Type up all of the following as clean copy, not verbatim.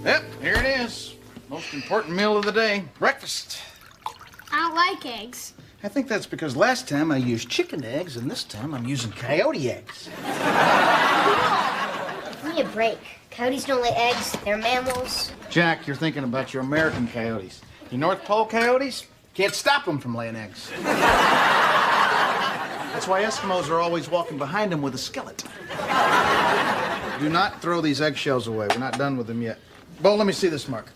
Yep, here it is. Most important meal of the day, breakfast. I don't like eggs. I think that's because last time I used chicken eggs and this time I'm using coyote eggs. Give me a break. Coyotes don't lay eggs. They're mammals. Jack, you're thinking about your American coyotes. Your North Pole coyotes, can't stop them from laying eggs. That's why Eskimos are always walking behind them with a skillet. Do not throw these eggshells away. We're not done with them yet. Bo, let me see this mark.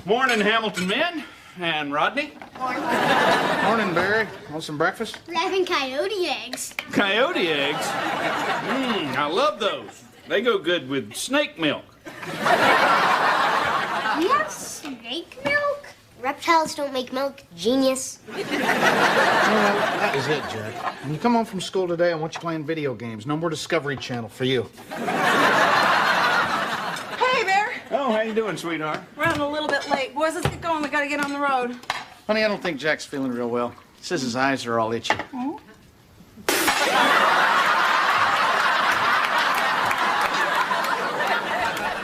Morning, Hamilton men. And Rodney? Morning, Barry. Want some breakfast? We're having coyote eggs. Coyote eggs? I love those. They go good with snake milk. We have snake milk? Reptiles don't make milk. Genius. That is it, Jack. When you come home from school today, I want you playing video games. No more Discovery Channel for you. Hey there. Oh, how you doing, sweetheart? Running a little bit late. Boys, let's get going. We gotta get on the road. Honey, I don't think Jack's feeling real well. He says his eyes are all itchy. Oh?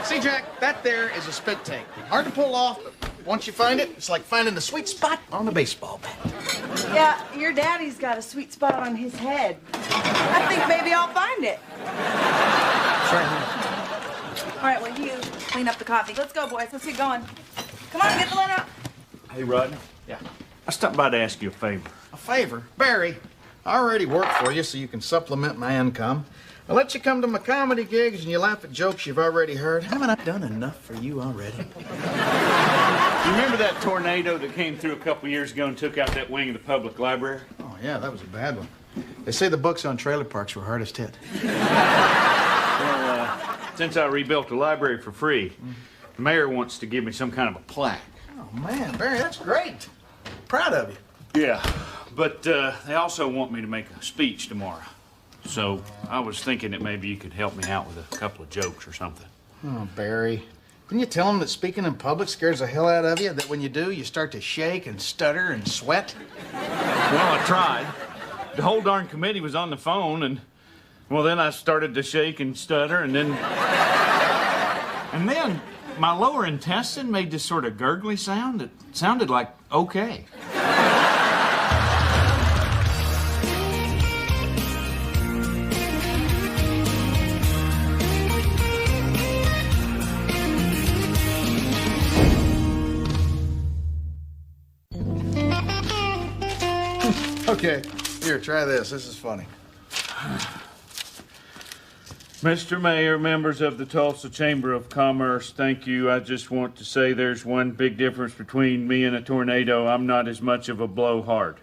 See, Jack, that there is a spit take. Hard to pull off, but once you find it, it's like finding the sweet spot on a baseball bat. Yeah, your daddy's got a sweet spot on his head. I think maybe I'll find it. It's right here. All right, well, you clean up the coffee. Let's go, boys. Let's get going. Come on, get the letter out. Hey, Rodney. Yeah. I stopped by to ask you a favor. A favor? Barry, I already work for you so you can supplement my income. I let you come to my comedy gigs and you laugh at jokes you've already heard. Haven't I done enough for you already? You remember that tornado that came through a couple years ago and took out that wing of the public library? Oh, yeah, that was a bad one. They say the books on trailer parks were hardest hit. Well, since I rebuilt the library for free, the mayor wants to give me some kind of a plaque. Oh, man, Barry, that's great. Proud of you. Yeah, but they also want me to make a speech tomorrow. So I was thinking that maybe you could help me out with a couple of jokes or something. Oh, Barry. Didn't you tell them that speaking in public scares the hell out of you? That when you do, you start to shake and stutter and sweat? Well, I tried. The whole darn committee was on the phone, and, well, then I started to shake and stutter, and then my lower intestine made this sort of gurgly sound that sounded like okay. Okay, here, try this. This is funny. Mr. Mayor, members of the Tulsa Chamber of Commerce, thank you. I just want to say there's one big difference between me and a tornado. I'm not as much of a blowhard.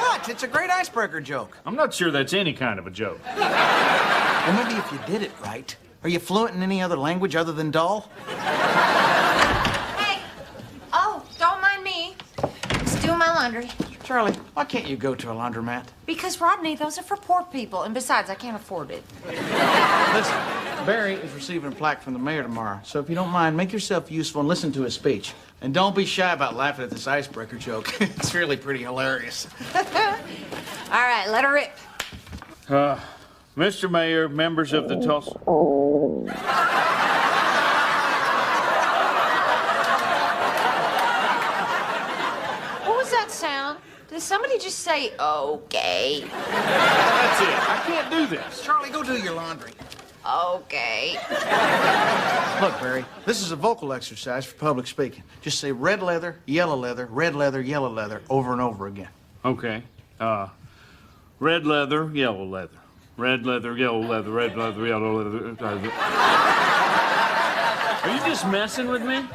What? It's a great icebreaker joke. I'm not sure that's any kind of a joke. Well, maybe if you did it right. Are you fluent in any other language other than doll? Hey! Oh, don't mind me. Just doing my laundry. Charlie, why can't you go to a laundromat? Because, Rodney, those are for poor people. And besides, I can't afford it. Listen, Barry is receiving a plaque from the mayor tomorrow. So if you don't mind, make yourself useful and listen to his speech. And don't be shy about laughing at this icebreaker joke. It's really pretty hilarious. All right, let her rip. Mr. Mayor, members of the Tulsa... What was that sound? Did somebody just say, okay? That's it. I can't do this. Charlie, go do your laundry. Okay. Look, Barry, this is a vocal exercise for public speaking. Just say red leather, yellow leather, red leather, yellow leather over and over again. Okay. Red leather, yellow leather. Red leather, yellow leather, red leather, yellow leather. Are you just messing with me?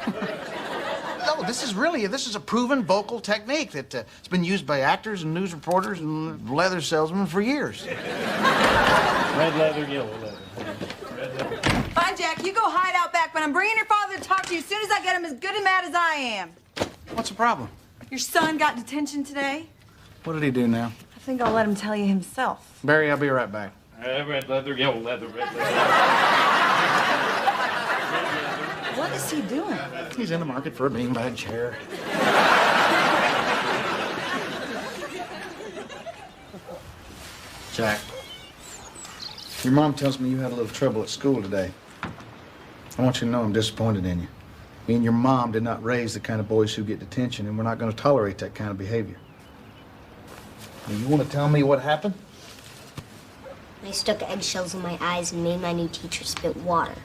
No, this is a proven vocal technique that it's been used by actors and news reporters and leather salesmen for years. Red leather, yellow leather. Fine, Jack. You go hide out back, but I'm bringing your father to talk to you as soon as I get him as good and mad as I am. What's the problem? Your son got detention today. What did he do now? I think I'll let him tell you himself. Barry, I'll be right back. Red leather, yellow leather, red leather. What is he doing? He's in the market for a beanbag chair. Jack, Your mom tells me you had a little trouble at school today. I want you to know I'm disappointed in you. Me and your mom did not raise the kind of boys who get detention, and we're not going to tolerate that kind of behavior. Now, you want to tell me what happened? I stuck eggshells in my eyes and made my new teacher spit water.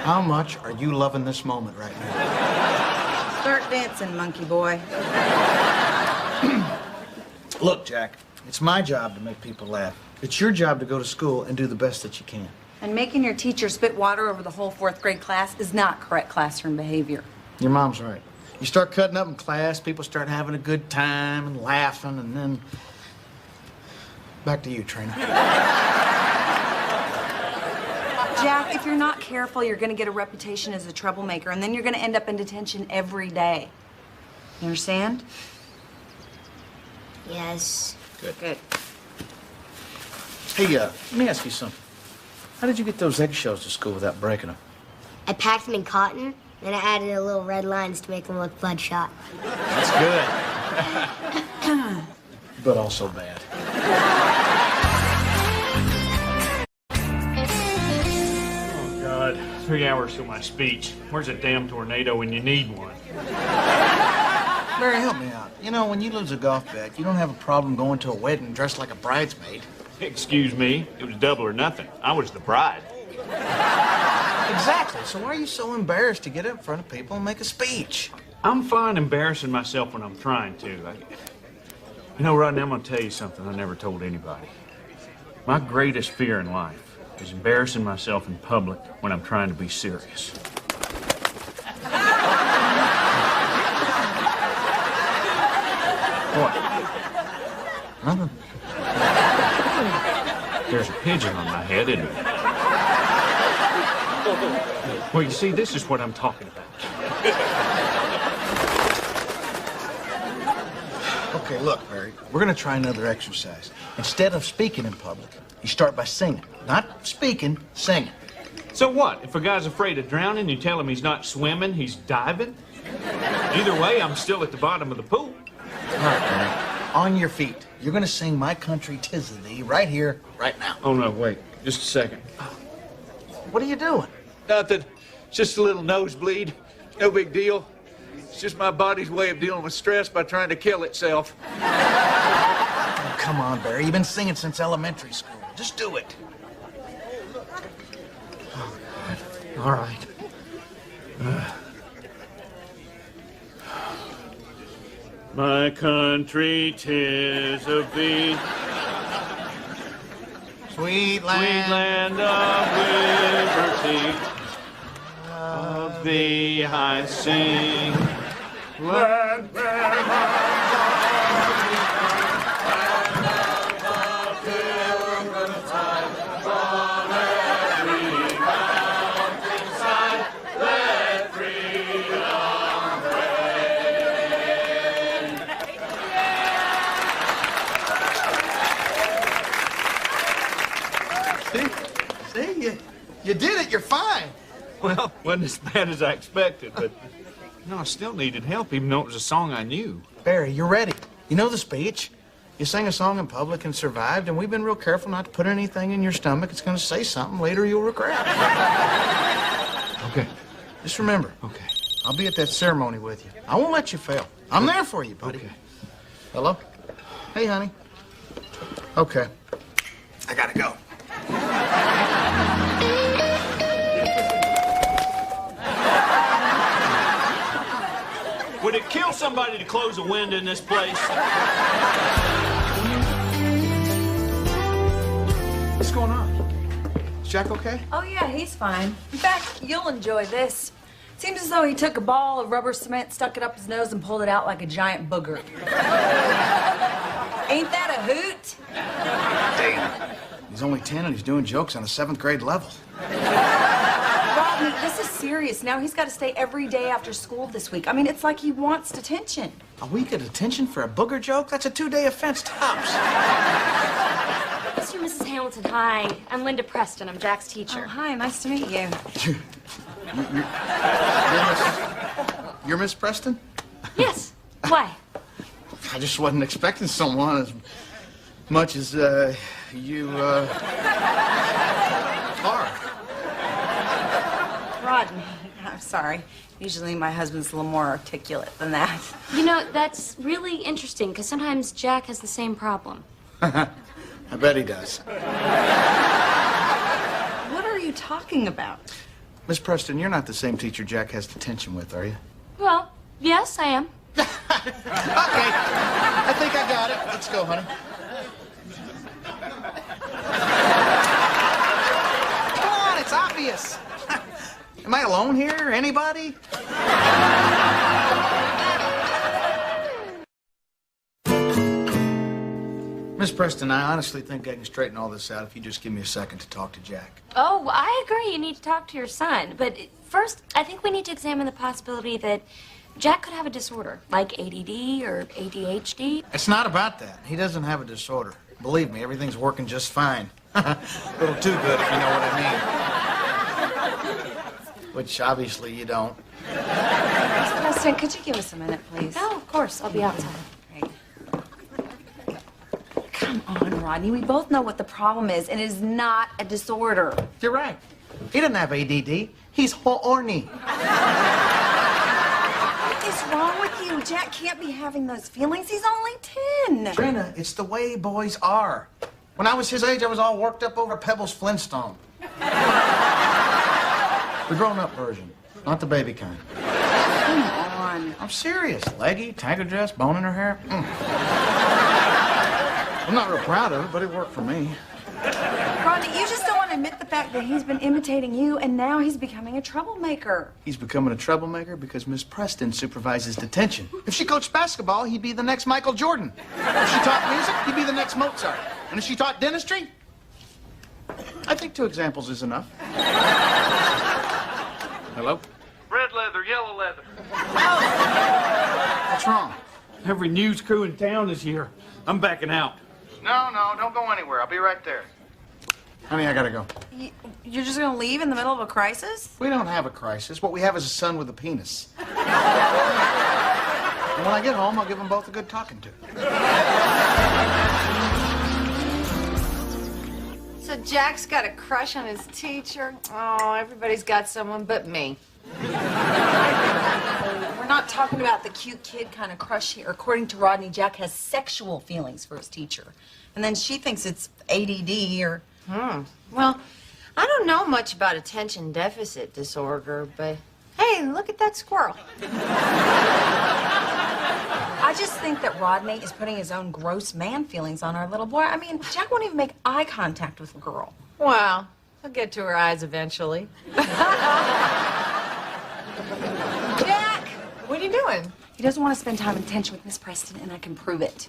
How much are you loving this moment right now? Start dancing, monkey boy. Look, Jack, it's my job to make people laugh. It's your job to go to school and do the best that you can. And making your teacher spit water over the whole 4th grade class is not correct classroom behavior. Your mom's right. You start cutting up in class, people start having a good time and laughing, and then... Back to you, Trina. Jack, if you're not careful, you're going to get a reputation as a troublemaker, and then you're going to end up in detention every day. You understand? Yes. Good. Hey, let me ask you something. How did you get those eggshells to school without breaking them? I packed them in cotton, then I added a little red lines to make them look bloodshot. That's good. But also bad. Oh, God. 3 hours till my speech. Where's a damn tornado when you need one? Larry, help me out. You know, when you lose a golf bet, you don't have a problem going to a wedding dressed like a bridesmaid. Excuse me, it was double or nothing. I was the bride. Exactly. So why are you so embarrassed to get up in front of people and make a speech? I'm fine embarrassing myself when I'm trying to. You know, Rodney, I'm going to tell you something I never told anybody. My greatest fear in life is embarrassing myself in public when I'm trying to be serious. What? Nothing. There's a pigeon on my head, isn't there? Well, you see, this is what I'm talking about. Okay, look, Barry, we're going to try another exercise. Instead of speaking in public, you start by singing. Not speaking, singing. So what? If a guy's afraid of drowning, you tell him he's not swimming, he's diving? Either way, I'm still at the bottom of the pool. All right, Barry. On your feet. You're going to sing My Country 'Tis of Thee right here, right now. Oh, no, wait. Just a second. What are you doing? Nothing. Just a little nosebleed. No big deal. It's just my body's way of dealing with stress by trying to kill itself. Oh, come on, Barry. You've been singing since elementary school. Just do it. Oh, God. All right. My country, 'tis of thee, Sweet sweet land of liberty. Of thee I sing. Land where See, you did it. You're fine. Well, wasn't as bad as I expected, but no, I still needed help, even though it was a song I knew. Barry, you're ready. You know the speech. You sang a song in public and survived, and we've been real careful not to put anything in your stomach. It's going to say something later you'll regret. Okay. Just remember, Okay. I'll be at that ceremony with you. I won't let you fail. I'm there for you, buddy. Okay. Hello? Hey, honey. Okay. I gotta go. Would it kill somebody to close a window in this place? What's going on? Is Jack okay? Oh, yeah, he's fine. In fact, you'll enjoy this. Seems as though he took a ball of rubber cement, stuck it up his nose, and pulled it out like a giant booger. Ain't that a hoot? Damn. He's only 10 and he's doing jokes on a 7th grade level. Rodney, this is serious. Now he's got to stay every day after school this week. I mean, it's like he wants detention. A week of detention for a booger joke? That's a 2-day offense tops. Mr. and Mrs. Hamilton, hi. I'm Linda Preston. I'm Jack's teacher. Oh, hi. Nice to meet you. You're Miss Preston? Yes. Why? I just wasn't expecting someone as much as you are. Rodney, I'm sorry. Usually my husband's a little more articulate than that. You know, that's really interesting, because sometimes Jack has the same problem. I bet he does. What are you talking about? Miss Preston, you're not the same teacher Jack has detention with, are you? Well, yes, I am. Okay. I think I got it. Let's go, honey. Come on, it's obvious. Am I alone here? Anybody? Miss Preston, I honestly think I can straighten all this out if you just give me a second to talk to Jack. Oh, I agree. You need to talk to your son. But first, I think we need to examine the possibility that Jack could have a disorder, like ADD or ADHD. It's not about that. He doesn't have a disorder. Believe me, everything's working just fine. A little too good, if you know what I mean. Which, obviously, you don't. Miss Preston, could you give us a minute, please? Oh, of course. I'll be outside. Great. Come on, Rodney. We both know what the problem is, and it is not a disorder. You're right. He doesn't have ADD. He's horny. What is wrong with you? Jack can't be having those feelings. He's only 10. Trina, it's the way boys are. When I was his age, I was all worked up over Pebbles Flintstone. The grown-up version, not the baby kind. Come on. I'm serious. Leggy, tiger dress, bone in her hair. I'm not real proud of it, but it worked for me. Rodney, you just don't want to admit the fact that he's been imitating you, and now he's becoming a troublemaker. He's becoming a troublemaker because Miss Preston supervises detention. If she coached basketball, he'd be the next Michael Jordan. If she taught music, he'd be the next Mozart. And if she taught dentistry, I think 2 examples is enough. Hello? Red leather, yellow leather. What's wrong? Every news crew in town is here. I'm backing out. No, don't go anywhere. I'll be right there. Honey, I gotta go. You're just going to leave in the middle of a crisis? We don't have a crisis. What we have is a son with a penis. And when I get home, I'll give them both a good talking to. So Jack's got a crush on his teacher? Oh, everybody's got someone but me. We're not talking about the cute kid kind of crush here. According to Rodney, Jack has sexual feelings for his teacher. And then she thinks it's ADD or... Well, I don't know much about attention deficit disorder, but hey, look at that squirrel. I just think that Rodney is putting his own gross man feelings on our little boy. I mean, Jack won't even make eye contact with the girl. Well, he'll get to her eyes eventually. Jack, what are you doing? He doesn't want to spend time in detention with Miss Preston, and I can prove it.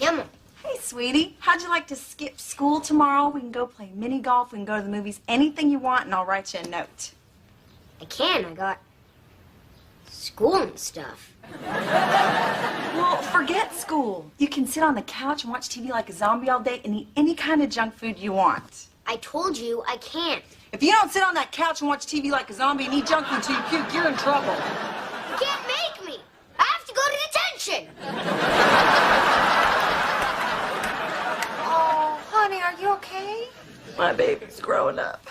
Yum. Hey, sweetie, how'd you like to skip school tomorrow? We can go play mini golf, we can go to the movies, anything you want, and I'll write you a note. I got school and stuff. Well, forget school. You can sit on the couch and watch TV like a zombie all day and eat any kind of junk food you want. I told you I can't. If you don't sit on that couch and watch TV like a zombie and eat junk food till you puke, you're in trouble. You can't make me. I have to go to detention. Oh, honey, are you okay? My baby's growing up.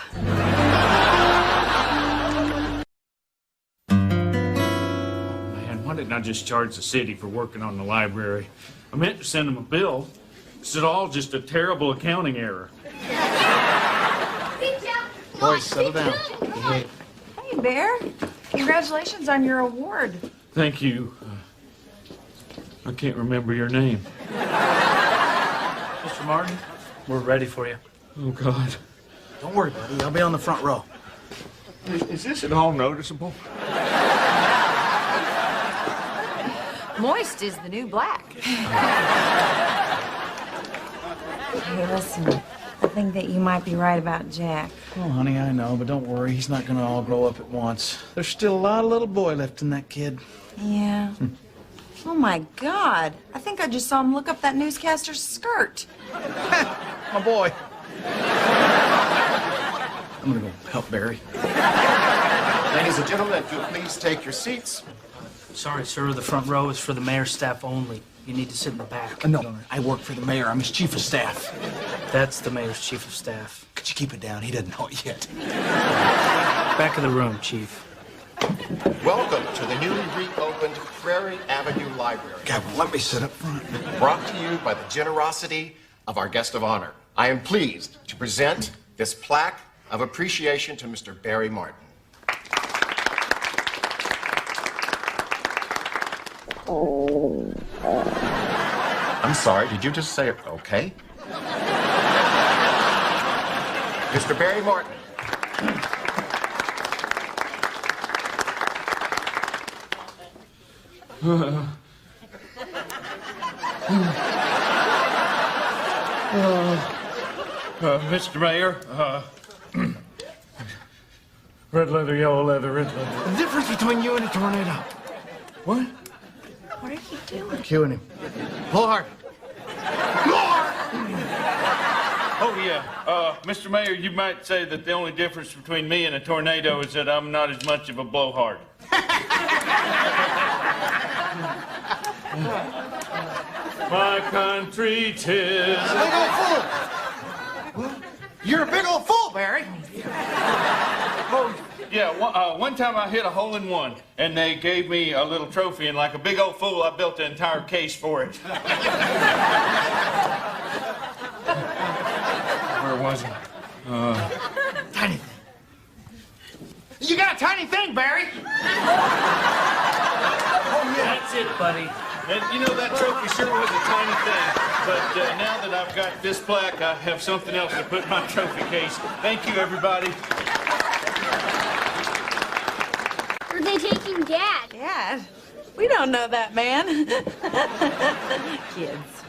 Man, why didn't I just charge the city for working on the library? I meant to send them a bill. It's all just a terrible accounting error. Boys, settle down. Hey, Bear. Congratulations on your award. Thank you. I can't remember your name. Mr. Martin, we're ready for you. Oh, God. Don't worry, buddy. I'll be on the front row. Is this at all noticeable? Moist is the new black. Hey, listen. I think that you might be right about Jack. Oh, honey, I know, but don't worry. He's not going to all grow up at once. There's still a lot of little boy left in that kid. Yeah. Oh, my God. I think I just saw him look up that newscaster's skirt. My boy. I'm going to go help Barry. Ladies and gentlemen, if you'll please take your seats. Sorry, sir. The front row is for the mayor's staff only. You need to sit in the back. No, I work for the mayor. I'm his chief of staff. That's the mayor's chief of staff. Could you keep it down? He doesn't know it yet. Back of the room, chief. Welcome to the newly reopened Prairie Avenue Library. God, well, let me sit up front. Brought to you by the generosity of our guest of honor. I am pleased to present this plaque of appreciation to Mr. Barry Martin. I'm sorry, did you just say okay? Mr. Barry Martin. Mr. Mayor, red leather, yellow leather, red leather. The difference between you and a tornado. What? What are you doing? Cueing him. Pull hard. Oh, yeah. Mr. Mayor, you might say that the only difference between me and a tornado is that I'm not as much of a blowhard. My country 'tis... Big old fool. You're a big old fool, Barry. Oh, yeah, one time I hit a hole-in-one, and they gave me a little trophy, and like a big old fool, I built an entire case for it. Where was it? Tiny thing. You got a tiny thing, Barry. That's it, buddy. And you know, that trophy sure was a tiny thing, but now that I've got this plaque, I have something else to put in my trophy case. Thank you, everybody. Are they taking Dad? Dad? We don't know that man. Kids.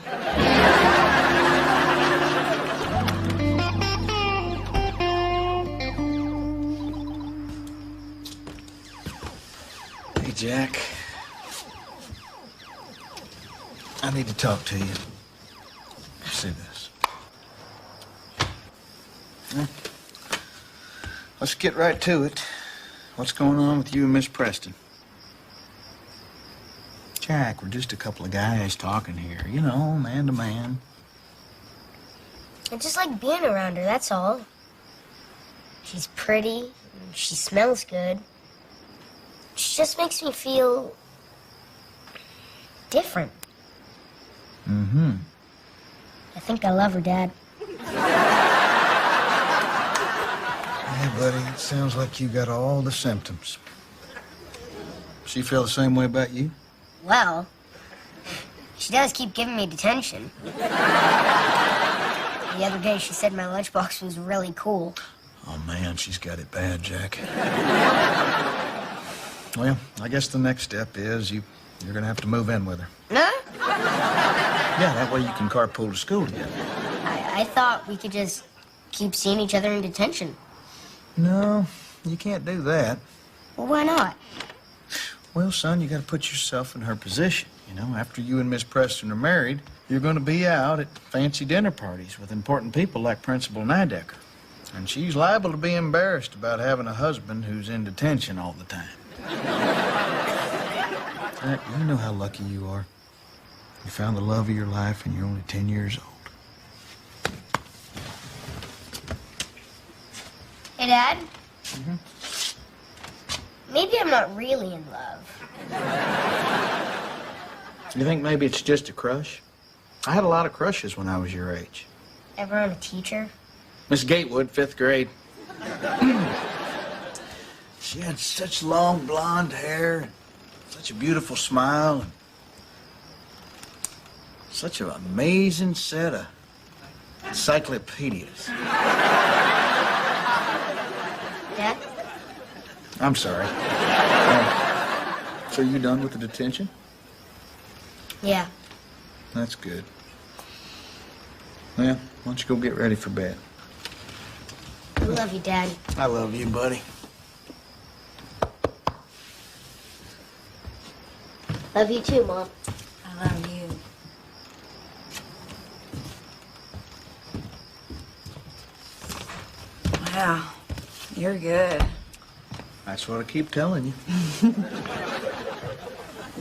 Hey, Jack. I need to talk to you. See this. Well, let's get right to it. What's going on with you and Miss Preston? Jack, we're just a couple of guys talking here. You know, man to man. I just like being around her, that's all. She's pretty, and she smells good. She just makes me feel different. Mm-hmm. I think I love her, Dad. Yeah, buddy, it sounds like you got all the symptoms. She feel the same way about you? Well, she does keep giving me detention. The other day she said my lunchbox was really cool. Oh, man, she's got it bad, Jack. Well, I guess the next step is you're gonna have to move in with her. Huh? Yeah, that way you can carpool to school together. I thought we could just keep seeing each other in detention. No, you can't do that. Well, why not? Well, son, you gotta put yourself in her position. You know, after you and Miss Preston are married, you're gonna be out at fancy dinner parties with important people like Principal Nidecker. And she's liable to be embarrassed about having a husband who's in detention all the time. Jack, you know how lucky you are. You found the love of your life and you're only 10 years old. Hey, Dad? Maybe I'm not really in love. You think maybe it's just a crush? I had a lot of crushes when I was your age. Ever on a teacher? Miss Gatewood, 5th grade. She had such long blonde hair, and such a beautiful smile, and such an amazing set of encyclopedias. Dad? I'm sorry. So you done with the detention? Yeah. That's good. Well, why don't you go get ready for bed? I love you, Dad. I love you, buddy. Love you too, Mom. I love you. Wow, you're good. That's what I keep telling you.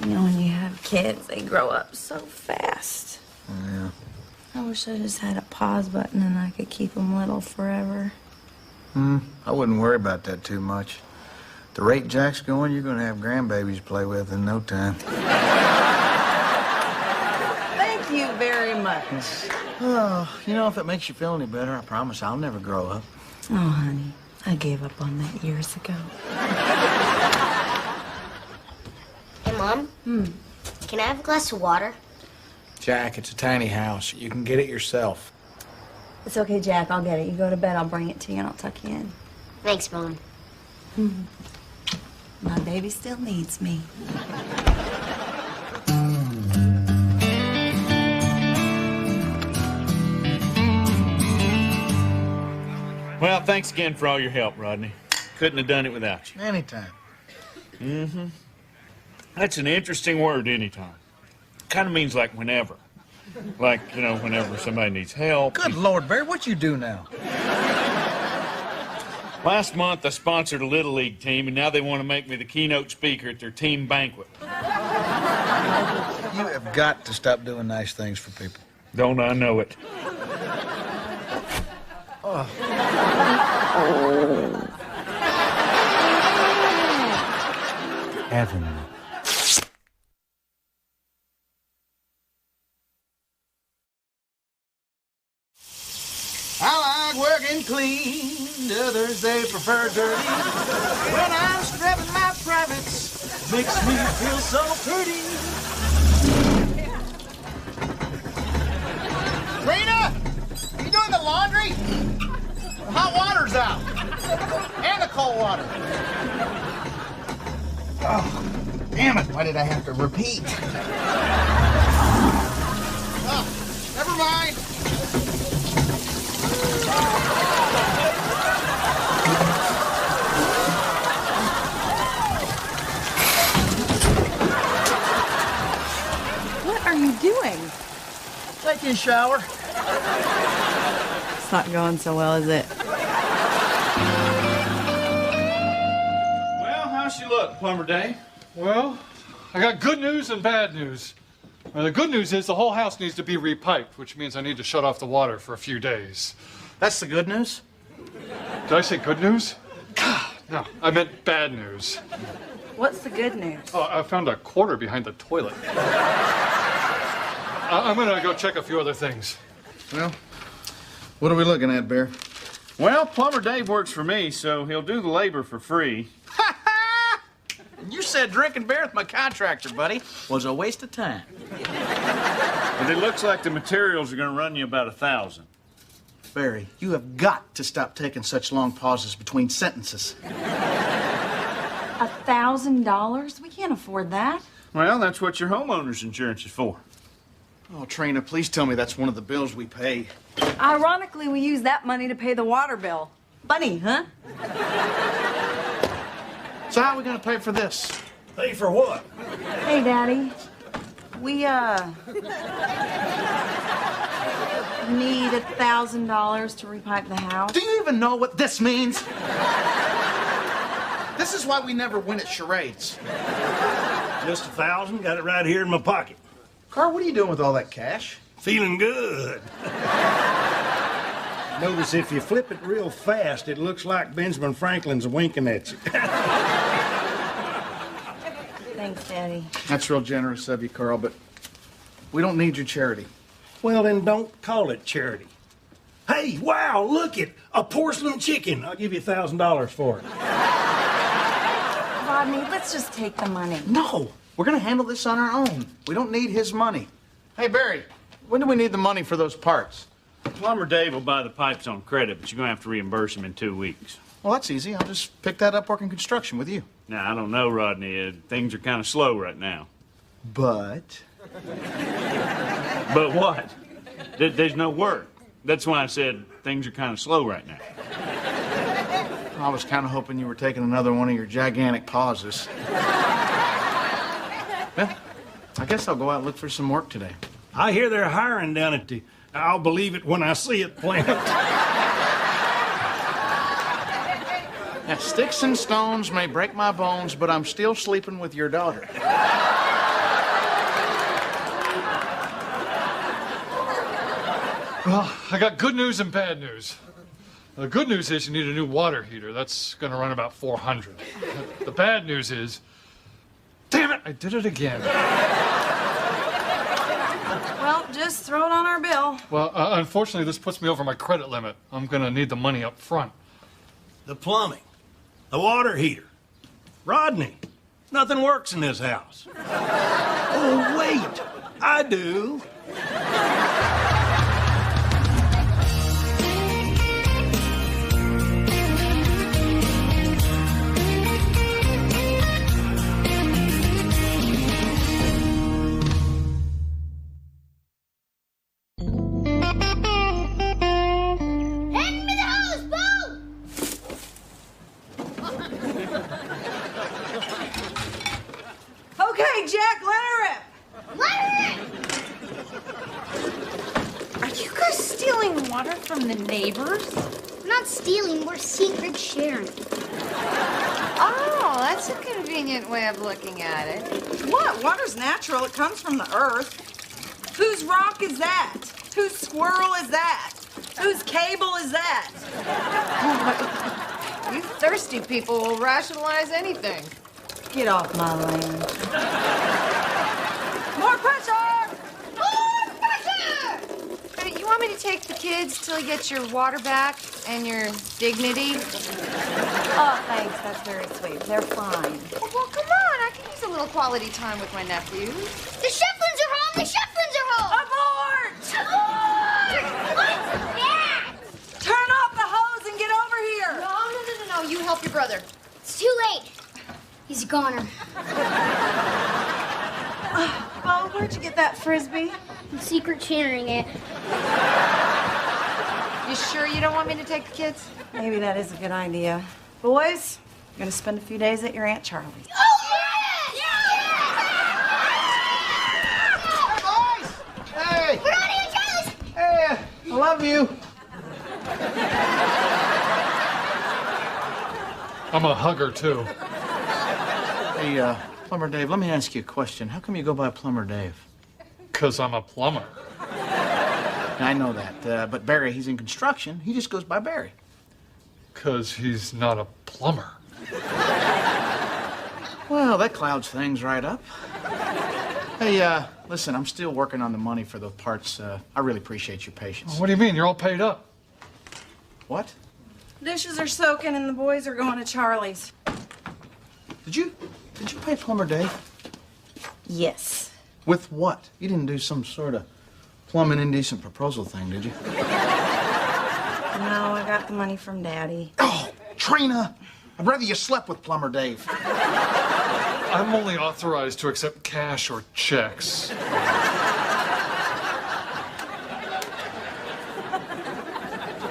You know, when you have kids, they grow up so fast. Yeah. I wish I just had a pause button and I could keep them little forever. I wouldn't worry about that too much. The rate Jack's going, you're going to have grandbabies to play with in no time. Thank you very much. Oh, you know, if it makes you feel any better, I promise I'll never grow up. Oh, honey, I gave up on that years ago. Hey, Mom? Can I have a glass of water? Jack, it's a tiny house. You can get it yourself. It's okay, Jack. I'll get it. You go to bed, I'll bring it to you, and I'll tuck you in. Thanks, Mom. My baby still needs me. Well, thanks again for all your help, Rodney. Couldn't have done it without you. Anytime. That's an interesting word, anytime. Kind of means like whenever. Like, you know, whenever somebody needs help. Good Lord, Barry, what you do now? Last month, I sponsored a Little League team, and now they want to make me the keynote speaker at their team banquet. You have got to stop doing nice things for people. Don't I know it? Heaven. I like working clean, others they prefer dirty. When I'm strapping my privates, makes me feel so pretty. Rena, you doing the laundry? The hot water's out. And the cold water. Oh, damn it. Why did I have to repeat? Oh, never mind. What are you doing? Taking a shower. It's not going so well, is it? Well, how's she look, Plumber Dave? Well, I got good news and bad news. Well, the good news is the whole house needs to be repiped, which means I need to shut off the water for a few days. That's the good news? Did I say good news? No, I meant bad news. What's the good news? Oh, I found a quarter behind the toilet. I'm gonna go check a few other things. Well, what are we looking at, Bear? Well, Plumber Dave works for me, so he'll do the labor for free. You said drinking beer with my contractor, buddy, was a waste of time. But it looks like the materials are going to run you about $1,000. Barry, you have got to stop taking such long pauses between sentences. $1,000? We can't afford that. Well, that's what your homeowner's insurance is for. Oh, Trina, please tell me that's one of the bills we pay. Ironically, we use that money to pay the water bill. Funny, huh? So how are we going to pay for this? Pay for what? Hey, Daddy. We, need $1,000 to repipe the house. Do you even know what this means? This is why we never win at charades. Just 1,000. Got it right here in my pocket. Carl, what are you doing with all that cash? Feeling good. Notice if you flip it real fast, it looks like Benjamin Franklin's winking at you. Thanks, Daddy. That's real generous of you, Carl, but we don't need your charity. Well, then don't call it charity. Hey, wow, look it, a porcelain chicken. I'll give you $1,000 for it. Rodney, let's just take the money. No, we're going to handle this on our own. We don't need his money. Hey, Barry, when do we need the money for those parts? Plumber Dave will buy the pipes on credit, but you're going to have to reimburse him in 2 weeks. Well, that's easy. I'll just pick that up working construction with you. Now, I don't know, Rodney. Things are kind of slow right now. But? But what? There's no work. That's why I said things are kind of slow right now. I was kind of hoping you were taking another one of your gigantic pauses. Well, I guess I'll go out and look for some work today. I hear they're hiring down at the I'll believe it when I see it plant. Now, sticks and stones may break my bones, but I'm still sleeping with your daughter. Well, I got good news and bad news. The good news is you need a new water heater. That's going to run about $400. The bad news is, damn it, I did it again. Well, just throw it on our bill. Well, unfortunately, this puts me over my credit limit. I'm going to need the money up front. The plumbing, the water heater. Rodney, nothing works in this house. Oh, wait, I do. Okay, Jack, let her rip. Let her in! Are you guys stealing water from the neighbors? We're not stealing, we're secret sharing. Oh, that's a convenient way of looking at it. What? Water's natural. It comes from the earth. Whose rock is that? Whose squirrel is that? Whose cable is that? You thirsty people will rationalize anything. Get off my land. More pressure! More pressure! Hey, you want me to take the kids till you get your water back and your dignity? Oh, thanks. That's very sweet. They're fine. Well, come on. I can use a little quality time with my nephews. The Shefflins are home! The Shefflins are home! Abort! Abort! What's that? Turn off the hose and get over here. No. You help your brother. It's too late. He's a goner. Bo, where'd you get that frisbee? I'm secret sharing it. You sure you don't want me to take the kids? Maybe that is a good idea. Boys, you're gonna spend a few days at your Aunt Charlie's. Oh, yes! Yes! Hey! We're not even jealous! Hey, I love you. I'm a hugger, too. Hey, Plumber Dave, let me ask you a question. How come you go by Plumber Dave? 'Cause I'm a plumber. I know that, but Barry, he's in construction. He just goes by Barry. 'Cause he's not a plumber. Well, that clouds things right up. Hey, listen, I'm still working on the money for the parts. I really appreciate your patience. What do you mean? You're all paid up. What? Dishes are soaking and the boys are going to Charlie's. Did you pay Plumber Dave? Yes. With what? You didn't do some sort of plumbing indecent proposal thing, did you? No, I got the money from Daddy. Oh, Trina! I'd rather you slept with Plumber Dave. I'm only authorized to accept cash or checks.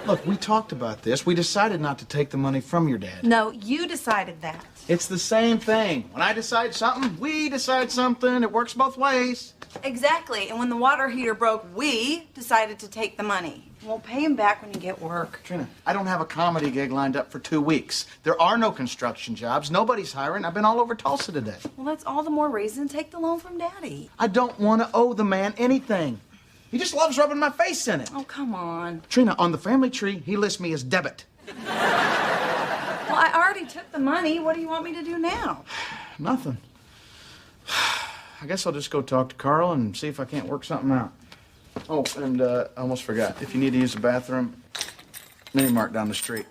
Look, we talked about this. We decided not to take the money from your dad. No, you decided that. It's the same thing. When I decide something, we decide something. It works both ways. Exactly. And when the water heater broke, we decided to take the money. We'll pay him back when you get work. Trina, I don't have a comedy gig lined up for 2 weeks. There are no construction jobs. Nobody's hiring. I've been all over Tulsa today. Well, that's all the more reason to take the loan from Daddy. I don't want to owe the man anything. He just loves rubbing my face in it. Oh, come on. Trina, on the family tree, he lists me as debit. Well, I already took the money. What do you want me to do now? Nothing. I guess I'll just go talk to Carl and see if I can't work something out. Oh, and I almost forgot. If you need to use the bathroom, Mini Mart down the street.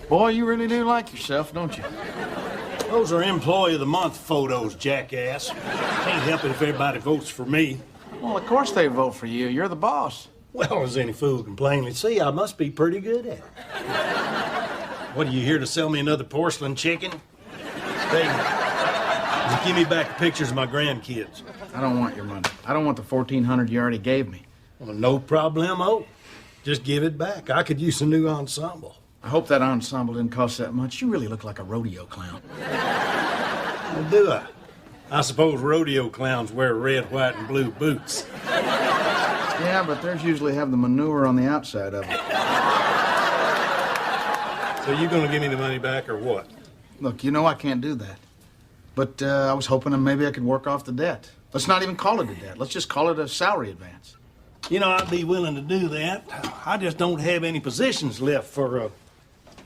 Boy, you really do like yourself, don't you? Those are Employee of the Month photos, jackass. Can't help it if everybody votes for me. Well, of course they vote for you. You're the boss. Well, as any fool can plainly see, I must be pretty good at it. What, are you here to sell me another porcelain chicken? Hey, give me back the pictures of my grandkids. I don't want your money. I don't want the $1,400 you already gave me. Well, no problemo. Just give it back. I could use a new ensemble. I hope that ensemble didn't cost that much. You really look like a rodeo clown. Well, do I? I suppose rodeo clowns wear red, white, and blue boots. Yeah, but theirs usually have the manure on the outside of them. So you gonna give me the money back or what? Look, you know I can't do that. But I was hoping that maybe I could work off the debt. Let's not even call it a debt. Let's just call it a salary advance. You know, I'd be willing to do that. I just don't have any positions left for,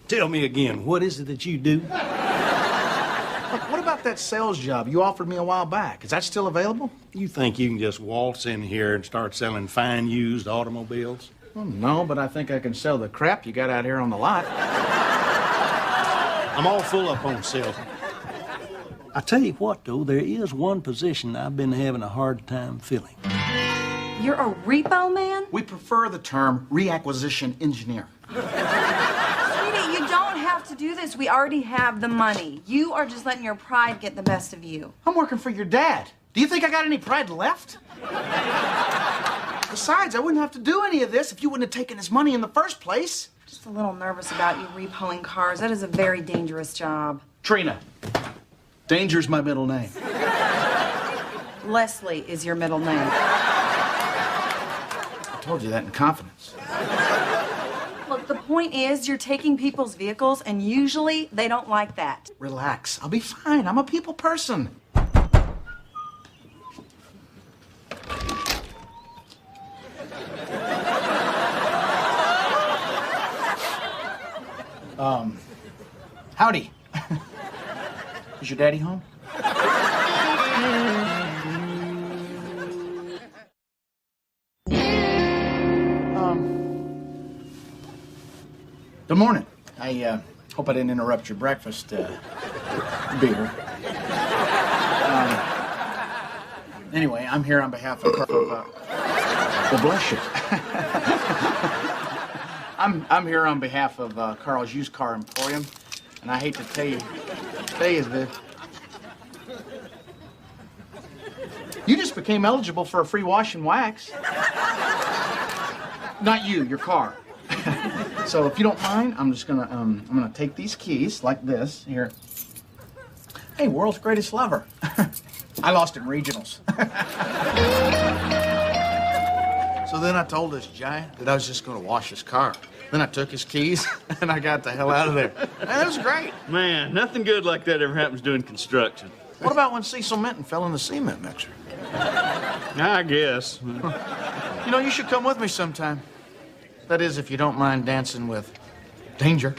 tell me again, what is it that you do? Look, what about that sales job you offered me a while back? Is that still available? You think you can just waltz in here and start selling fine used automobiles? Well, no, but I think I can sell the crap you got out here on the lot. I'm all full up on sales. I tell you what, though, there is one position I've been having a hard time filling. You're a repo man? We prefer the term reacquisition engineer. Sweetie, you don't have to do this. We already have the money. You are just letting your pride get the best of you. I'm working for your dad. Do you think I got any pride left? Besides, I wouldn't have to do any of this if you wouldn't have taken his money in the first place. Just a little nervous about you repoing cars. That is a very dangerous job. Trina. Danger's my middle name. Leslie is your middle name. I told you that in confidence. Look, the point is you're taking people's vehicles, and usually they don't like that. Relax. I'll be fine. I'm a people person. Howdy. Is your daddy home? Good morning. I hope I didn't interrupt your breakfast, beer. Anyway, I'm here on behalf of well, bless you. I'm here on behalf of Carl's Used Car Emporium, and I hate to tell you that you just became eligible for a free wash and wax. Not you, your car. So if you don't mind, I'm gonna take these keys like this here. Hey, world's greatest lover. I lost in regionals. So then I told this giant that I was just gonna wash his car. Then I took his keys and I got the hell out of there. That was great. Man, nothing good like that ever happens doing construction. What about when Cecil Minton fell in the cement mixer? I guess. You know, you should come with me sometime. That is, if you don't mind dancing with Danger.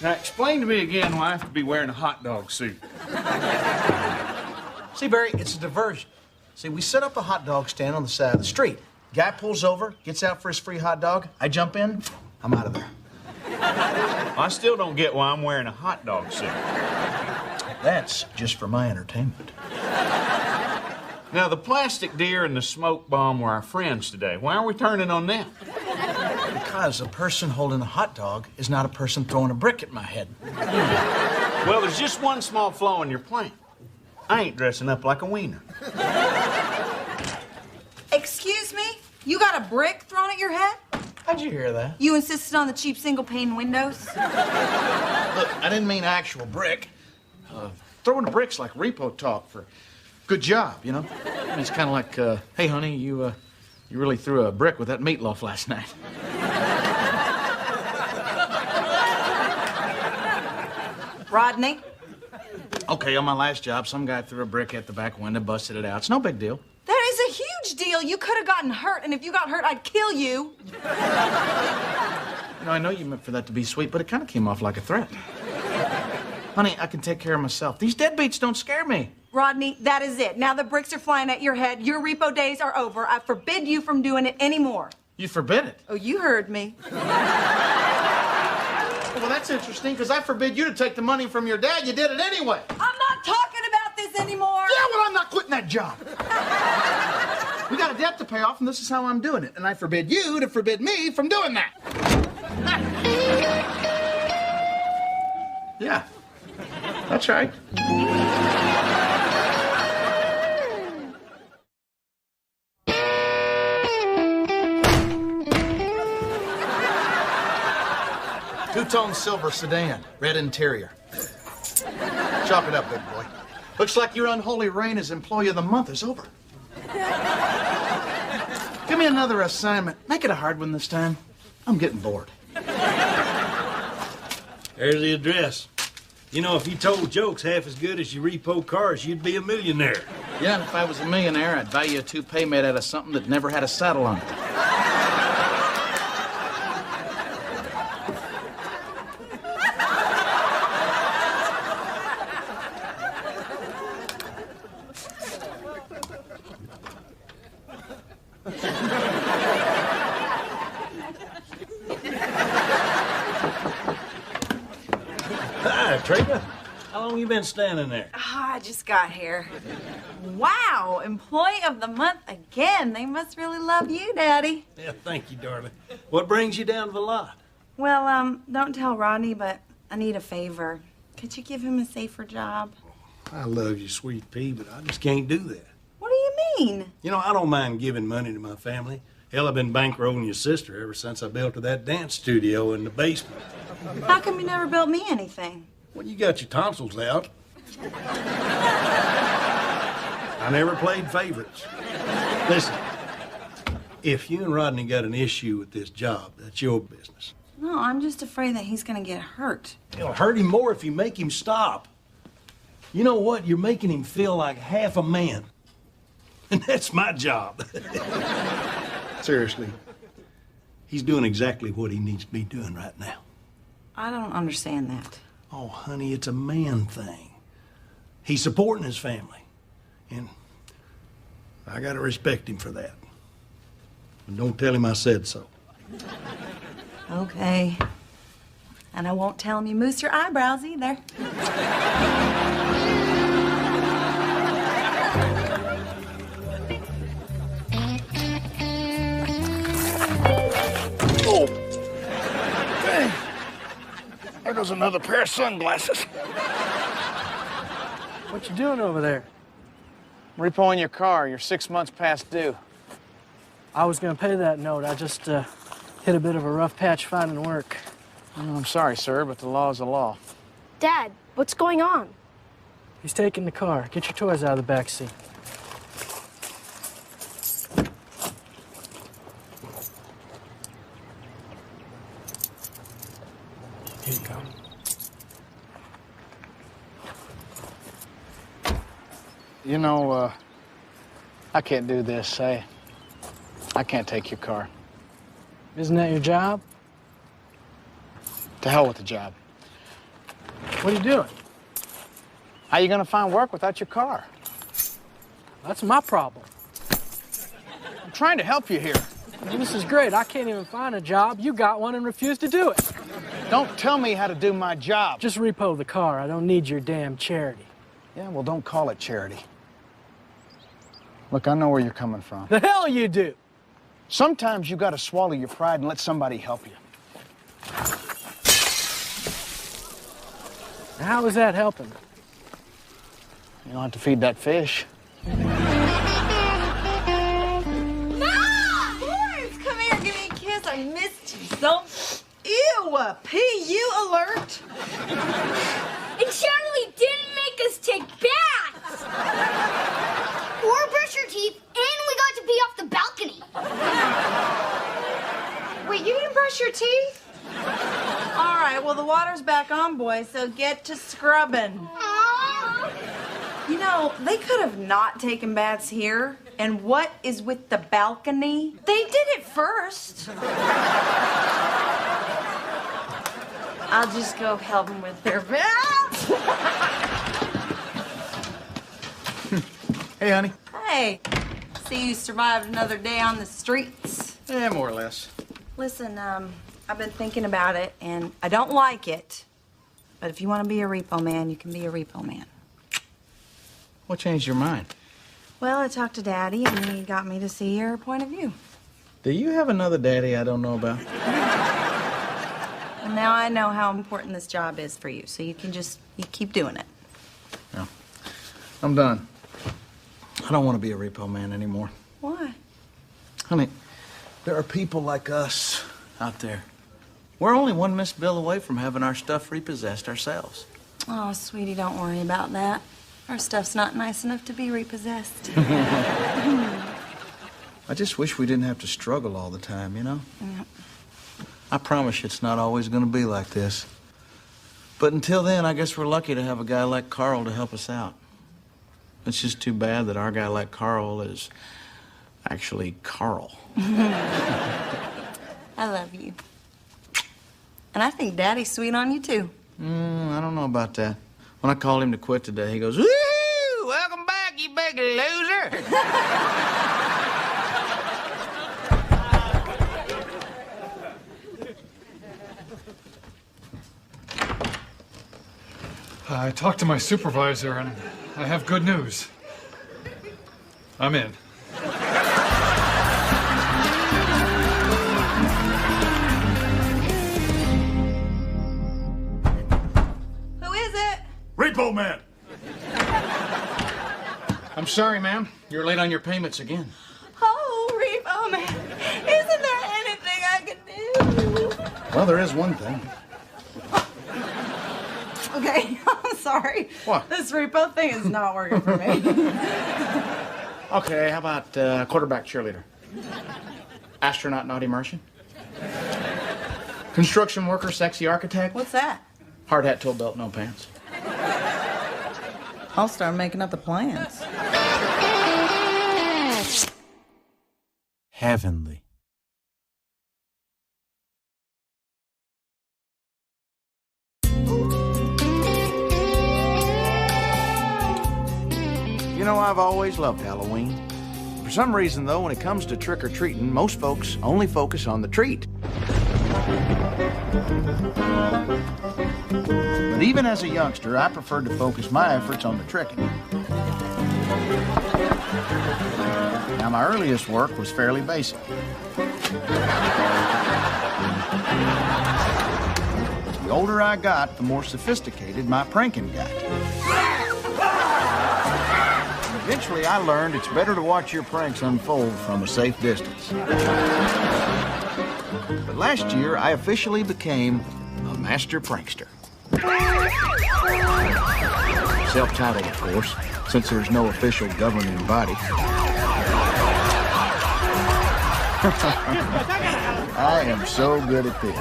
Now, explain to me again why I have to be wearing a hot dog suit. See, Barry, it's a diversion. See, we set up a hot dog stand on the side of the street. Guy pulls over, gets out for his free hot dog. I jump in, I'm out of there. I still don't get why I'm wearing a hot dog suit. That's just for my entertainment. Now, the plastic deer and the smoke bomb were our friends today. Why are we turning on them? Because a person holding a hot dog is not a person throwing a brick at my head. Well, there's just one small flaw in your plan. I ain't dressing up like a wiener. Excuse me? You got a brick thrown at your head? How'd you hear that? You insisted on the cheap single-pane windows? Look, I didn't mean actual brick. Throwing a brick's like repo talk for good job, you know? I mean, it's kind of like, hey, honey, you really threw a brick with that meatloaf last night. Rodney? Okay, on my last job, some guy threw a brick at the back window, busted it out. It's no big deal. That is a huge deal. You could have gotten hurt, and if you got hurt, I'd kill you. You know, I know you meant for that to be sweet, but it kind of came off like a threat. Honey, I can take care of myself. These deadbeats don't scare me. Rodney, that is it. Now the bricks are flying at your head. Your repo days are over. I forbid you from doing it anymore. You forbid it? Oh, you heard me. Well, that's interesting, because I forbid you to take the money from your dad. You did it anyway. I'm not talking about this anymore. Yeah, well, I'm not quitting that job. We got a debt to pay off, and this is how I'm doing it. And I forbid you to forbid me from doing that. Yeah, that's right. Two-tone silver sedan, red interior. Chalk it up, big boy. Looks like your unholy reign as employee of the month is over. Give me another assignment. Make it a hard one this time. I'm getting bored. There's the address. You know, if you told jokes half as good as you repo cars, you'd be a millionaire. Yeah, and if I was a millionaire, I'd buy you a toupee made out of something that never had a saddle on it. Hi, Trina. How long you been standing there? Oh, I just got here. Wow, employee of the month again. They must really love you, Daddy. Yeah, thank you, darling. What brings you down to the lot? Well, don't tell Rodney, but I need a favor. Could you give him a safer job? I love you, sweet pea, but I just can't do that. What do you mean? You know, I don't mind giving money to my family. Hell, I've been bankrolling your sister ever since I built her that dance studio in the basement. How come you never built me anything? Well, you got your tonsils out. I never played favorites. Listen, if you and Rodney got an issue with this job, that's your business. No, I'm just afraid that he's gonna get hurt. It'll hurt him more if you make him stop. You know what? You're making him feel like half a man. And that's my job. Seriously. He's doing exactly what he needs to be doing right now. I don't understand that. Oh, honey, it's a man thing. He's supporting his family. And I gotta respect him for that. But don't tell him I said so. Okay. And I won't tell him you moose your eyebrows either. Oh! Dang! There goes another pair of sunglasses. What you doing over there? I'm repoing your car. You're 6 months past due. I was gonna pay that note. I just hit a bit of a rough patch finding work. I'm sorry, sir, but the law is the law. Dad, what's going on? He's taking the car. Get your toys out of the back seat. Here you go. You know, I can't do this. I can't take your car. Isn't that your job? To hell with the job. What are you doing? How you gonna find work without your car? That's my problem. I'm trying to help you here. Well, this is great. I can't even find a job. You got one and refused to do it. Don't tell me how to do my job. Just repo the car. I don't need your damn charity. Yeah, well, don't call it charity. Look, I know where you're coming from. The hell you do! Sometimes you gotta swallow your pride and let somebody help you. Now, how is that helping? You don't have to feed that fish. Lawrence, come here, give me a kiss. I missed you so. Ew, P.U. alert. And Charlie didn't make us take baths! Or brush your teeth, and we got to pee off the balcony. Wait, you didn't brush your teeth? All right, well, the the water's back on, boys, so get to scrubbing. You know, they could have not taken baths here. And what is with the balcony? They did it first. I'll just go help them with their baths. Hey, honey. Hey, see you survived another day on the streets. Yeah, more or less. Listen, I've been thinking about it, and I don't like it. But if you want to be a repo man, you can be a repo man. What changed your mind? Well, I talked to Daddy, and he got me to see your point of view. Do you have another daddy I don't know about? And now I know how important this job is for you, so you can just keep doing it. No. I'm done. I don't want to be a repo man anymore. Why? Honey, there are people like us out there. We're only one missed bill away from having our stuff repossessed ourselves. Oh, sweetie, don't worry about that. Our stuff's not nice enough to be repossessed. I just wish we didn't have to struggle all the time, you know? Yep. I promise you it's not always going to be like this. But until then, I guess we're lucky to have a guy like Carl to help us out. It's just too bad that our guy like Carl is actually Carl. I love you. And I think Daddy's sweet on you, too. I don't know about that. When I called him to quit today, he goes, "Woo! Welcome back, you big loser!" I talked to my supervisor, and I have good news. I'm in. Who is it? Repo man! I'm sorry, ma'am. You're late on your payments again. Oh, Repo Man. Isn't there anything I can do? Well, there is one thing. Okay, I'm sorry. What? This repo thing is not working for me. Okay, how about quarterback cheerleader? Astronaut naughty Martian? Construction worker sexy architect? What's that? Hard hat, toe belt, no pants. I'll start making up the plans. Heavenly. You know, I've always loved Halloween. For some reason, though, when it comes to trick-or-treating, most folks only focus on the treat. But even as a youngster, I preferred to focus my efforts on the tricking. Now, my earliest work was fairly basic. The older I got, the more sophisticated my pranking got. Eventually, I learned it's better to watch your pranks unfold from a safe distance. But last year, I officially became a master prankster. Self-titled, of course, since there's no official governing body. I am so good at this.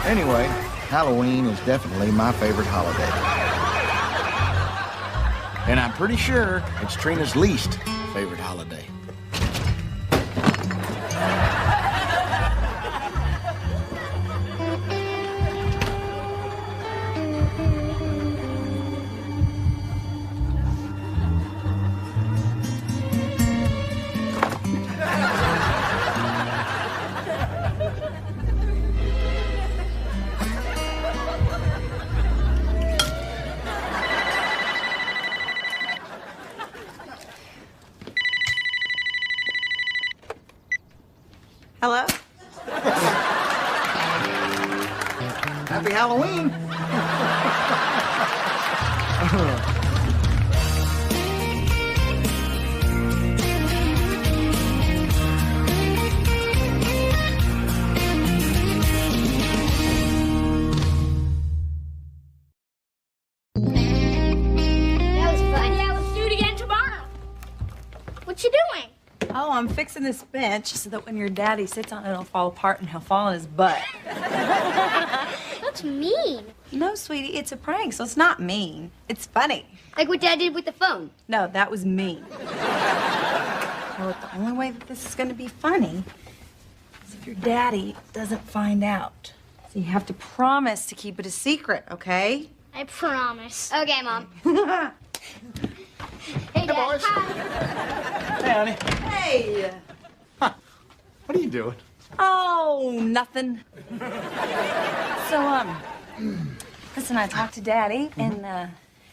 Anyway, Halloween is definitely my favorite holiday. And I'm pretty sure it's Trina's least favorite holiday. Hello? Happy Halloween! That was fun. Yeah, let's do it again tomorrow. What you doing? Oh, I'm fixing this bench so that when your daddy sits on it, it'll fall apart and he'll fall on his butt. That's mean. No, sweetie, it's a prank, so it's not mean. It's funny. Like what Dad did with the phone. No, that was mean. Well, the only way that this is going to be funny is if your daddy doesn't find out. So you have to promise to keep it a secret, okay? I promise. Okay, Mom. Hey, boys. Hey, honey. Hey. What are you doing? Oh, nothing. So, listen, I talked to Daddy, and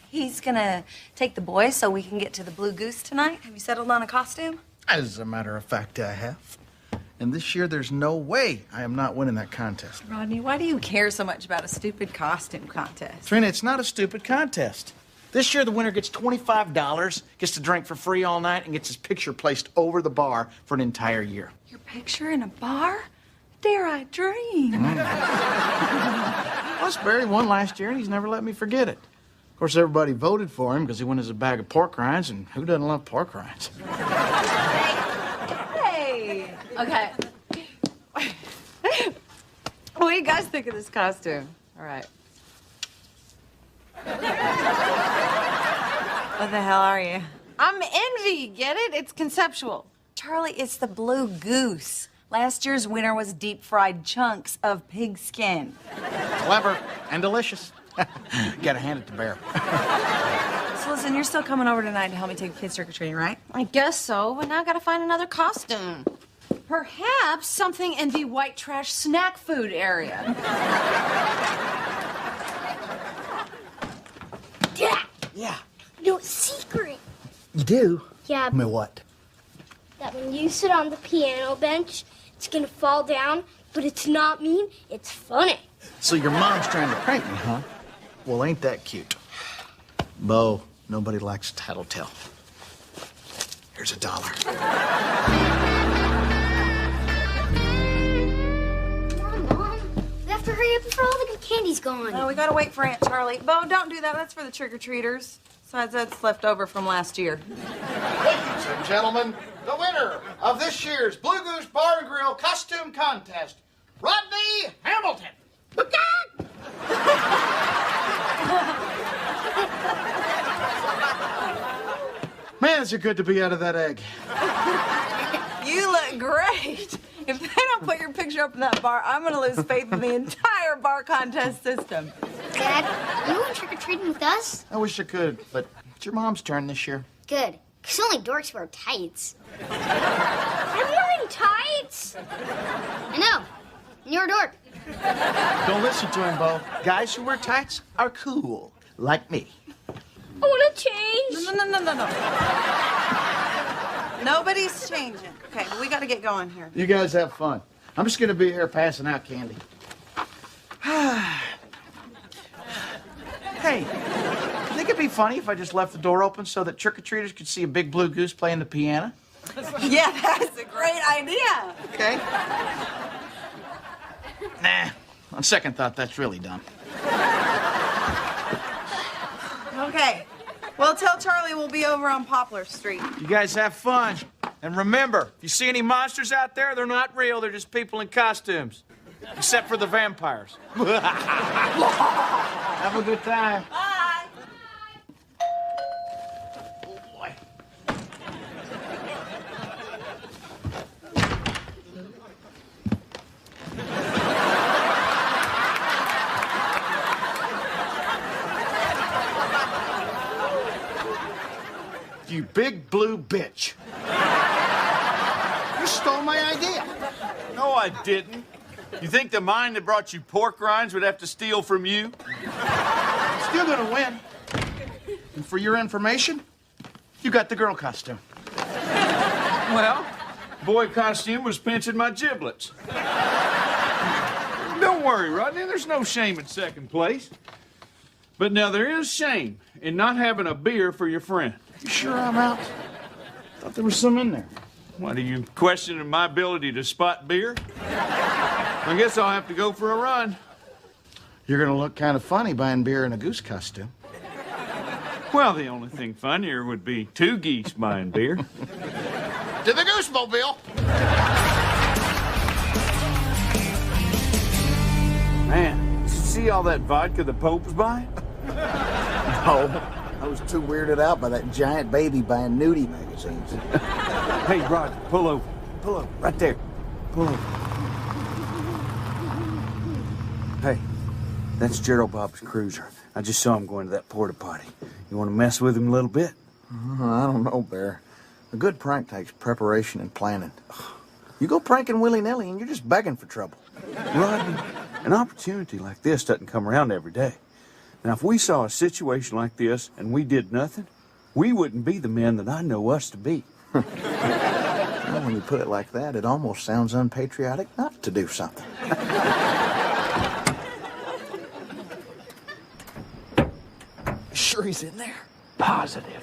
he's gonna take the boys so we can get to the Blue Goose tonight. Have you settled on a costume? As a matter of fact, I have. And this year, there's no way I am not winning that contest. Rodney, why do you care so much about a stupid costume contest? Trina, it's not a stupid contest. This year, the winner gets $25, gets to drink for free all night, and gets his picture placed over the bar for an entire year. Your picture in a bar? Dare I dream? Plus, Barry won last year, and he's never let me forget it. Of course, everybody voted for him because he won us a bag of pork rinds, and who doesn't love pork rinds? Hey! Okay. What do you guys think of this costume? All right. What the hell are you? I'm Envy, get it? It's conceptual. Charlie, it's the Blue Goose. Last year's winner was deep-fried chunks of pig skin. Clever and delicious. Gotta hand it to Bear. So listen, you're still coming over tonight to help me take the kids trick-or-treating, right? I guess so, but now I gotta find another costume. Perhaps something in the white trash snack food area. Dad! Yeah. No secret. You do? Yeah. I mean, what? That when you sit on the piano bench, it's gonna fall down, but it's not mean, it's funny. So your mom's trying to prank me, huh? Well, ain't that cute? Bo, nobody likes a tattletale. Here's $1. Mom, we have to hurry up before all the good candy's gone. Oh, we gotta wait for Aunt Charlie. Bo, don't do that. That's for the trick-or-treaters. Besides, that's left over from last year. Ladies and gentlemen, the winner of this year's Blue Goose Bar and Grill Costume Contest, Rodney Hamilton. Man, is it good to be out of that egg. You look great. If they don't put your picture up in that bar, I'm gonna lose faith in the entire bar contest system. Dad, you going trick-or-treating with us? I wish I could, but it's your mom's turn this year. Good, because only dorks wear tights. I'm wearing tights! I know, and you're a dork. Don't listen to him, Bo. Guys who wear tights are cool, like me. I want to change. No. Nobody's changing. Okay, but we gotta get going here. You guys have fun. I'm just gonna be here passing out candy. Hey, you think it'd be funny if I just left the door open so that trick-or-treaters could see a big blue goose playing the piano? Yeah, that's a great idea. Okay. Nah, on second thought, that's really dumb. Okay. Well, tell Charlie we'll be over on Poplar Street. You guys have fun. And remember, if you see any monsters out there, they're not real. They're just people in costumes. Except for the vampires. Have a good time. Bye. Oh, boy. You big blue bitch. You stole my idea. No, I didn't. You think the mine that brought you pork rinds would have to steal from you? I'm still gonna win. And for your information, you got the girl costume. Well, boy costume was pinching my giblets. Don't worry, Rodney, there's no shame in second place. But now there is shame in not having a beer for your friend. You sure I'm out? Thought there was some in there. What, are you questioning my ability to spot beer? I guess I'll have to go for a run. You're gonna look kind of funny buying beer in a goose costume. Well, the only thing funnier would be two geese buying beer. To the Goosemobile. Man, did you see all that vodka the Pope was buying? No, I was too weirded out by that giant baby buying nudie magazines. Hey, Rod, pull over. Pull over, right there. Pull over. Hey, that's Gerald Bob's cruiser. I just saw him going to that porta potty. You want to mess with him a little bit? I don't know, Bear. A good prank takes preparation and planning. You go pranking willy-nilly and you're just begging for trouble. Rodney, an opportunity like this doesn't come around every day. Now, if we saw a situation like this and we did nothing, we wouldn't be the men that I know us to be. Well, when you put it like that, it almost sounds unpatriotic not to do something. Sure he's in there? Positive.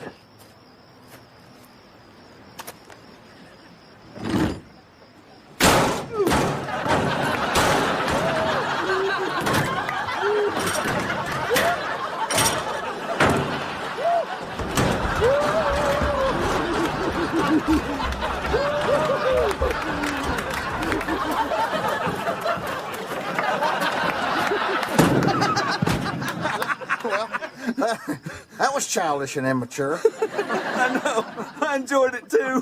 That was childish and immature. I know. I enjoyed it too.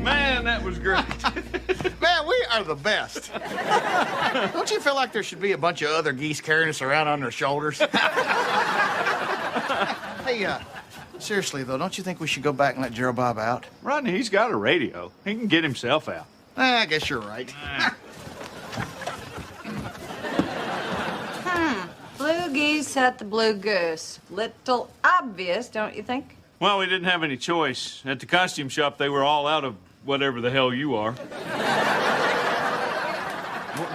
Man, that was great. Man, we are the best. Don't you feel like there should be a bunch of other geese carrying us around on their shoulders? Hey, seriously, though, don't you think we should go back and let Gerald Bob out? Rodney, he's got a radio. He can get himself out. I guess you're right. Blue geese at the Blue Goose. Little obvious, don't you think? Well, we didn't have any choice. At the costume shop, they were all out of whatever the hell you are.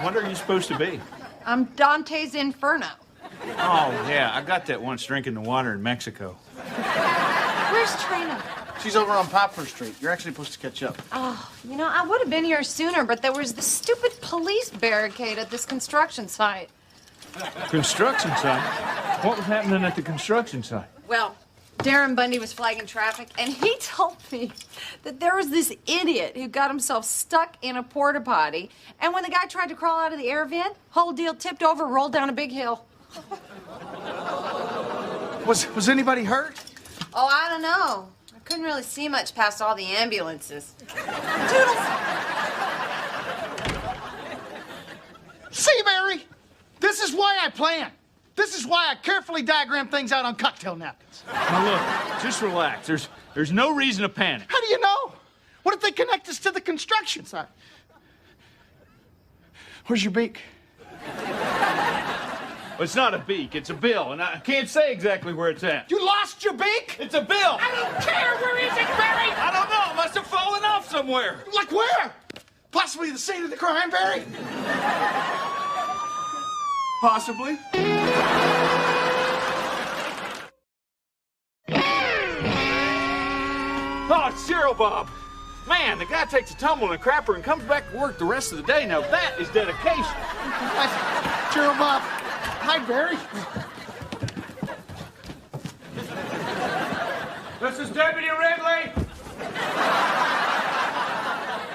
What are you supposed to be? I'm Dante's Inferno. Oh, yeah, I got that once drinking the water in Mexico. Where's Trina? She's over on Poplar Street. You're actually supposed to catch up. Oh, you know, I would have been here sooner, but there was this stupid police barricade at this construction site. Construction site? What was happening at the construction site? Well, Darren Bundy was flagging traffic, and he told me that there was this idiot who got himself stuck in a porta potty, and when the guy tried to crawl out of the air vent, whole deal tipped over, rolled down a big hill. Was anybody hurt? Oh, I don't know. I couldn't really see much past all the ambulances. See, Mary? This is why I plan. This is why I carefully diagram things out on cocktail napkins. Now, look, just relax. There's no reason to panic. How do you know? What if they connect us to the construction site? Where's your beak? Well, it's not a beak, it's a bill, and I can't say exactly where it's at. You lost your beak? It's a bill. I don't care. Where is it, Barry? I don't know. It must have fallen off somewhere. Like where? Possibly the scene of the crime, Barry? Possibly. Oh, it's Gerald Bob. Man, the guy takes a tumble in a crapper and comes back to work the rest of the day. Now, that is dedication. Gerald Bob. Hi, Barry. This is Deputy Ridley.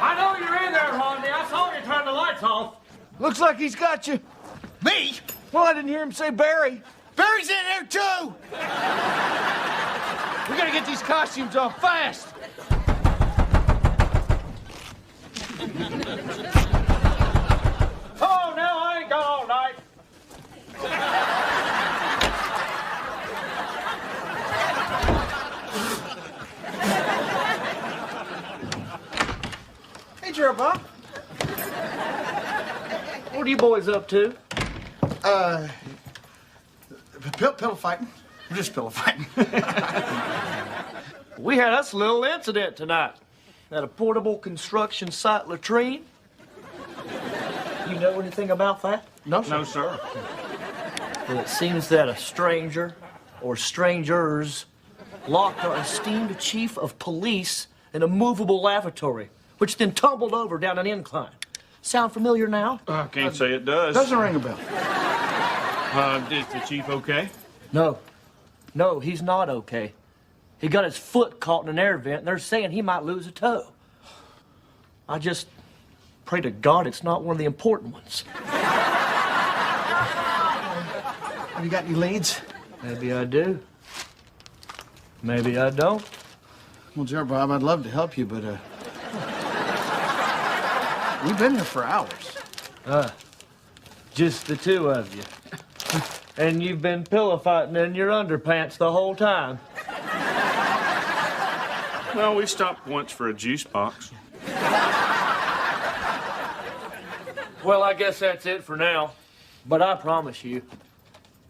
I know you're in there, Rodney. I saw you turn the lights off. Looks like he's got you. Me? Well, I didn't hear him say Barry. Barry's in there, too. We gotta get these costumes off fast. Oh, now I ain't got all night. Hey, Gerald Bob. What are you boys up to? Pillow fighting. We're just pillow fighting. We had us a little incident tonight at a portable construction site latrine. You know anything about that? No, sir. No, sir. Well, it seems that a stranger or strangers locked our esteemed chief of police in a movable lavatory, which then tumbled over down an incline. Sound familiar now? Can't say it does. Doesn't ring a bell. Is the chief okay? No. No, he's not okay. He got his foot caught in an air vent, and they're saying he might lose a toe. I just pray to God it's not one of the important ones. Have you got any leads? Maybe I do. Maybe I don't. Well, Gerald Bob, I'd love to help you, but, we've been here for hours. Just the two of you. And you've been pillow fighting in your underpants the whole time. Well, we stopped once for a juice box. Well, I guess that's it for now. But I promise you,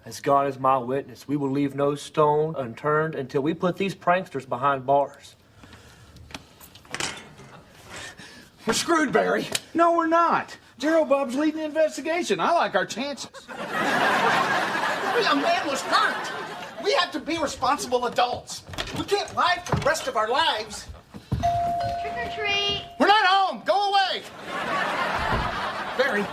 as God is my witness, we will leave no stone unturned until we put these pranksters behind bars. We're screwed, Barry. No, we're not. Gerald Bob's leading the investigation. I like our chances. A man was hurt. We have to be responsible adults. We can't lie for the rest of our lives. Trick or treat. We're not home. Go away. Barry,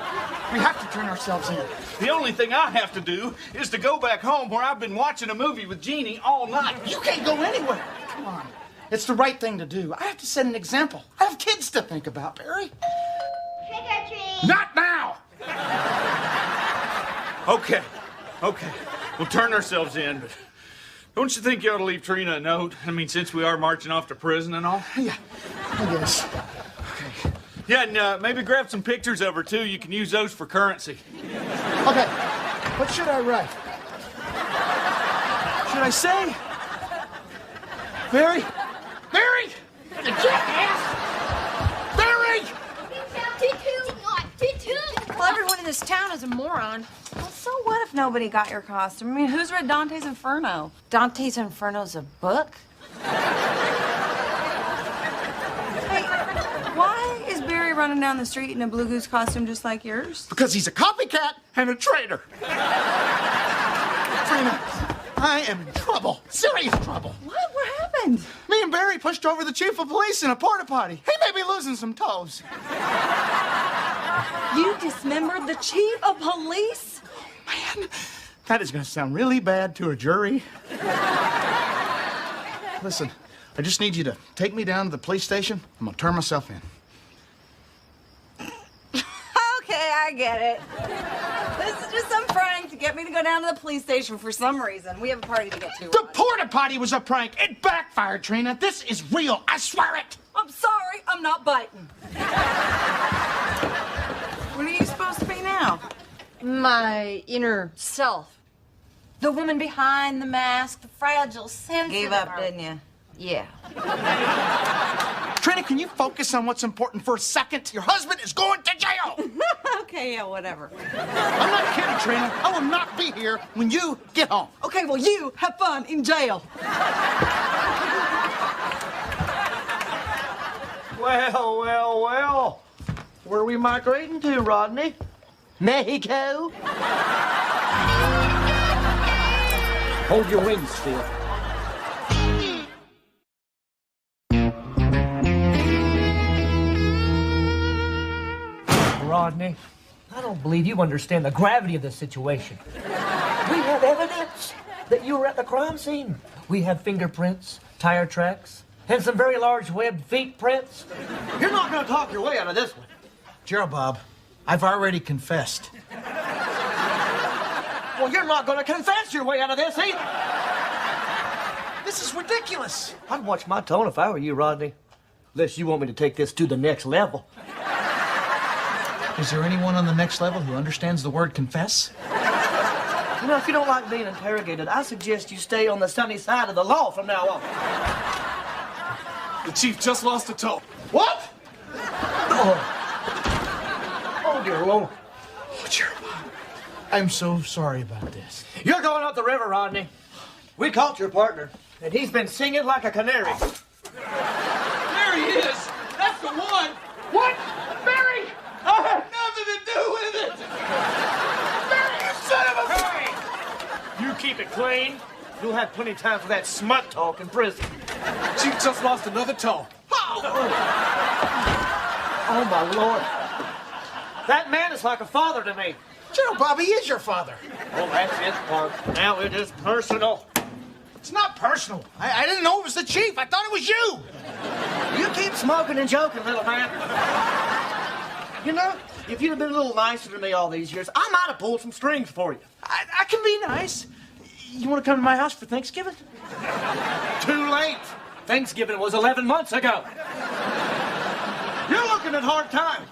we have to turn ourselves in. The only thing I have to do is to go back home where I've been watching a movie with Jeannie all night. You can't go anywhere. Come on. It's the right thing to do. I have to set an example. I have kids to think about, Barry. Trick or treat. Not now! Okay. We'll turn ourselves in, but don't you think you ought to leave Trina a note? I mean, since we are marching off to prison and all. Yeah, I guess. Okay. Yeah, and maybe grab some pictures of her, too. You can use those for currency. Okay, what should I write? Should I say? Barry? Barry! You jackass! Barry! Well, everyone in this town is a moron. Well, so what if nobody got your costume? I mean, who's read Dante's Inferno? Dante's Inferno's a book? Hey, why is Barry running down the street in a Blue Goose costume just like yours? Because he's a copycat and a traitor. Trina, I am in trouble. Serious trouble. What? What happened? Me and Barry pushed over the chief of police in a porta potty. He may be losing some toes. You dismembered the chief of police? Man, that is going to sound really bad to a jury. Listen, I just need you to take me down to the police station. I'm going to turn myself in. Okay, I get it. This is just some prank to get me to go down to the police station for some reason. We have a party to get to. The porta potty was a prank. It backfired, Trina. This is real. I swear it. I'm sorry. I'm not biting. What are you supposed to be now? My inner self. The woman behind the mask, the fragile, sensitive. Gave up, didn't you? Yeah. Trina, can you focus on what's important for a second? Your husband is going to jail. Okay, yeah, whatever. I'm not kidding, Trina. I will not be here when you get home. Okay, well, you have fun in jail. Well. Where are we migrating to, Rodney? Mexico? Hold your wings, Phil. Rodney, I don't believe you understand the gravity of the situation. We have evidence that you were at the crime scene. We have fingerprints, tire tracks, and some very large webbed feet prints. You're not going to talk your way out of this one. Gerald Bob, I've already confessed. Well, you're not going to confess your way out of this either. This is ridiculous. I'd watch my tone if I were you, Rodney. Unless you want me to take this to the next level. Is there anyone on the next level who understands the word confess? You know, if you don't like being interrogated, I suggest you stay on the sunny side of the law from now on. The chief just lost a toe. What? Oh, dear Lord. Oh, Gerald Bob, I'm so sorry about this. You're going up the river, Rodney. We caught your partner, and he's been singing like a canary. There he is! That's the one! What? Barry! I had nothing to do with it! Barry, you son of a... Hey! You keep it clean. You'll have plenty of time for that smut talk in prison. Chief just lost another toe. Oh, my Lord. That man is like a father to me. Gerald Bob, he is your father. Oh, that's it, Park. Now it is personal. It's not personal. I didn't know it was the chief. I thought it was you. You keep smoking and joking, little man. You know, if you'd have been a little nicer to me all these years, I might have pulled some strings for you. I can be nice. You want to come to my house for Thanksgiving? Too late. Thanksgiving was 11 months ago. You're looking at hard times.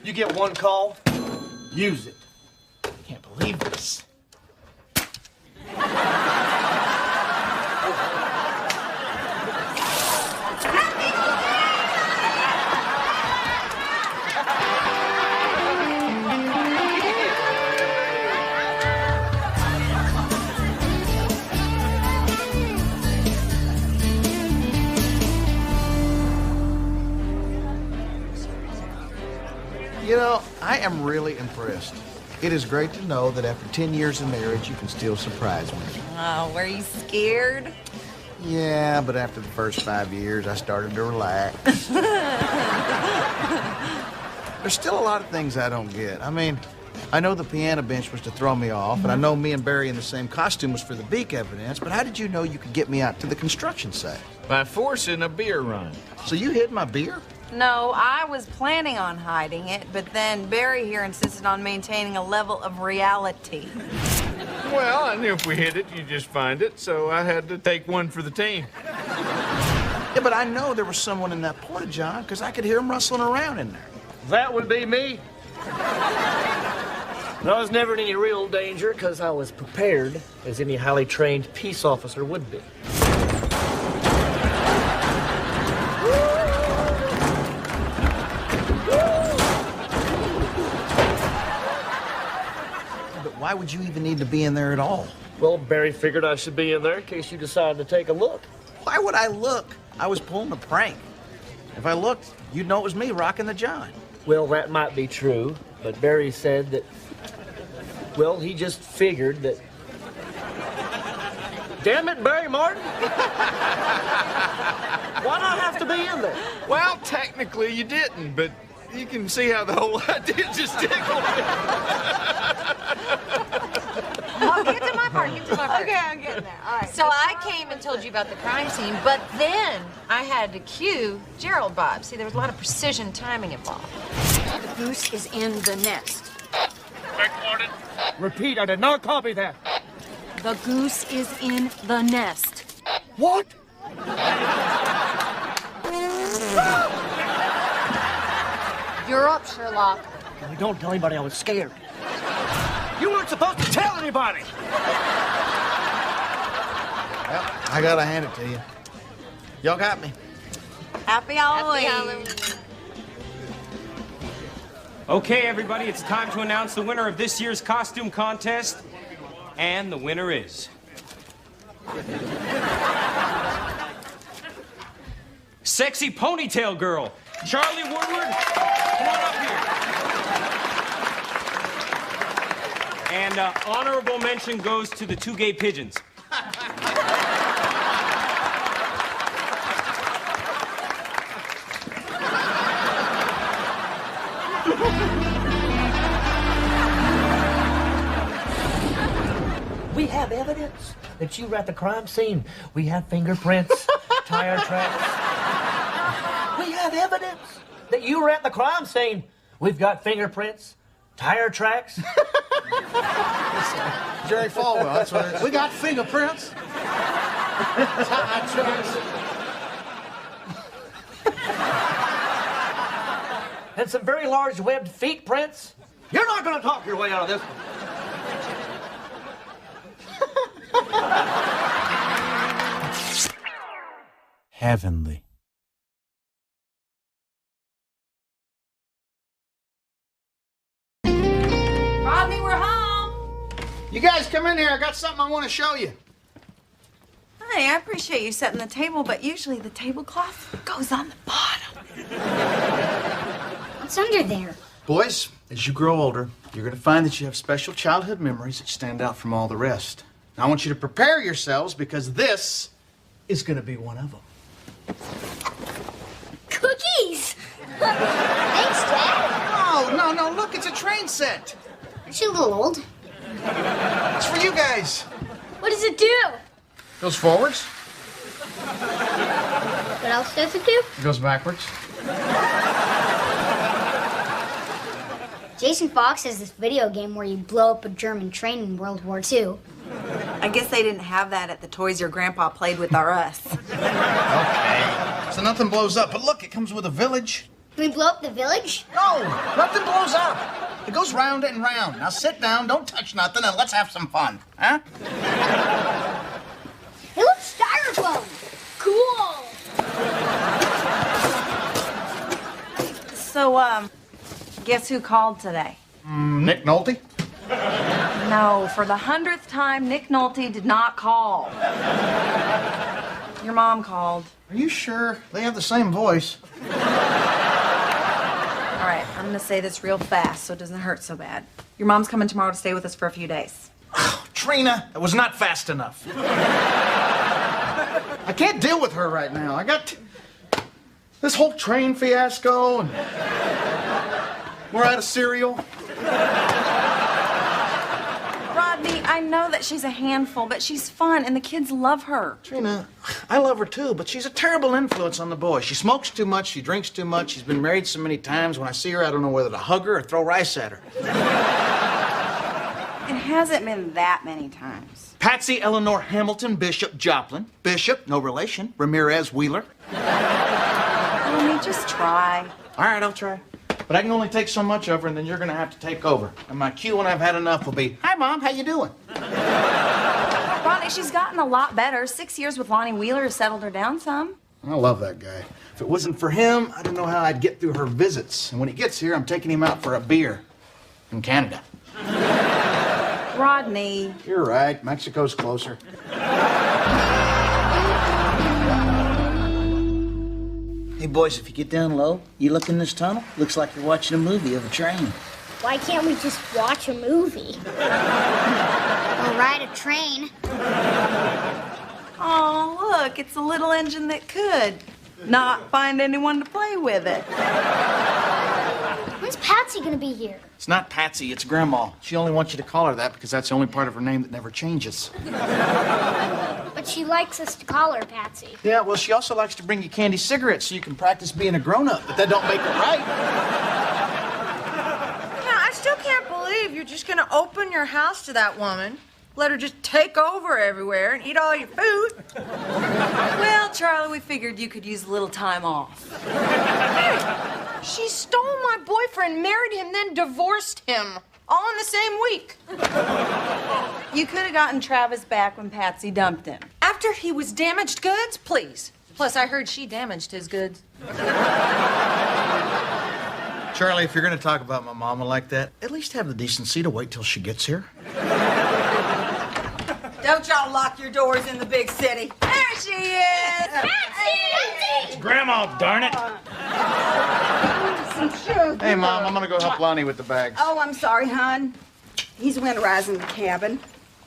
You get one call, use it. I can't believe this. You know, I am really impressed. It is great to know that after 10 years of marriage, you can still surprise me. Oh, were you scared? Yeah, but after the first 5 years, I started to relax. There's still a lot of things I don't get. I mean, I know the piano bench was to throw me off, and I know me and Barry in the same costume was for the beak evidence, but how did you know you could get me out to the construction site? By forcing a beer run. So you hid my beer? No, I was planning on hiding it, but then Barry here insisted on maintaining a level of reality. Well, I knew if we hid it, you'd just find it, so I had to take one for the team. Yeah, but I know there was someone in that porta-john because I could hear him rustling around in there. That would be me. I was never in any real danger because I was prepared, as any highly trained peace officer would be. Why would you even need to be in there at all? Well, Barry figured I should be in there in case you decided to take a look. Why would I look? I was pulling a prank. If I looked, you'd know it was me rocking the john. Well, that might be true, but Barry said that, well, he just figured that... Damn it, Barry Martin! Why'd I have to be in there? Well, technically you didn't, but you can see how the whole idea just tickled me. Oh, get to my part, get to my part. Okay, I'm getting there. All right. So I came and told you about the crime scene, but then I had to cue Gerald Bob. See, there was a lot of precision timing involved. The goose is in the nest. Recorded. Repeat, I did not copy that. The goose is in the nest. What? You're up, Sherlock. Don't tell anybody I was scared. You weren't supposed to tell anybody. Well, I gotta hand it to you. Y'all got me. Happy Halloween. Happy Halloween. Okay, everybody, it's time to announce the winner of this year's costume contest. And the winner is... Sexy Ponytail Girl. Charlie Woodward, come on up here. And honorable mention goes to the 2 gay pigeons. We have evidence that you were at the crime scene. We have fingerprints, tire tracks. We have evidence that you were at the crime scene. We've got fingerprints, tire tracks. Jerry Falwell, that's what it is. We got fingerprints. Tire tracks. And some very large webbed feet prints. You're not going to talk your way out of this one. Heavenly. Rodney, we're home. You guys come in here. I got something I want to show you. Hey, I appreciate you setting the table, but usually the tablecloth goes on the bottom. What's under there? Boys, as you grow older, you're going to find that you have special childhood memories that stand out from all the rest. Now, I want you to prepare yourselves because this is going to be one of them. Cookies! Thanks, Dad. No, look, it's a train set. Aren't you a little old? It's for you guys. What does it do? Goes forwards. What else does it do? It goes backwards. Jason Fox has this video game where you blow up a German train in World War II. I guess they didn't have that at the toys your grandpa played with or us. Okay. So nothing blows up. But look, it comes with a village. Can we blow up the village? No, nothing blows up. It goes round and round. Now sit down, don't touch nothing, and let's have some fun. Huh? It looks styrofoam. Cool. So, guess who called today? Nick Nolte? No, for the 100th time, Nick Nolte did not call. Your mom called. Are you sure? They have the same voice. All right, I'm gonna say this real fast so it doesn't hurt so bad. Your mom's coming tomorrow to stay with us for a few days. Trina, that was not fast enough. I can't deal with her right now. I got this whole train fiasco, and we're out of cereal. Rodney, I know that she's a handful, but she's fun, and the kids love her. Trina, I love her too, but she's a terrible influence on the boys. She smokes too much, she drinks too much, she's been married so many times. When I see her, I don't know whether to hug her or throw rice at her. It hasn't been that many times. Patsy Eleanor Hamilton Bishop Joplin. Bishop, no relation. Ramirez Wheeler. Let me just try. All right, I'll try. But I can only take so much of her, and then you're going to have to take over. And my cue when I've had enough will be, "Hi, Mom, how you doing?" Rodney, she's gotten a lot better. 6 years with Lonnie Wheeler has settled her down some. I love that guy. If it wasn't for him, I don't know how I'd get through her visits. And when he gets here, I'm taking him out for a beer in Canada. Rodney. You're right. Mexico's closer. Hey, boys, if you get down low, you look in this tunnel, looks like you're watching a movie of a train. Why can't we just watch a movie? Or ride a train? Oh, look, it's a little engine that could not find anyone to play with it. When's Patsy gonna be here? It's not Patsy, it's Grandma. She only wants you to call her that because that's the only part of her name that never changes. But she likes us to call her Patsy. Yeah, well, she also likes to bring you candy cigarettes so you can practice being a grown-up, but that don't make it right. Yeah, I still can't believe you're just gonna open your house to that woman, let her just take over everywhere and eat all your food. Well, Charlie, we figured you could use a little time off. She stole my boyfriend, married him, then divorced him. All in the same week. You could have gotten Travis back when Patsy dumped him. After he was damaged goods? Please. Plus, I heard she damaged his goods. Charlie, if you're going to talk about my mama like that, at least have the decency to wait till she gets here. Don't y'all lock your doors in the big city. There she is! Patsy! It's Grandma, darn it. Hey, Mom, I'm going to go help Lonnie with the bags. Oh, I'm sorry, hon. He's winterizing the cabin.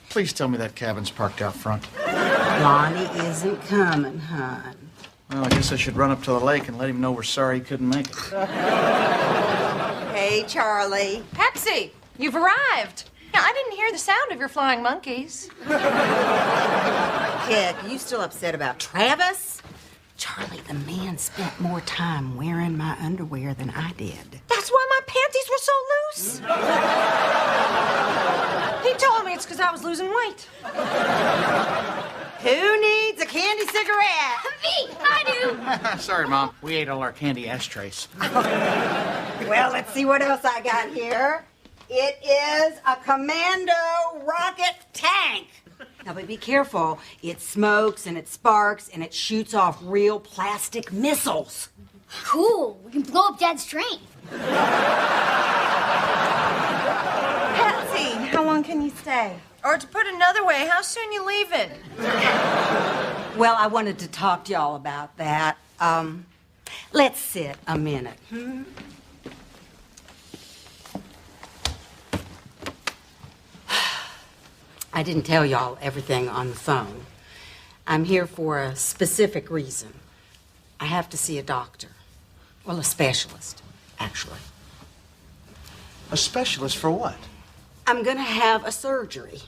Please tell me that cabin's parked out front. Lonnie isn't coming, hon. Well, I guess I should run up to the lake and let him know we're sorry he couldn't make it. Hey, Charlie. Patsy, you've arrived. Yeah, I didn't hear the sound of your flying monkeys. Heck, you still upset about Travis? Charlie, the man spent more time wearing my underwear than I did. That's why my panties were so loose. He told me it's because I was losing weight. Who needs a candy cigarette? Me! I do! Sorry, Mom. We ate all our candy ashtrays. Well, let's see what else I got here. It is a Commando rocket tank. Now, but be careful. It smokes and it sparks and it shoots off real plastic missiles. Cool. We can blow up Dad's train. Patsy, how long can you stay? Or to put another way, how soon you leaving? Well, I wanted to talk to y'all about that. Let's sit a minute. I didn't tell y'all everything on the phone. I'm here for a specific reason. I have to see a doctor. Well, a specialist, actually. A specialist for what? I'm gonna have a surgery.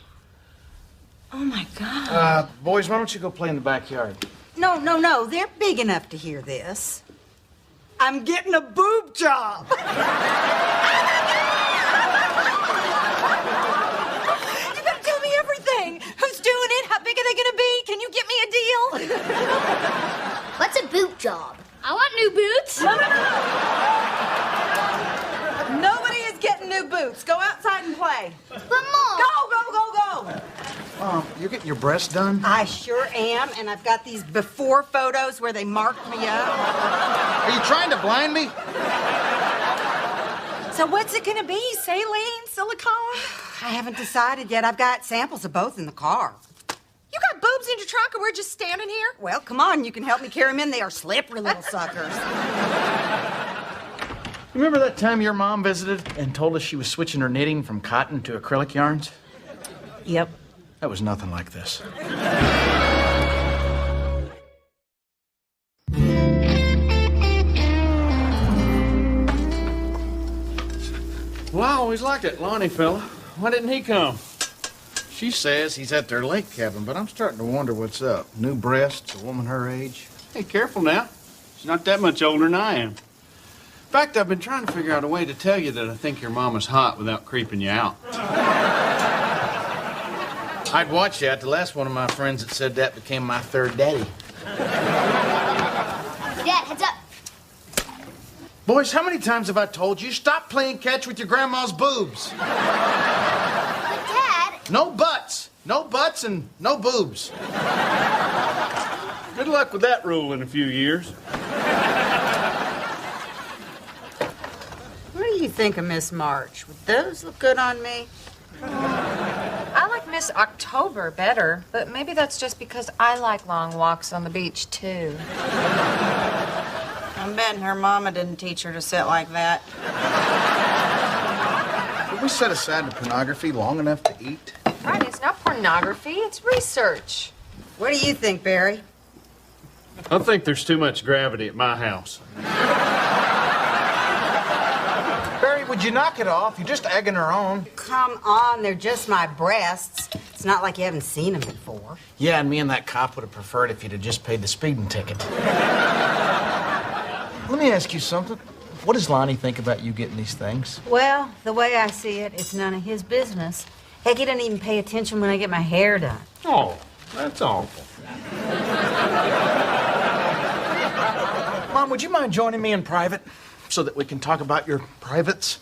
Oh, my God. Boys, why don't you go play in the backyard? No, no, no. They're big enough to hear this. I'm getting a boob job. You gotta tell me everything. Who's doing it? How big are they gonna be? Can you get me a deal? What's a boot job? I want new boots. Nobody is getting new boots. Go outside and play. But Mom. Go. You're getting your breasts done? I sure am, and I've got these before photos where they marked me up. Are you trying to blind me? So what's it gonna be? Saline? Silicone? I haven't decided yet. I've got samples of both in the car. You got boobs in your trunk and we're just standing here? Well, come on, you can help me carry them in. They are slippery little suckers. Remember that time your mom visited and told us she was switching her knitting from cotton to acrylic yarns? Yep. That was nothing like this. Well, I always liked that Lonnie fella. Why didn't he come? She says he's at their lake cabin, but I'm starting to wonder what's up. New breasts, a woman her age. Hey, careful now. She's not that much older than I am. In fact, I've been trying to figure out a way to tell you that I think your mama's hot without creeping you out. I'd watch that. The last one of my friends that said that became my third daddy. Dad, heads up. Boys, how many times have I told you, stop playing catch with your grandma's boobs? But Dad. No butts. No butts and no boobs. Good luck with that rule in a few years. What do you think of Miss March? Would those look good on me? I like Miss October better, but maybe that's just because I like long walks on the beach, too. I'm betting her mama didn't teach her to sit like that. Did we set aside the pornography long enough to eat? Right, it's not pornography, it's research. What do you think, Barry? I think there's too much gravity at my house. Barry, would you knock it off? You're just egging her on. Come on, they're just my breasts. It's not like you haven't seen them before. Yeah, and me and that cop would have preferred if you'd have just paid the speeding ticket. Let me ask you something. What does Lonnie think about you getting these things? Well, the way I see it, it's none of his business. Heck, he doesn't even pay attention when I get my hair done. Oh, that's awful. Mom, would you mind joining me in private so that we can talk about your privates?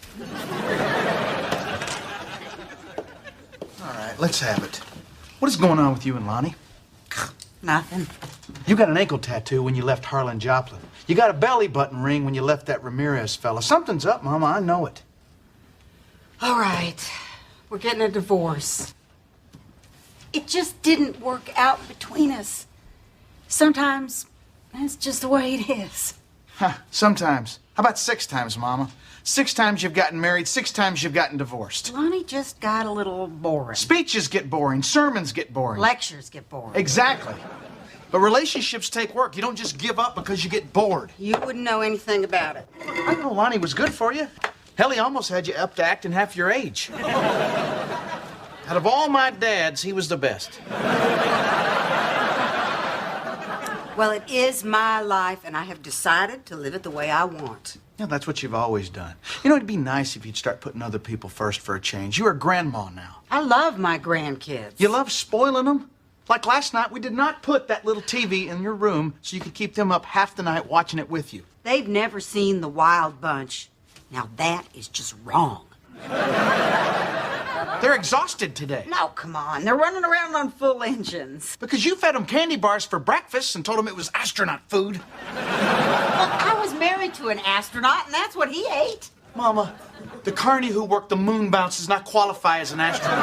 All right, let's have it. What is going on with you and Lonnie? Nothing. You got an ankle tattoo when you left Harlan Joplin. You got a belly button ring when you left that Ramirez fella. Something's up, Mama. I know it. All right. We're getting a divorce. It just didn't work out between us. Sometimes that's just the way it is. Huh, sometimes. How about 6 times, Mama? 6 times you've gotten married, 6 times you've gotten divorced. Lonnie just got a little boring. Speeches get boring, sermons get boring. Lectures get boring. Exactly. But relationships take work. You don't just give up because you get bored. You wouldn't know anything about it. I know Lonnie was good for you. Hell, he almost had you up to acting half your age. Out of all my dads, he was the best. Well, it is my life, and I have decided to live it the way I want. Yeah, that's what you've always done. You know, it'd be nice if you'd start putting other people first for a change. You're a grandma now. I love my grandkids. You love spoiling them? Like last night, we did not put that little TV in your room so you could keep them up half the night watching it with you. They've never seen The Wild Bunch. Now that is just wrong. They're exhausted today. No, come on. They're running around on full engines. Because you fed them candy bars for breakfast and told them it was astronaut food. Look, I was married to an astronaut, and that's what he ate. Mama, the carny who worked the moon bounce does not qualify as an astronaut.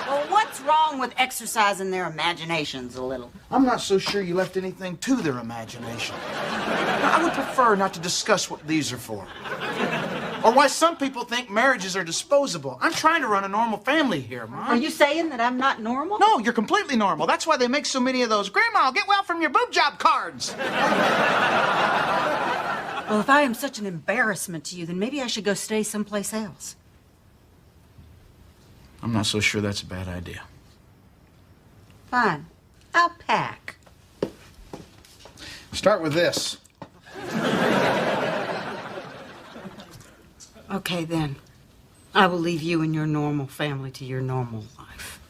Well, what's wrong with exercising their imaginations a little? I'm not so sure you left anything to their imagination. I would prefer not to discuss what these are for. Or why some people think marriages are disposable. I'm trying to run a normal family here, Mom. Are you saying that I'm not normal? No, you're completely normal. That's why they make so many of those Grandma, get well from your boob job cards. Well, if I am such an embarrassment to you, then maybe I should go stay someplace else. I'm not so sure that's a bad idea. Fine. I'll pack. Start with this. Okay, then. I will leave you and your normal family to your normal life.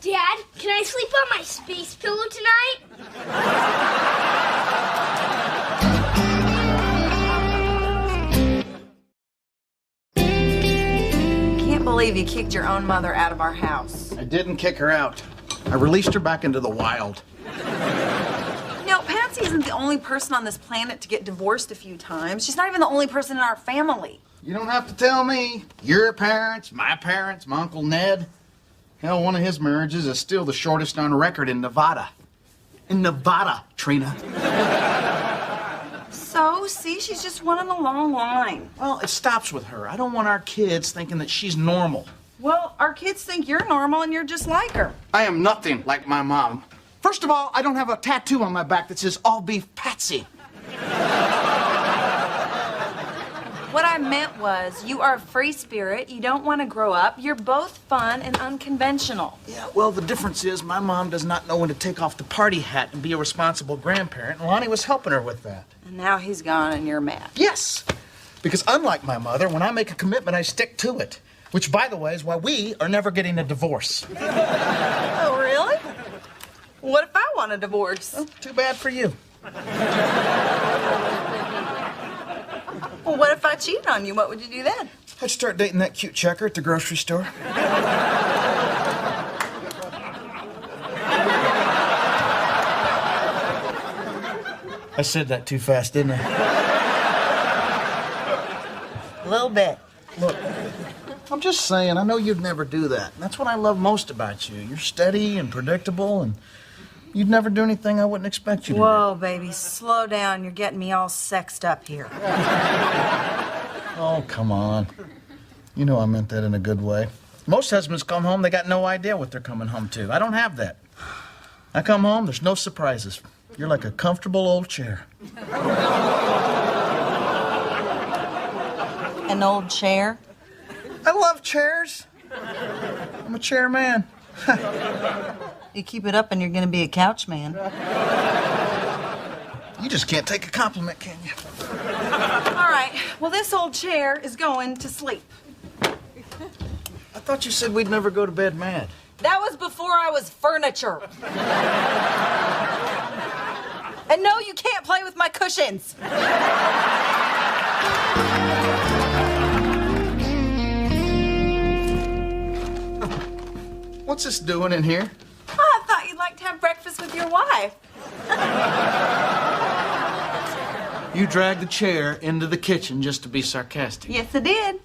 Dad, can I sleep on my space pillow tonight? Can't believe you kicked your own mother out of our house. I didn't kick her out. I released her back into the wild. You know, Patsy isn't the only person on this planet to get divorced a few times. She's not even the only person in our family. You don't have to tell me. Your parents, my Uncle Ned. Hell, one of his marriages is still the shortest on record in Nevada. In Nevada, Trina. So, see, she's just one in a long line. Well, it stops with her. I don't want our kids thinking that she's normal. Well, our kids think you're normal and you're just like her. I am nothing like my mom. First of all, I don't have a tattoo on my back that says all beef Patsy. What I meant was, you are a free spirit, you don't want to grow up, you're both fun and unconventional. Yeah, well, the difference is my mom does not know when to take off the party hat and be a responsible grandparent, and Lonnie was helping her with that. And now he's gone and you're mad. Yes, because unlike my mother, when I make a commitment, I stick to it. Which, by the way, is why we are never getting a divorce. Oh, really? What if I want a divorce? Well, too bad for you. Well, what if I cheated on you? What would you do then? I'd start dating that cute checker at the grocery store. I said that too fast, didn't I? A little bit. Look, I'm just saying, I know you'd never do that. And that's what I love most about you. You're steady and predictable, and you'd never do anything I wouldn't expect you to do. Whoa, baby, slow down. You're getting me all sexed up here. Oh, come on. You know I meant that in a good way. Most husbands come home, they got no idea what they're coming home to. I don't have that. I come home, there's no surprises. You're like a comfortable old chair. An old chair? I love chairs. I'm a chair man. You keep it up and you're gonna be a couch man. You just can't take a compliment, can you? All right, well, this old chair is going to sleep. I thought you said we'd never go to bed mad. That was before I was furniture. And no, you can't play with my cushions. What's this doing in here? Oh, I thought you'd like to have breakfast with your wife. You dragged the chair into the kitchen just to be sarcastic. Yes, I did.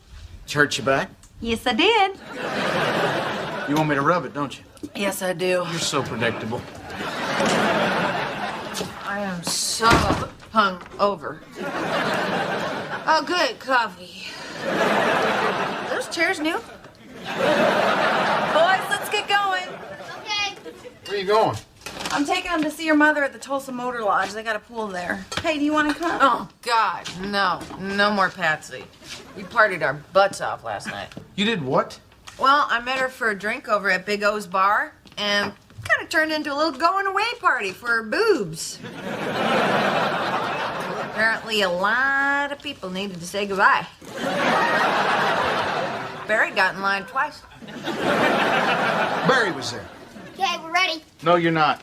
It hurt you back? Yes, I did. You want me to rub it, don't you? Yes, I do. You're so predictable. I am so hungover. Oh, good coffee. Those chairs new? Boys, let's get going. Okay. Where are you going? I'm taking them to see your mother at the Tulsa Motor Lodge. They got a pool there. Hey, do you want to come? Oh, God, no. No more Patsy. We partied our butts off last night. You did what? Well, I met her for a drink over at Big O's bar, and kind of turned into a little going-away party for her boobs. Apparently, a lot of people needed to say goodbye. Barry got in line twice. Barry was there. Okay, we're ready. No, you're not.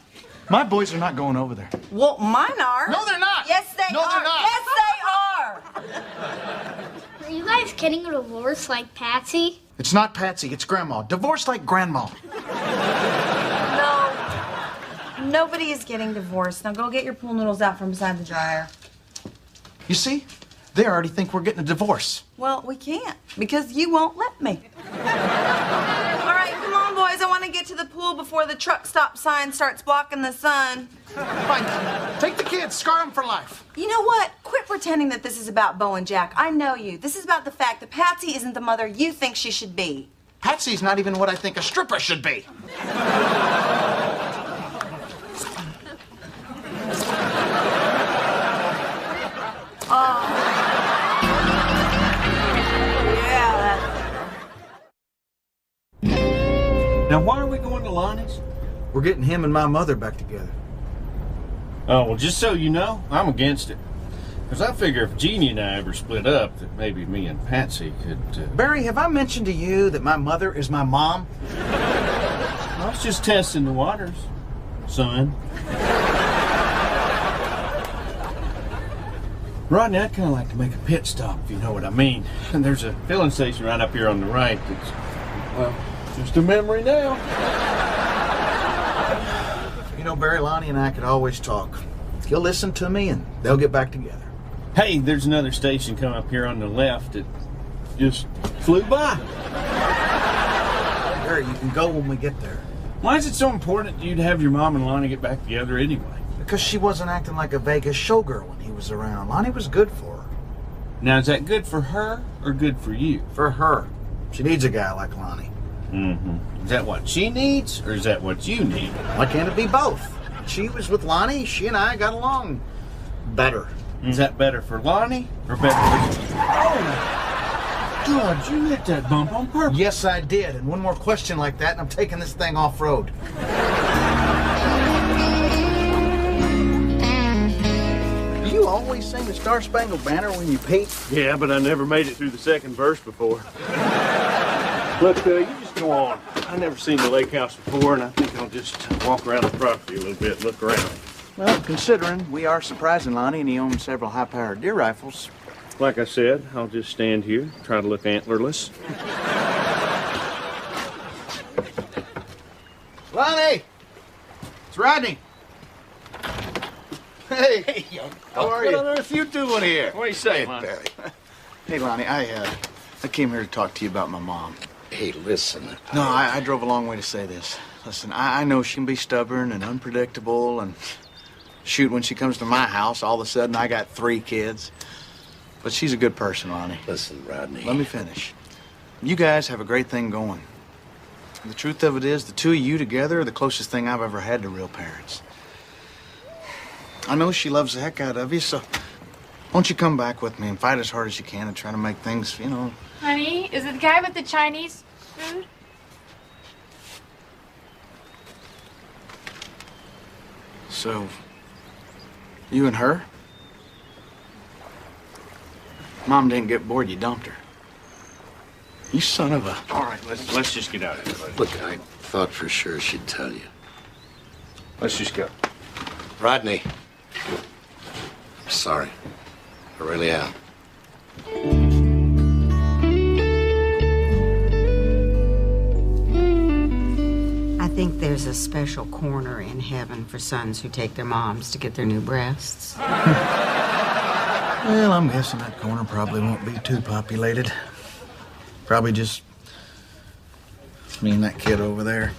My boys are not going over there. Well, mine are. No, they're not. Yes, they No, are. they're not. Yes, they are. Are you guys getting a divorce like Patsy? It's not Patsy, it's Grandma. Divorced like Grandma. No. Nobody is getting divorced. Now go get your pool noodles out from beside the dryer. You see? They already think we're getting a divorce. Well, we can't because you won't let me. All right, come on, boys. I want to get to the pool before the truck stop sign starts blocking the sun. Fine. Take the kids, scar them for life. You know what? Quit pretending that this is about Bo and Jack. I know you. This is about the fact that Patsy isn't the mother you think she should be. Patsy's not even what I think a stripper should be. Oh. We're getting him and my mother back together. Oh, well, just so you know, I'm against it. Because I figure if Jeannie and I ever split up, that maybe me and Patsy could... Barry, have I mentioned to you that my mother is my mom? I was just testing the waters, son. Rodney, I'd kind of like to make a pit stop, if you know what I mean. And there's a filling station right up here on the right that's, well, just a memory now. You know, Barry, Lonnie and I could always talk. He'll listen to me and they'll get back together. Hey, there's another station coming up here on the left that just flew by. Barry, you can go when we get there. Why is it so important to you to have your mom and Lonnie get back together anyway? Because she wasn't acting like a Vegas showgirl when he was around. Lonnie was good for her. Now, is that good for her or good for you? For her. She needs a guy like Lonnie. Mm-hmm. Is that what she needs or is that what you need? Why can't it be both? She was with Lonnie. She and I got along better. Is that better for Lonnie or better for you? Oh! God, you hit that bump on purpose. Yes, I did. And one more question like that, and I'm taking this thing off-road. Do you always sing the Star Spangled Banner when you pee? Yeah, but I never made it through the second verse before. Look, you just go on. I've never seen the lake house before, and I think I'll just walk around the property a little bit, look around. Well, considering we are surprising Lonnie and he owns several high-powered deer rifles. Like I said, I'll just stand here, try to look antlerless. Lonnie! It's Rodney. Hey, how are you? What on earth you doing here? What are you saying, Lonnie? Barry? Hey, Lonnie, I came here to talk to you about my mom. Hey, listen. No, I drove a long way to say this. Listen, I know she can be stubborn and unpredictable and shoot, when she comes to my house, all of a sudden I got 3 kids. But she's a good person, Lonnie. Listen, Rodney. Let me finish. You guys have a great thing going. And the truth of it is, the two of you together are the closest thing I've ever had to real parents. I know she loves the heck out of you, so won't you come back with me and fight as hard as you can and try to make things, you know... Honey, is it the guy with the Chinese food? So, you and her? Mom didn't get bored, you dumped her. You son of a... All right, let's just get out of here, buddy. Look, I thought for sure she'd tell you. Let's just go. Rodney. I'm sorry. I really am. I think there's a special corner in heaven for sons who take their moms to get their new breasts. Well, I'm guessing that corner probably won't be too populated. Probably just me and that kid over there.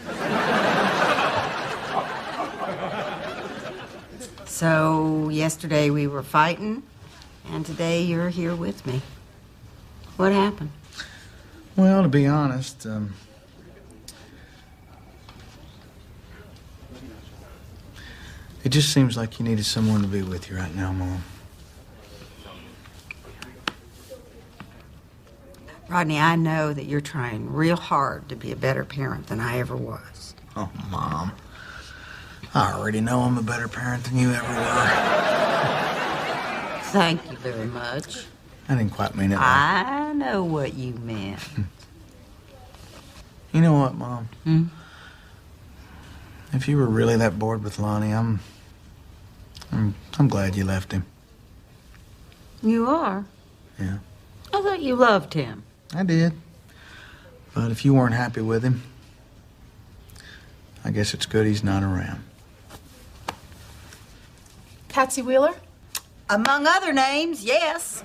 So, yesterday we were fighting, and today you're here with me. What happened? Well, to be honest, it just seems like you needed someone to be with you right now, Mom. Rodney, I know that you're trying real hard to be a better parent than I ever was. Oh, Mom. I already know I'm a better parent than you ever were. Thank you very much. I didn't quite mean it like... I know what you meant. You know what, Mom? If you were really that bored with Lonnie, I'm glad you left him. You are? Yeah. I thought you loved him. I did. But if you weren't happy with him, I guess it's good he's not around. Patsy Wheeler? Among other names, yes.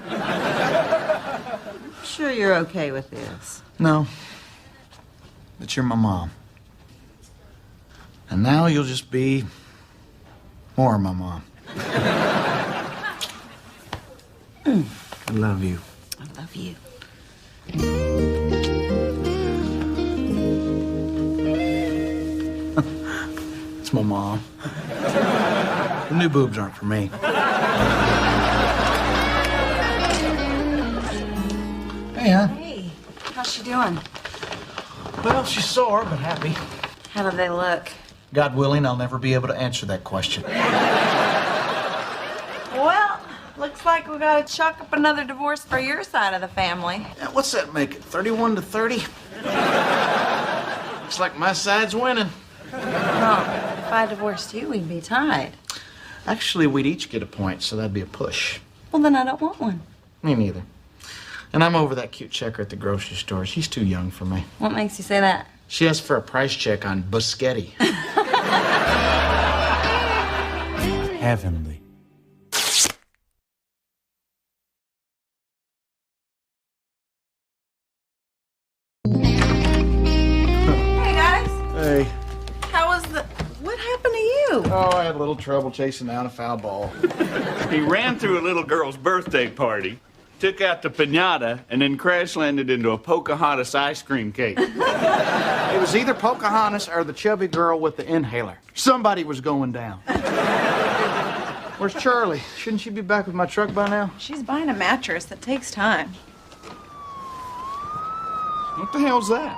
Sure you're okay with this? No. But you're my mom. And now you'll just be more my mom. I love you. I love you. It's my mom. The new boobs aren't for me. Hey, hon. Hey, how's she doing? Well, she's sore, but happy. How do they look? God willing, I'll never be able to answer that question. Well, looks like we gotta chalk up another divorce for your side of the family. Yeah, what's that make it, 31 to 30? Looks like my side's winning. Well, if I divorced you, we'd be tied. Actually, we'd each get a point, so that'd be a push. Well, then I don't want one. Me neither. And I'm over that cute checker at the grocery store. She's too young for me. What makes you say that? She asked for a price check on Biscotti. Heavenly. Hey, guys. Hey. How was the... What happened to you? Oh, I had a little trouble chasing down a foul ball. He ran through a little girl's birthday party, took out the piñata, and then crash landed into a Pocahontas ice cream cake. It was either Pocahontas or the chubby girl with the inhaler. Somebody was going down. Where's Charlie? Shouldn't she be back with my truck by now? She's buying a mattress. That takes time. What the hell's that?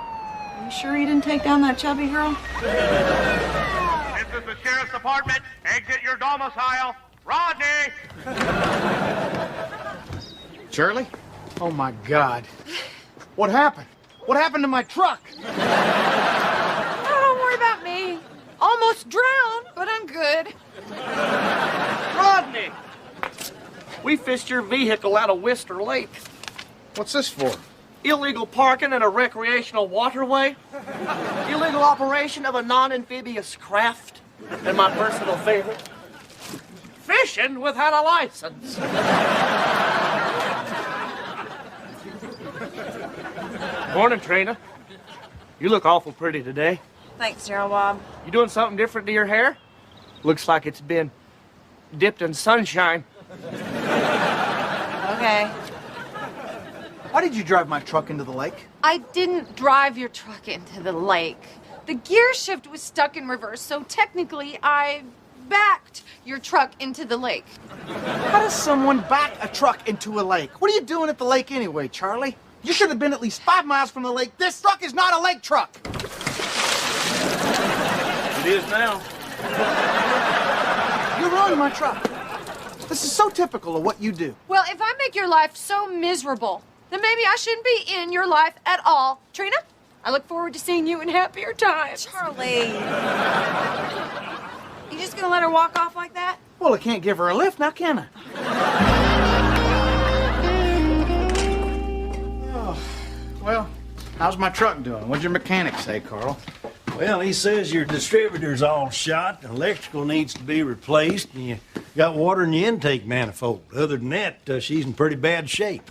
Are you sure you didn't take down that chubby girl? This is the sheriff's department. Exit your domicile. Rodney! Charlie? Oh, my God. What happened? What happened to my truck? Oh, don't worry about me. Almost drowned, but I'm good. Rodney! We fished your vehicle out of Wister Lake. What's this for? Illegal parking in a recreational waterway. Illegal operation of a non-amphibious craft. And my personal favorite, fishing without a license. Morning, Trina. You look awful pretty today. Thanks, Gerald Bob. You doing something different to your hair? Looks like it's been dipped in sunshine. Okay. Why did you drive my truck into the lake? I didn't drive your truck into the lake. The gear shift was stuck in reverse, so technically I backed your truck into the lake. How does someone back a truck into a lake? What are you doing at the lake anyway, Charlie? You should have been at least 5 miles from the lake. This truck is not a lake truck. It is now. You ruined my truck. This is so typical of what you do. Well, if I make your life so miserable, then maybe I shouldn't be in your life at all. Trina, I look forward to seeing you in happier times. Charlie. You just gonna let her walk off like that? Well, I can't give her a lift now, can I? Oh, well, how's my truck doing? What'd your mechanic say, Carl? Well, he says your distributor's all shot, the electrical needs to be replaced, and you got water in your intake manifold. Other than that, she's in pretty bad shape.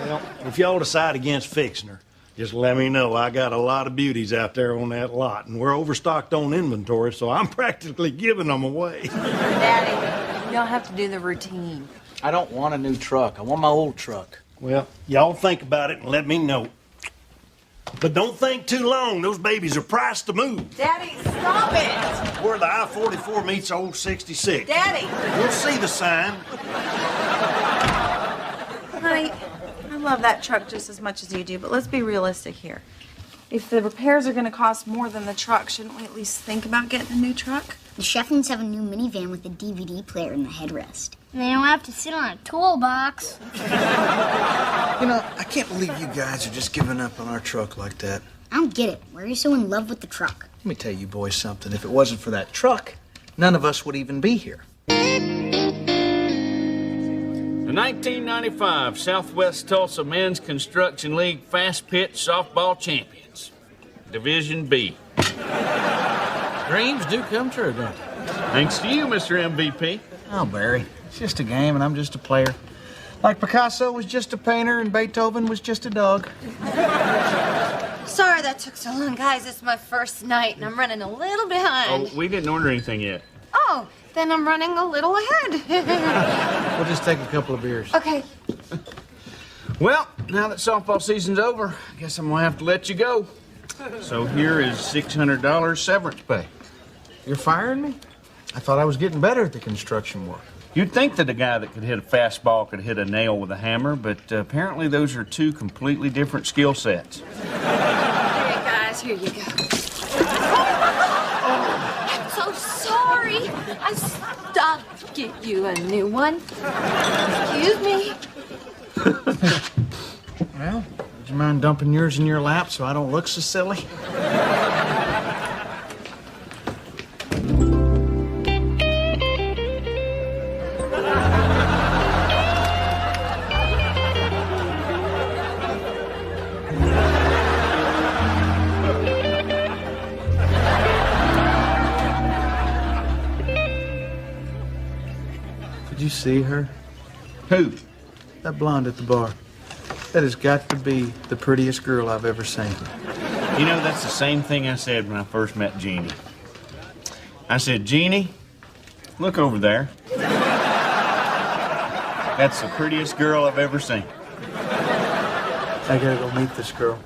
Well, if y'all decide against fixing her, just let me know. I got a lot of beauties out there on that lot, and we're overstocked on inventory, so I'm practically giving them away. Daddy, you don't have to do the routine. I don't want a new truck. I want my old truck. Well, y'all think about it and let me know. But don't think too long. Those babies are priced to move. Daddy, stop it! Where the I-44 meets Old 66. Daddy! You'll see the sign. Honey, I love that truck just as much as you do, but let's be realistic here. If the repairs are going to cost more than the truck, shouldn't we at least think about getting a new truck? The Shefflins have a new minivan with a DVD player in the headrest. And they don't have to sit on a toolbox. You know, I can't believe you guys are just giving up on our truck like that. I don't get it. Why are you so in love with the truck? Let me tell you boys something. If it wasn't for that truck, none of us would even be here. The 1995 Southwest Tulsa Men's Construction League Fast Pitch Softball Champions, Division B. Dreams do come true, don't they? Thanks to you, Mr. MVP. Oh, Barry, it's just a game and I'm just a player. Like Picasso was just a painter and Beethoven was just a dog. Sorry that took so long, guys. It's my first night and I'm running a little behind. Oh, we didn't order anything yet. Oh, then I'm running a little ahead. We'll just take a couple of beers. Okay. Well, now that softball season's over, I guess I'm gonna have to let you go. So here is $600 severance pay. You're firing me? I thought I was getting better at the construction work. You'd think that a guy that could hit a fastball could hit a nail with a hammer, but apparently those are two completely different skill sets. All right, guys, here you go. I'm so sorry. I stopped. Get you a new one. Excuse me. Well, would you mind dumping yours in your lap so I don't look so silly? Did you see her? Who? That blonde at the bar. That has got to be the prettiest girl I've ever seen. You know, that's the same thing I said when I first met Jeannie. I said, Jeannie, look over there. That's the prettiest girl I've ever seen. I gotta go meet this girl.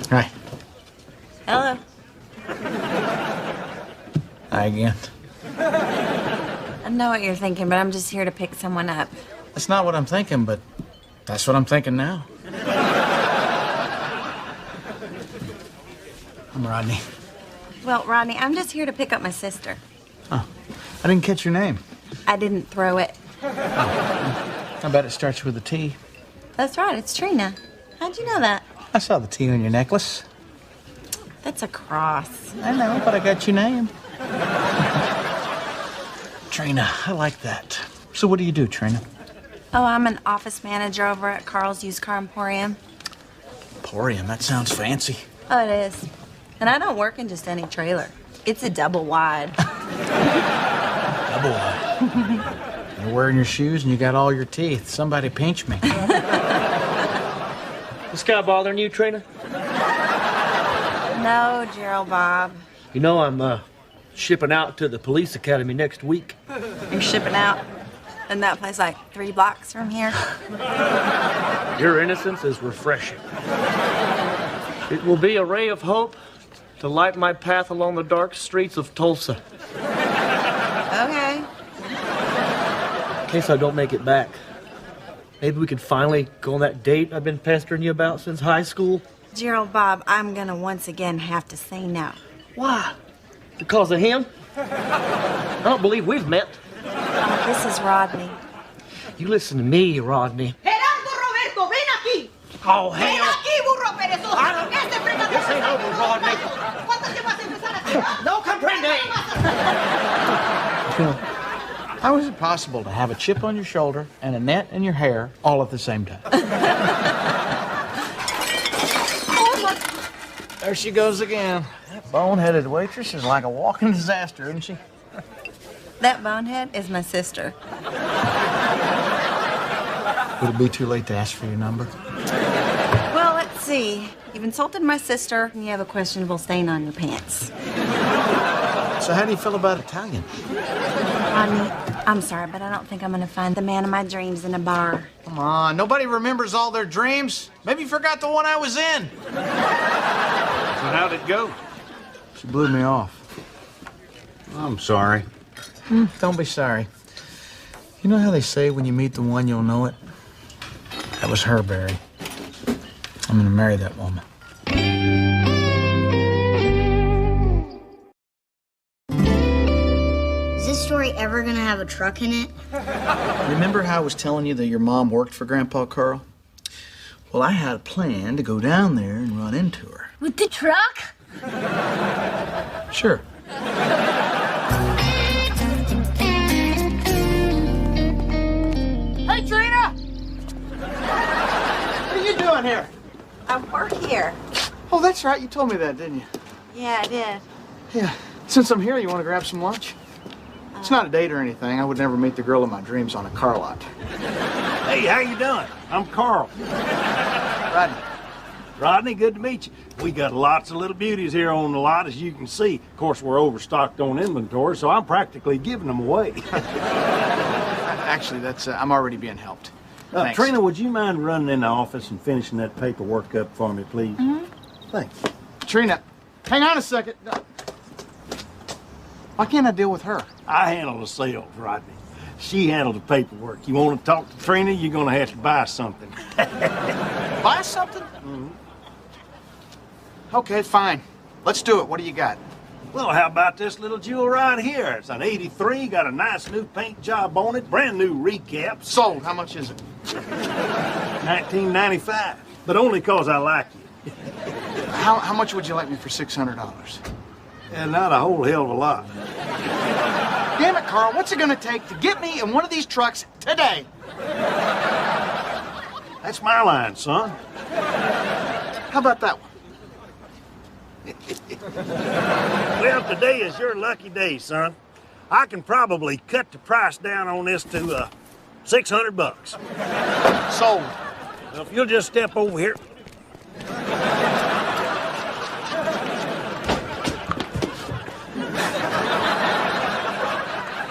Hi. Hello. Hi again. I know what you're thinking, but I'm just here to pick someone up. That's not what I'm thinking, but that's what I'm thinking now. I'm Rodney. Well, Rodney, I'm just here to pick up my sister. Oh, I didn't catch your name. I didn't throw it. I bet it starts with a T. That's right, it's Trina. How'd you know that? I saw the T on your necklace. That's a cross. I know, but I got your name. Trina, I like that. So what do you do, Trina? Oh, I'm an office manager over at Carl's Used Car Emporium. Emporium, that sounds fancy. Oh, it is. And I don't work in just any trailer. It's a double wide. Double wide. You're wearing your shoes and you got all your teeth. Somebody pinch me. This guy bothering you, Trina? No, Gerald Bob. You know I'm shipping out to the police academy next week. You're shipping out? Isn't that place like 3 blocks from here? Your innocence is refreshing. It will be a ray of hope to light my path along the dark streets of Tulsa. Okay. In case I don't make it back. Maybe we could finally go on that date I've been pestering you about since high school. Gerald Bob, I'm gonna once again have to say no. Why? Because of him? I don't believe we've met. This is Rodney. You listen to me, Rodney. Gerardo Roberto, ven aquí. Oh, Ven hell. aquí, burro perezoso. Este fregado. This ain't over, Rodney. ¿Cuándo te vas a empezar a hacer? No comprende. How is it possible to have a chip on your shoulder and a net in your hair all at the same time? There she goes again. That boneheaded waitress is like a walking disaster, isn't she? That bonehead is my sister. Would it be too late to ask for your number? Well, let's see. You've insulted my sister, and you have a questionable stain on your pants. So how do you feel about Italian? Rodney, I'm sorry, but I don't think I'm gonna find the man of my dreams in a bar. Come on, nobody remembers all their dreams. Maybe you forgot the one I was in. So how'd it go? She blew me off. I'm sorry. Don't be sorry. You know how they say when you meet the one, you'll know it? That was her, Barry. I'm gonna marry that woman. Is this story ever gonna have a truck in it? Remember how I was telling you that your mom worked for Grandpa Carl? Well, I had a plan to go down there and run into her. With the truck? Sure. Hey, Trina! What are you doing here? I work here. Oh, that's right. You told me that, didn't you? Yeah, I did. Yeah. Since I'm here, you want to grab some lunch? It's not a date or anything. I would never meet the girl of my dreams on a car lot. Hey, how you doing? I'm Carl. Rodney. Rodney, good to meet you. We got lots of little beauties here on the lot, as you can see. Of course, we're overstocked on inventory, so I'm practically giving them away. Actually, that's I'm already being helped. Thanks. Trina, would you mind running in the office and finishing that paperwork up for me, please? Mm-hmm. Thanks. Trina, hang on a second. Why can't I deal with her? I handle the sales, Rodney. She handled the paperwork. You want to talk to Trina, you're going to have to buy something. Buy something? Mm-hmm. Okay, fine. Let's do it. What do you got? Well, how about this little jewel right here? It's an 83, got a nice new paint job on it, brand new recap. Sold. How much is it? $19.95, but only 'cause I like you. How much would you like me for $600? And not a whole hell of a lot. Damn it, Carl, what's it gonna take to get me in one of these trucks today? That's my line, son. How about that one? Well, today is your lucky day, son. I can probably cut the price down on this to $600. Sold. Well, if you'll just step over here.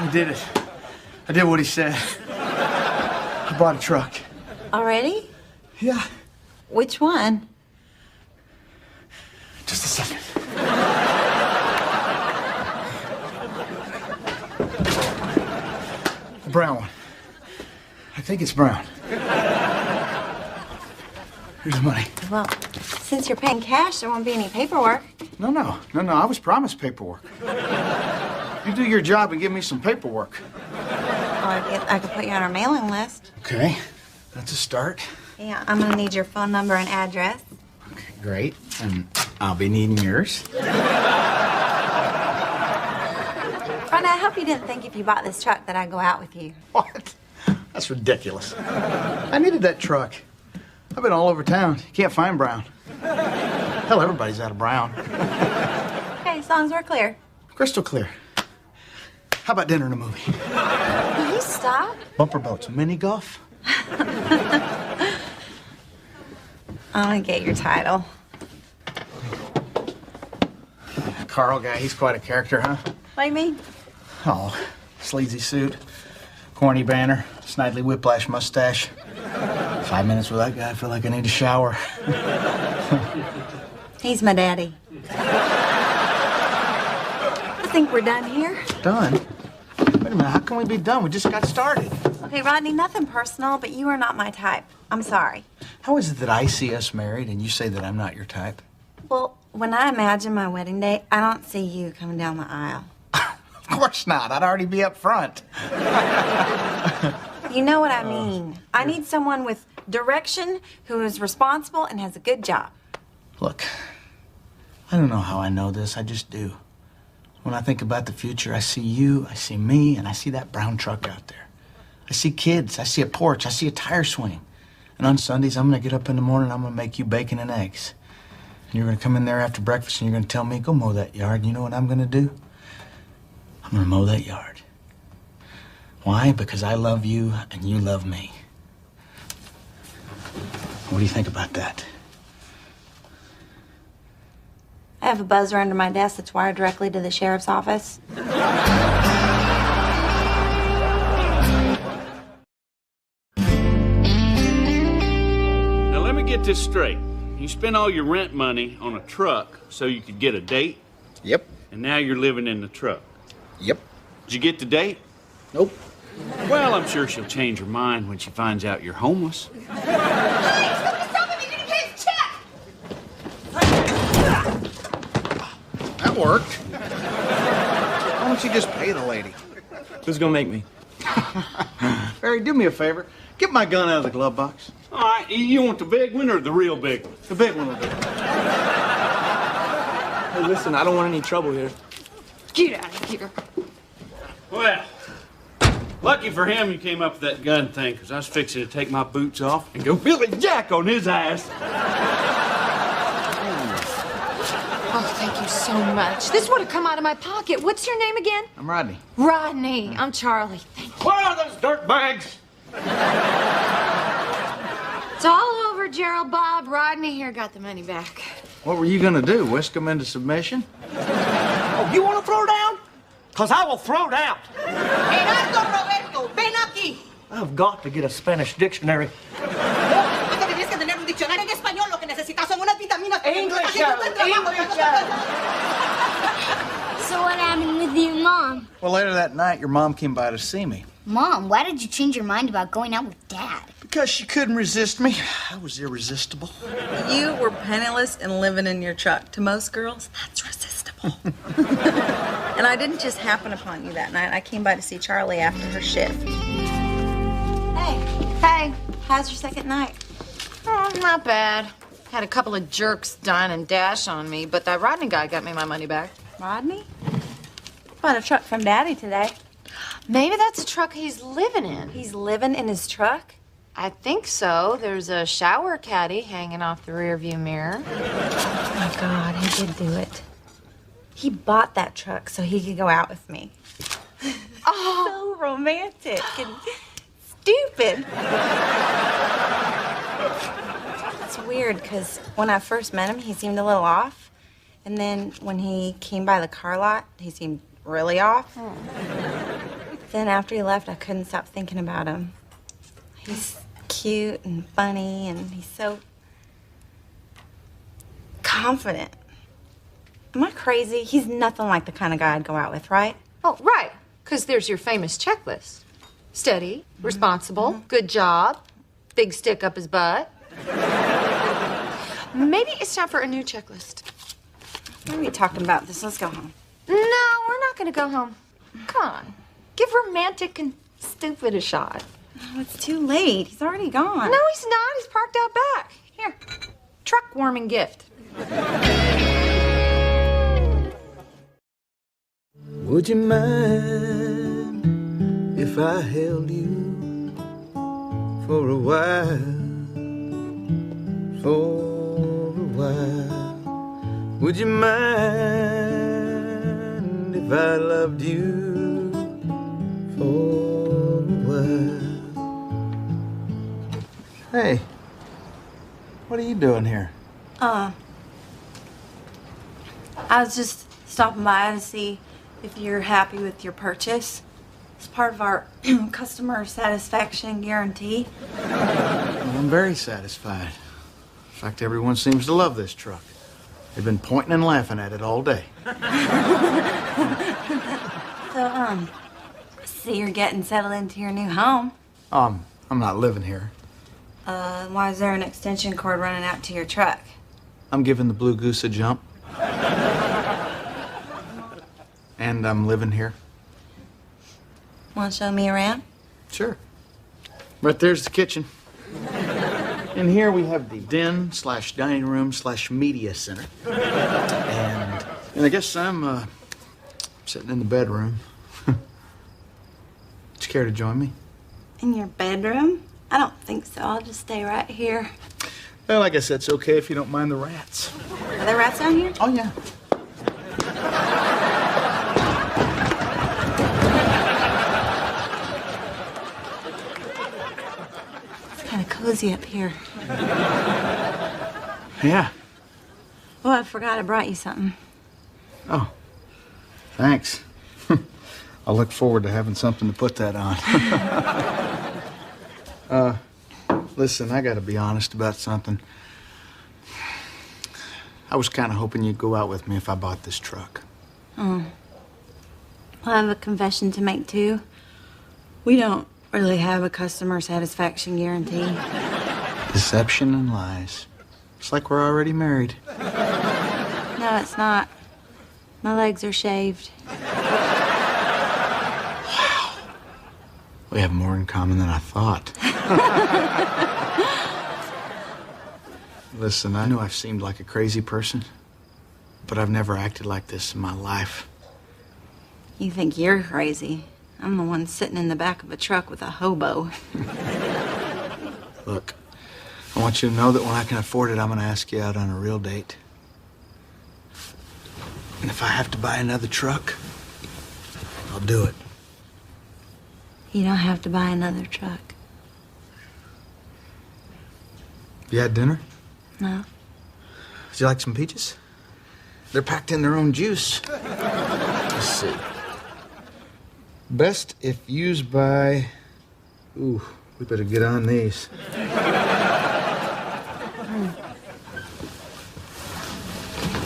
I did it. I did what he said. I bought a truck. Already? Yeah. Which one? Just a second. The brown one. I think it's brown. Here's the money. Well, since you're paying cash, there won't be any paperwork. No. I was promised paperwork. You do your job and give me some paperwork. I could put you on our mailing list. Okay. That's a start. Yeah, I'm gonna need your phone number and address. Okay, great. And I'll be needing yours. Ronda, I hope you didn't think if you bought this truck that I'd go out with you. What? That's ridiculous. I needed that truck. I've been all over town. You can't find brown. Hell, everybody's out of brown. Okay, as long as we're clear. Crystal clear. How about dinner and a movie? Will you stop? Bumper boats, mini golf? I'm gonna get your title. Carl guy, he's quite a character, huh? What do you mean? Oh, sleazy suit, corny banner, snidely whiplash mustache. 5 minutes with that guy, I feel like I need a shower. He's my daddy. I think we're done here. Done? Wait a minute, how can we be done? We just got started. Okay, Rodney, nothing personal, but you are not my type. I'm sorry. How is it that I see us married and you say that I'm not your type? Well, when I imagine my wedding day, I don't see you coming down the aisle. Of course not. I'd already be up front. You know what I mean. I need someone with direction, who is responsible and has a good job. Look, I don't know how I know this. I just do. When I think about the future, I see you, I see me, and I see that brown truck out there. I see kids, I see a porch, I see a tire swing. And on Sundays, I'm gonna get up in the morning, I'm gonna make you bacon and eggs. And you're gonna come in there after breakfast and you're gonna tell me, go mow that yard. And you know what I'm gonna do? I'm gonna mow that yard. Why? Because I love you and you love me. What do you think about that? I have a buzzer under my desk that's wired directly to the sheriff's office. Now let me get this straight. You spent all your rent money on a truck so you could get a date? Yep. And now you're living in the truck? Yep. Did you get the date? Nope. Well, I'm sure she'll change her mind when she finds out you're homeless. That worked. Why don't you just pay the lady? Who's gonna make me? Barry, do me a favor. Get my gun out of the glove box. All right, you want the big one or the real big one? The big one will do. Hey, listen, I don't want any trouble here. Get out of here. Well, lucky for him you came up with that gun thing, because I was fixing to take my boots off and go Billy Jack on his ass. Oh, thank you so much. This would have come out of my pocket. What's your name again? I'm Rodney. Rodney. I'm Charlie. Thank you. What are those dirt bags? It's all over, Gerald. Bob. Rodney here got the money back. What were you gonna do? Whisk him into submission? Oh, you want to throw down? Because I will throw down. Gerardo Roberto, ven aquí. I've got to get a Spanish dictionary. English, So what happened with your mom? Well, later that night, your mom came by to see me. Mom, why did you change your mind about going out with Dad? Because she couldn't resist me. I was irresistible. You were penniless and living in your truck. To most girls, that's resistible. And I didn't just happen upon you that night. I came by to see Charlie after her shift. Hey, how's your second night? Oh, not bad. Had a couple of jerks dine and dash on me, but that Rodney guy got me my money back. Rodney? Bought a truck from Daddy today. Maybe that's the truck he's living in. He's living in his truck? I think so. There's a shower caddy hanging off the rearview mirror. Oh my God, he did do it. He bought that truck so he could go out with me. Oh, so romantic and stupid. It's weird because when I first met him, he seemed a little off. And then when he came by the car lot, he seemed really off. Then after he left, I couldn't stop thinking about him. He's cute and funny, and he's so confident. Am I crazy? He's nothing like the kind of guy I'd go out with, right? Oh, right. Because there's your famous checklist. Steady, responsible, good job, big stick up his butt. Maybe it's time for a new checklist. What are we talking about this? Let's go home. No, we're not going to go home. Come on. Give romantic and stupid a shot. No, it's too late. He's already gone. No, he's not. He's parked out back. Here, truck warming gift. Would you mind if I held you for a while? For a while. Would you mind if I loved you for a while? Hey, what are you doing here? I was just stopping by to see if you're happy with your purchase. It's part of our customer satisfaction guarantee. Well, I'm very satisfied. In fact, everyone seems to love this truck. They've been pointing and laughing at it all day. So, see you're getting settled into your new home. I'm not living here. Why is there an extension cord running out to your truck? I'm giving the Blue Goose a jump. And I'm living here. Want to show me around? Sure. Right there's the kitchen. In here we have the den / dining room / media center. And I guess I'm sitting in the bedroom. Would you care to join me? In your bedroom? I don't think so. I'll just stay right here. Well, I guess that's okay if you don't mind the rats. Are there rats down here? Oh, yeah. It's kind of cozy up here. Yeah. Oh, I forgot I brought you something. Oh, thanks. I'll look forward to having something to put that on. Listen, I gotta be honest about something. I was kind of hoping you'd go out with me if I bought this truck. Oh. Well, I have a confession to make, too. We don't really have a customer satisfaction guarantee. Deception and lies. It's like we're already married. No, it's not. My legs are shaved. Wow. We have more in common than I thought. Listen, I know I've seemed like a crazy person, but I've never acted like this in my life. You think you're crazy. I'm the one sitting in the back of a truck with a hobo. Look, I want you to know that when I can afford it, I'm gonna ask you out on a real date. And if I have to buy another truck, I'll do it. You don't have to buy another truck. You had dinner? No. Would you like some peaches? They're packed in their own juice. Let's see. Best if used by... Ooh, we better get on these.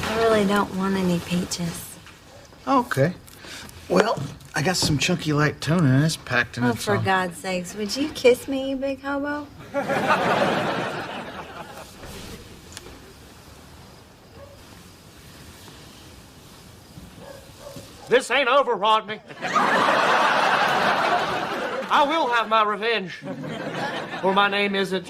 I really don't want any peaches. Okay. Well, I got some chunky light tuna and it's packed in Oh, it. for God's sakes, would you kiss me, you big hobo? This ain't over, Rodney. I will have my revenge. Or my name isn't.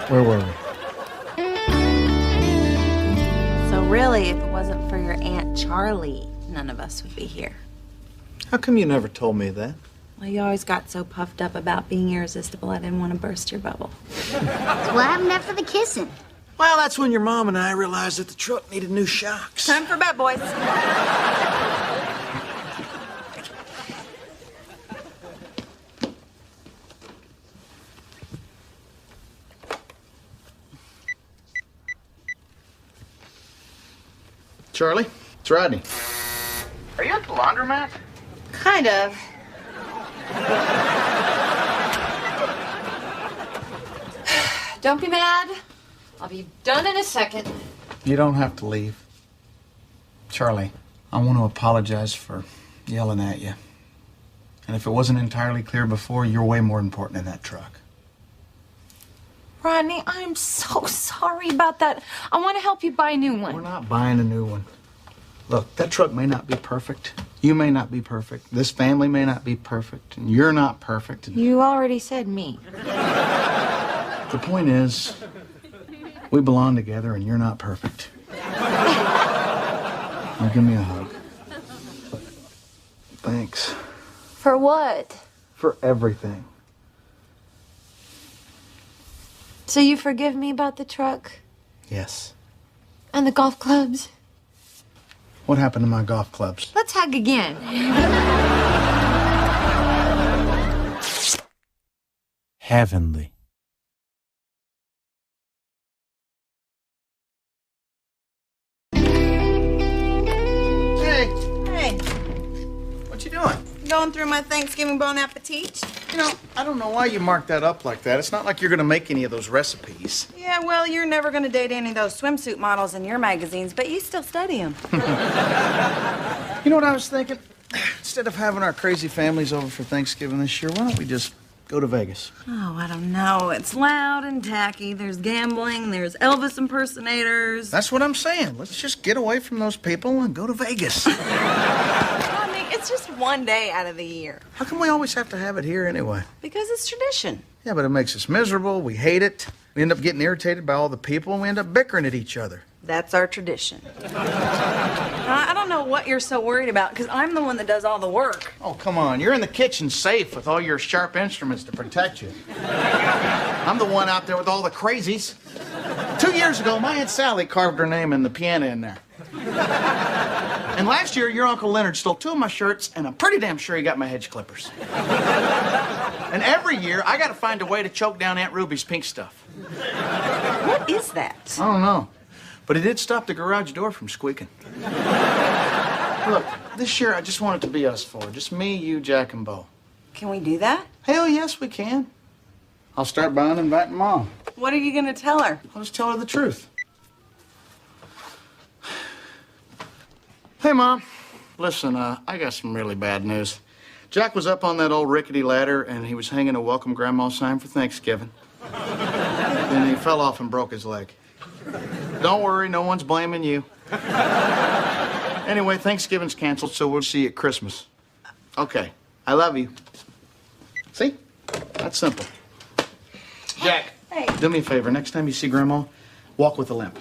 Where were we? So really, if it wasn't for your Aunt Charlie, none of us would be here. How come you never told me that? Well, you always got so puffed up about being irresistible, I didn't want to burst your bubble. So what happened after the kissing? Well, that's when your mom and I realized that the truck needed new shocks. Time for bed, boys. Charlie, it's Rodney. Are you at the laundromat? Kind of. Don't be mad. I'll be done in a second. You don't have to leave. Charlie, I want to apologize for yelling at you. And if it wasn't entirely clear before, you're way more important in that truck. Rodney, I'm so sorry about that. I want to help you buy a new one. We're not buying a new one. Look, that truck may not be perfect. You may not be perfect. This family may not be perfect. And you're not perfect. And You already said me. the point is, we belong together and you're not perfect. Now give me a hug. Thanks. For what? For everything. So you forgive me about the truck? Yes. And the golf clubs? What happened to my golf clubs? Let's hug again. Heavenly. Hey, Hey, what you doing? going through my Thanksgiving Bon Appetit? You know, I don't know why you marked that up like that. It's not like you're going to make any of those recipes. Yeah, well, you're never going to date any of those swimsuit models in your magazines, but you still study them. You know what I was thinking? Instead of having our crazy families over for Thanksgiving this year, why don't we just go to Vegas? Oh, I don't know. It's loud and tacky. There's gambling. There's Elvis impersonators. That's what I'm saying. Let's just get away from those people and go to Vegas. Rodney, it's just one day out of the year. How come we always have to have it here anyway? Because it's tradition. Yeah, but it makes us miserable. We hate it. We end up getting irritated by all the people, and we end up bickering at each other. That's our tradition. I don't know what you're so worried about, because I'm the one that does all the work. Oh, come on. You're in the kitchen safe with all your sharp instruments to protect you. I'm the one out there with all the crazies. 2 years ago, my Aunt Sally carved her name in the piano in there. And last year, your Uncle Leonard stole 2 of my shirts, and I'm pretty damn sure he got my hedge clippers. And every year, I gotta find a way to choke down Aunt Ruby's pink stuff. What is that? I don't know. But it did stop the garage door from squeaking. Look, this year I just want it to be us 4. Just me, you, Jack, and Bo. Can we do that? Hell yes, we can. I'll start by inviting Mom. What are you going to tell her? I'll just tell her the truth. Hey, Mom. Listen, I got some really bad news. Jack was up on that old rickety ladder, and he was hanging a welcome grandma sign for Thanksgiving. Then he fell off and broke his leg. Don't worry, no one's blaming you. Anyway, Thanksgiving's canceled, so we'll see you at Christmas. Okay, I love you. See? That's simple. Jack, Hey. do me a favor. Next time you see Grandma, walk with a limp.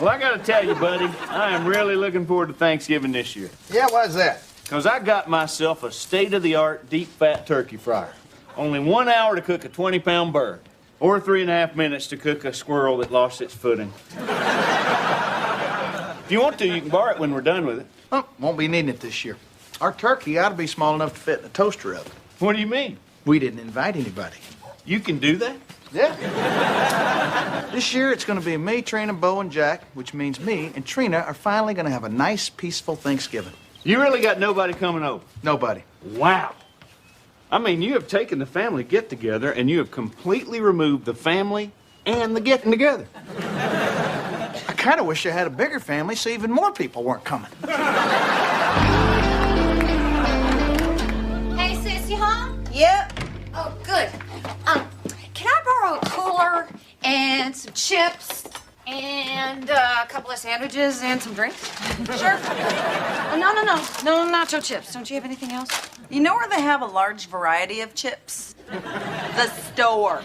Well, I gotta tell you, buddy, I am really looking forward to Thanksgiving this year. Yeah, why's that? Because I got myself a state-of-the-art deep-fat turkey fryer. Only 1 hour to cook a 20-pound bird, or 3.5 minutes to cook a squirrel that lost its footing. If you want to, you can borrow it when we're done with it. Oh, won't be needing it this year. Our turkey ought to be small enough to fit in a toaster oven. What do you mean? We didn't invite anybody. You can do that? Yeah. This year it's going to be me, Trina, Bo, and Jack, which means me and Trina are finally going to have a nice, peaceful Thanksgiving. You really got nobody coming over? Nobody. Wow. I mean, you have taken the family get-together and you have completely removed the family and the getting together. I kind of wish I had a bigger family so even more people weren't coming. Hey, sis, you home? Yep. Oh, good. Can I borrow a cooler and some chips and a couple of sandwiches and some drinks? Sure. No nacho chips. Don't you have anything else? You know where they have a large variety of chips? The store.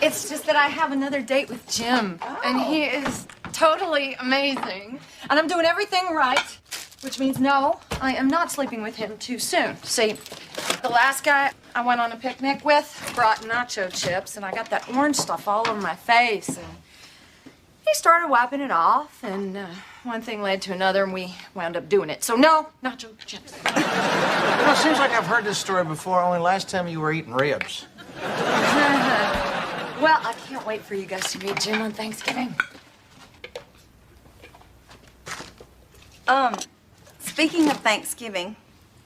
It's just that I have another date with Jim, and he is totally amazing. And I'm doing everything right, which means no, I am not sleeping with him too soon. See, the last guy I went on a picnic with brought nacho chips, and I got that orange stuff all over my face, and he started wiping it off, and one thing led to another, and we wound up doing it. So no, nacho chips. You know, it seems like I've heard this story before, only last time you were eating ribs. Well, I can't wait for you guys to meet Jim on Thanksgiving. Speaking of Thanksgiving,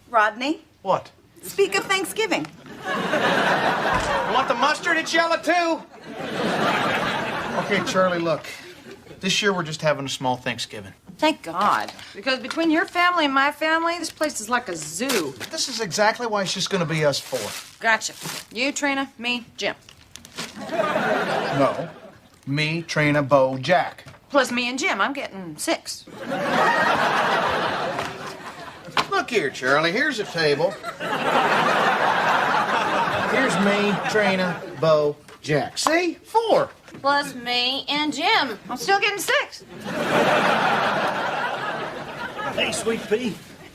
Rodney, What? speak of Thanksgiving. You want the mustard? It's yellow, too. Okay, Charlie, look. This year we're just having a small Thanksgiving. Thank God. Because between your family and my family, this place is like a zoo. This is exactly why it's just going to be us four. Gotcha. You, Trina, me, Jim. No. Me, Trina, Bo, Jack. Plus me and Jim. I'm getting 6. Look here, Charlie. Here's a table. Here's me, Trina, Bo, Jack. See? 4. Plus me and Jim. I'm still getting 6. Hey, Sweet Pea,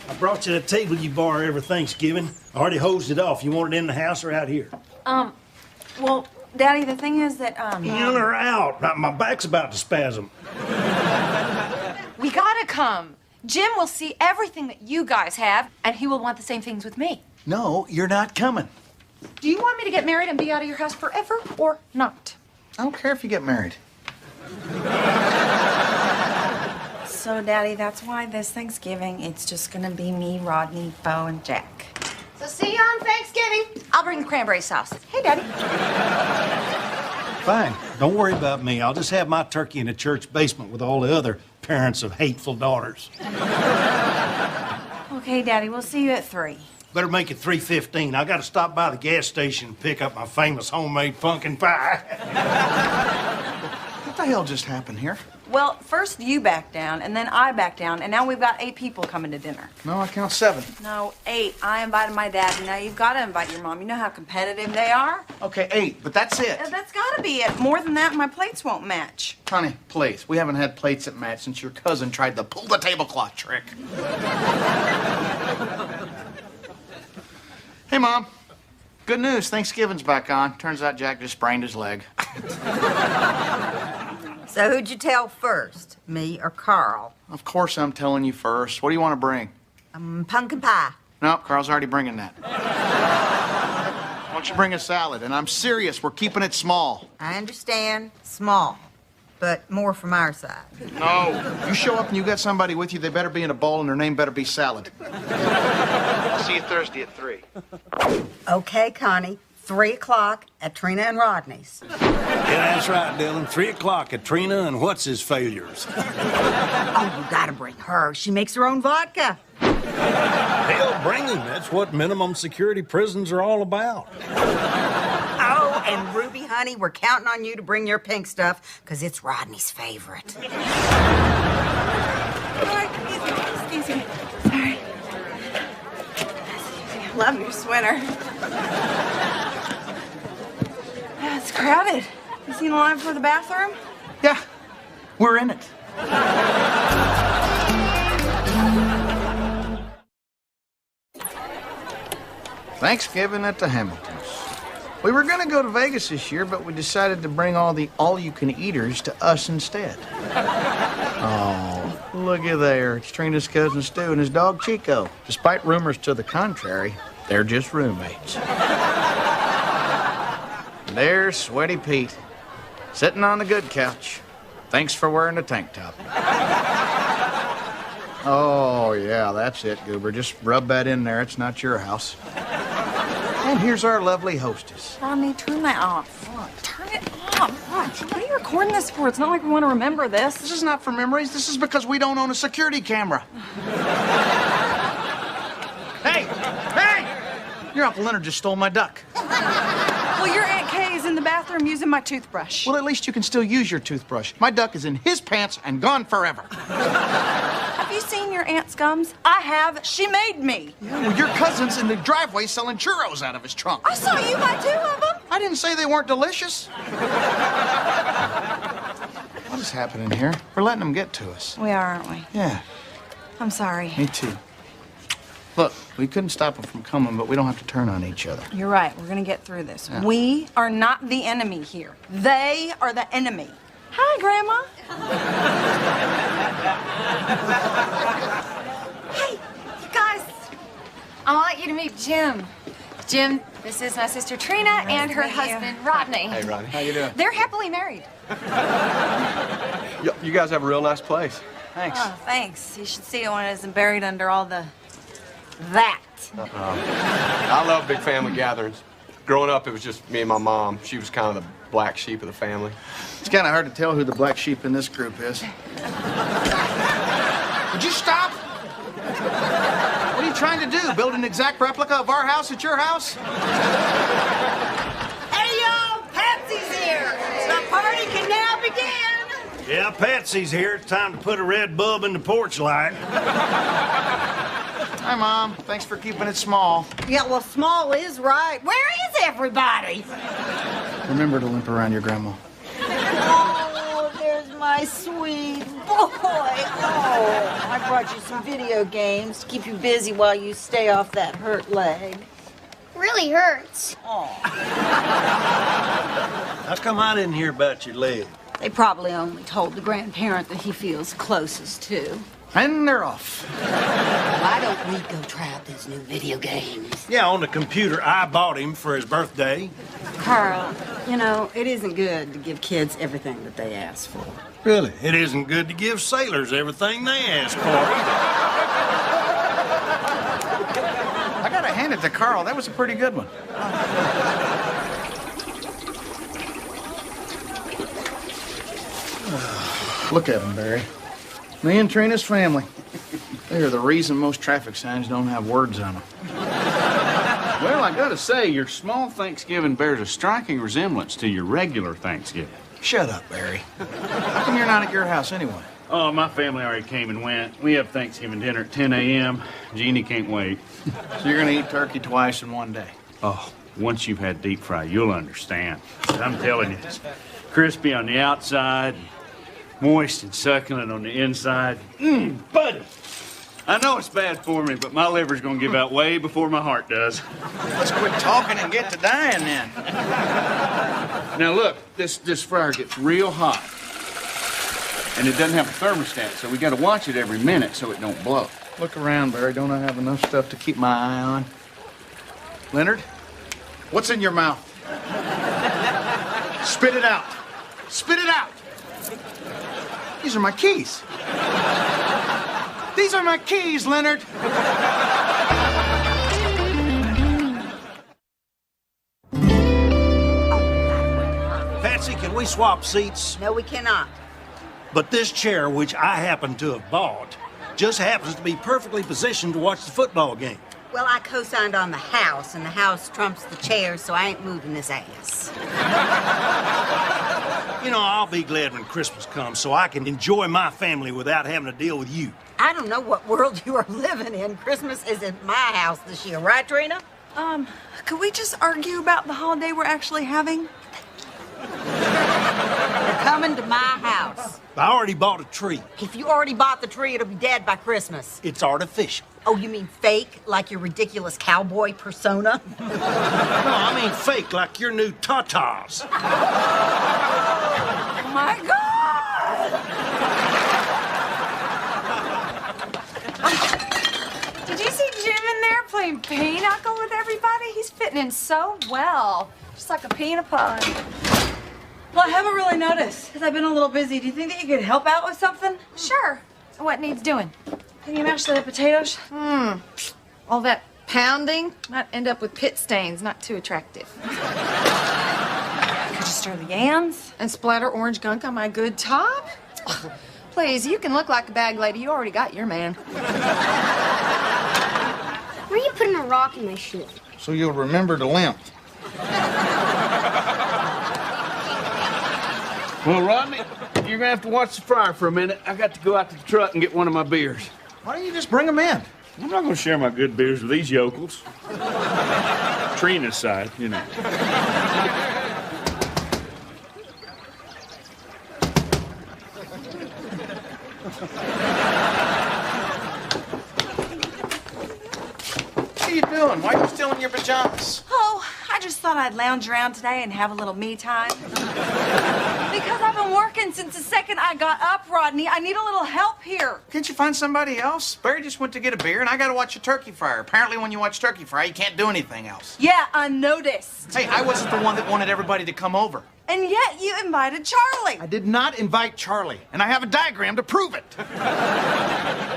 I brought you the table you borrow every Thanksgiving. I already hosed it off. You want it in the house or out here? Well, Daddy, the thing is that, In or out? My back's about to spasm. We gotta come. Jim will see everything that you guys have, and he will want the same things with me. No, you're not coming. Do you want me to get married and be out of your house forever or not? I don't care if you get married. So, Daddy, that's why this Thanksgiving, it's just gonna be me, Rodney, Bo, and Jack. So see you on Thanksgiving. I'll bring the cranberry sauce. Hey, Daddy. Fine. Don't worry about me. I'll just have my turkey in the church basement with all the other parents of hateful daughters. Okay, Daddy, we'll see you at 3. Better make it 3:15. I gotta stop by the gas station and pick up my famous homemade pumpkin pie. What the hell just happened here? Well, first you back down, and then I back down, and now we've got 8 people coming to dinner. No, I count 7. No, 8. I invited my dad, and now you've got to invite your mom. You know how competitive they are? Okay, 8, but that's it. That's got to be it. More than that, my plates won't match. Honey, please. We haven't had plates that match since your cousin tried the pull the tablecloth trick. Hey, Mom. Good news. Thanksgiving's back on. Turns out Jack just sprained his leg. So who'd you tell first, me or Carl? Of course I'm telling you first. What do you want to bring? Pumpkin pie. No, Carl's already bringing that. Why don't you bring a salad? And I'm serious. We're keeping it small. I understand, small, but more from our side. No. You show up and you got somebody with you, they better be in a bowl and their name better be salad. I'll see you Thursday at 3. Okay, Connie. 3 o'clock at Trina and Rodney's. Yeah, that's right, Dylan. 3 o'clock at Trina and what's his failures? Oh, you gotta bring her. She makes her own vodka. Hell, bring him. That's what minimum security prisons are all about. Oh, and Ruby, honey, we're counting on you to bring your pink stuff, because it's Rodney's favorite. Easy. Sorry. Love your sweater. Yeah, it's crowded. You seen a line for the bathroom? Yeah, we're in it. Thanksgiving at the Hamiltons. We were going to go to Vegas this year, but we decided to bring all the all-you-can-eaters to us instead. Oh, look at there. It's Trina's cousin Stu and his dog Chico. Despite rumors to the contrary, they're just roommates. There's Sweaty Pete, sitting on the good couch. Thanks for wearing a tank top. Oh, yeah, that's it, Goober. Just rub that in there. It's not your house. And here's our lovely hostess. Rodney, turn that off. Turn it off. What are you recording this for? It's not like we want to remember this. This is not for memories. This is because we don't own a security camera. Hey! Hey! Your Uncle Leonard just stole my duck. Well, your Aunt Kay is in the bathroom using my toothbrush. Well, at least you can still use your toothbrush. My duck is in his pants and gone forever. Have you seen your Aunt's gums? I have. She made me. Yeah, well, your cousin's in the driveway selling churros out of his trunk. I saw you buy 2 of them. I didn't say they weren't delicious. What is happening here? We're letting them get to us. We are, aren't we? Yeah, I'm sorry. me too. Look, we couldn't stop them from coming, but we don't have to turn on each other. You're right. We're going to get through this. Yeah. We are not the enemy here. They are the enemy. Hi, Grandma. Hey, you guys. I want you to meet Jim. Jim, this is my sister Trina and her husband, Rodney. Hey, Rodney. How you doing? They're happily married. You guys have a real nice place. Thanks. Oh, thanks. You should see it when it isn't buried under all the... that. I love big family gatherings. Growing up, it was just me and my mom. She was kind of the black sheep of the family. It's kind of hard to tell who the black sheep in this group is. Would you stop? What are you trying to do? Build an exact replica of our house at your house? Hey, y'all! Patsy's here! The party can now begin! Yeah, Patsy's here. It's time to put a red bulb in the porch light. Hi, Mom. Thanks for keeping it small. Yeah, well, small is right. Where is everybody? Remember to limp around your grandma. Oh, there's my sweet boy. Oh, I brought you some video games to keep you busy while you stay off that hurt leg. Really hurts. Oh. How come I didn't hear about your leg? They probably only told the grandparent that he feels closest to. And they're off. Why don't we go try out these new video games? Yeah, on the computer I bought him for his birthday. Carl, you know, it isn't good to give kids everything that they ask for. Really? It isn't good to give sailors everything they ask for. I gotta hand it to Carl. That was a pretty good one. Look at him, Barry. Me and Trina's family. They are the reason most traffic signs don't have words on them. Well, I gotta say, your small Thanksgiving bears a striking resemblance to your regular Thanksgiving. Shut up, Barry. How come you're not at your house anyway? Oh, my family already came and went. We have Thanksgiving dinner at 10 a.m. Jeannie can't wait. So you're gonna eat turkey twice in one day? Oh, once you've had deep fry, you'll understand. I'm telling you, it's crispy on the outside, moist and succulent on the inside. Buddy! I know it's bad for me, but my liver's gonna give out way before my heart does. Let's quit talking and get to dying then. Now look, this fryer gets real hot. And it doesn't have a thermostat, so we gotta watch it every minute so it don't blow. Look around, Barry. Don't I have enough stuff to keep my eye on? Leonard, what's in your mouth? Spit it out. Spit it out. These are my keys. These are my keys, Leonard. Patsy, can we swap seats? No, we cannot. But this chair, which I happen to have bought, just happens to be perfectly positioned to watch the football game. Well, I co-signed on the house, and the house trumps the chair, so I ain't moving this ass. You know, I'll be glad when Christmas comes so I can enjoy my family without having to deal with you. I don't know what world you are living in. Christmas is at my house this year, right, Trina? Could we just argue about the holiday we're actually having? You're coming to my house. I already bought a tree. If you already bought the tree, it'll be dead by Christmas. It's artificial. Oh, you mean fake, like your ridiculous cowboy persona? No, I mean fake, like your new tatas. Oh, my God! Did you see Jim in there playing pinochle with everybody? He's fit fitting in so well. Just like a pea in a pod. Well, I haven't really noticed because I've been a little busy. Do you think that you could help out with something? Sure. What needs doing? Can you mash the potatoes? All that pounding might end up with pit stains. Not too attractive. Could you stir the yams? And splatter orange gunk on my good top? Please, you can look like a bag lady. You already got your man. Where are you putting a rock in my shoe? So you'll remember to limp. Well, Rodney, you're gonna have to watch the fryer for a minute. I got to go out to the truck and get one of my beers. Why don't you just bring them in? I'm not gonna share my good beers with these yokels. Trina's side, you know. What are you doing? Why are you still in your pajamas? Oh, I just thought I'd lounge around today and have a little me time. Because I've been working since the second I got up, Rodney. I need a little help here. Can't you find somebody else? Barry just went to get a beer, and I gotta watch a turkey fryer. Apparently, when you watch turkey fry, you can't do anything else. Yeah, I noticed. Hey, I wasn't the one that wanted everybody to come over. And yet you invited Charlie. I did not invite Charlie, and I have a diagram to prove it.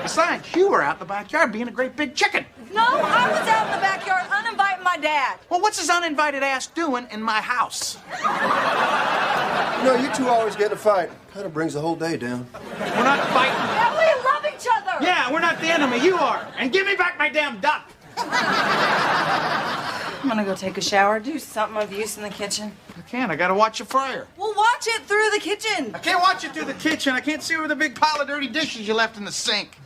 Besides, you were out in the backyard being a great big chicken. No, I was out in the backyard uninviting my dad. Well, what's his uninvited ass doing in my house? You know, you two always get in a fight. Kind of brings the whole day down. We're not fighting. Yeah, we love each other. Yeah, we're not the enemy. You are. And give me back my damn duck. I'm gonna go take a shower, do something of use in the kitchen. I can't. I gotta watch a fryer. Well, watch it through the kitchen. I can't watch it through the kitchen. I can't see over the big pile of dirty dishes you left in the sink.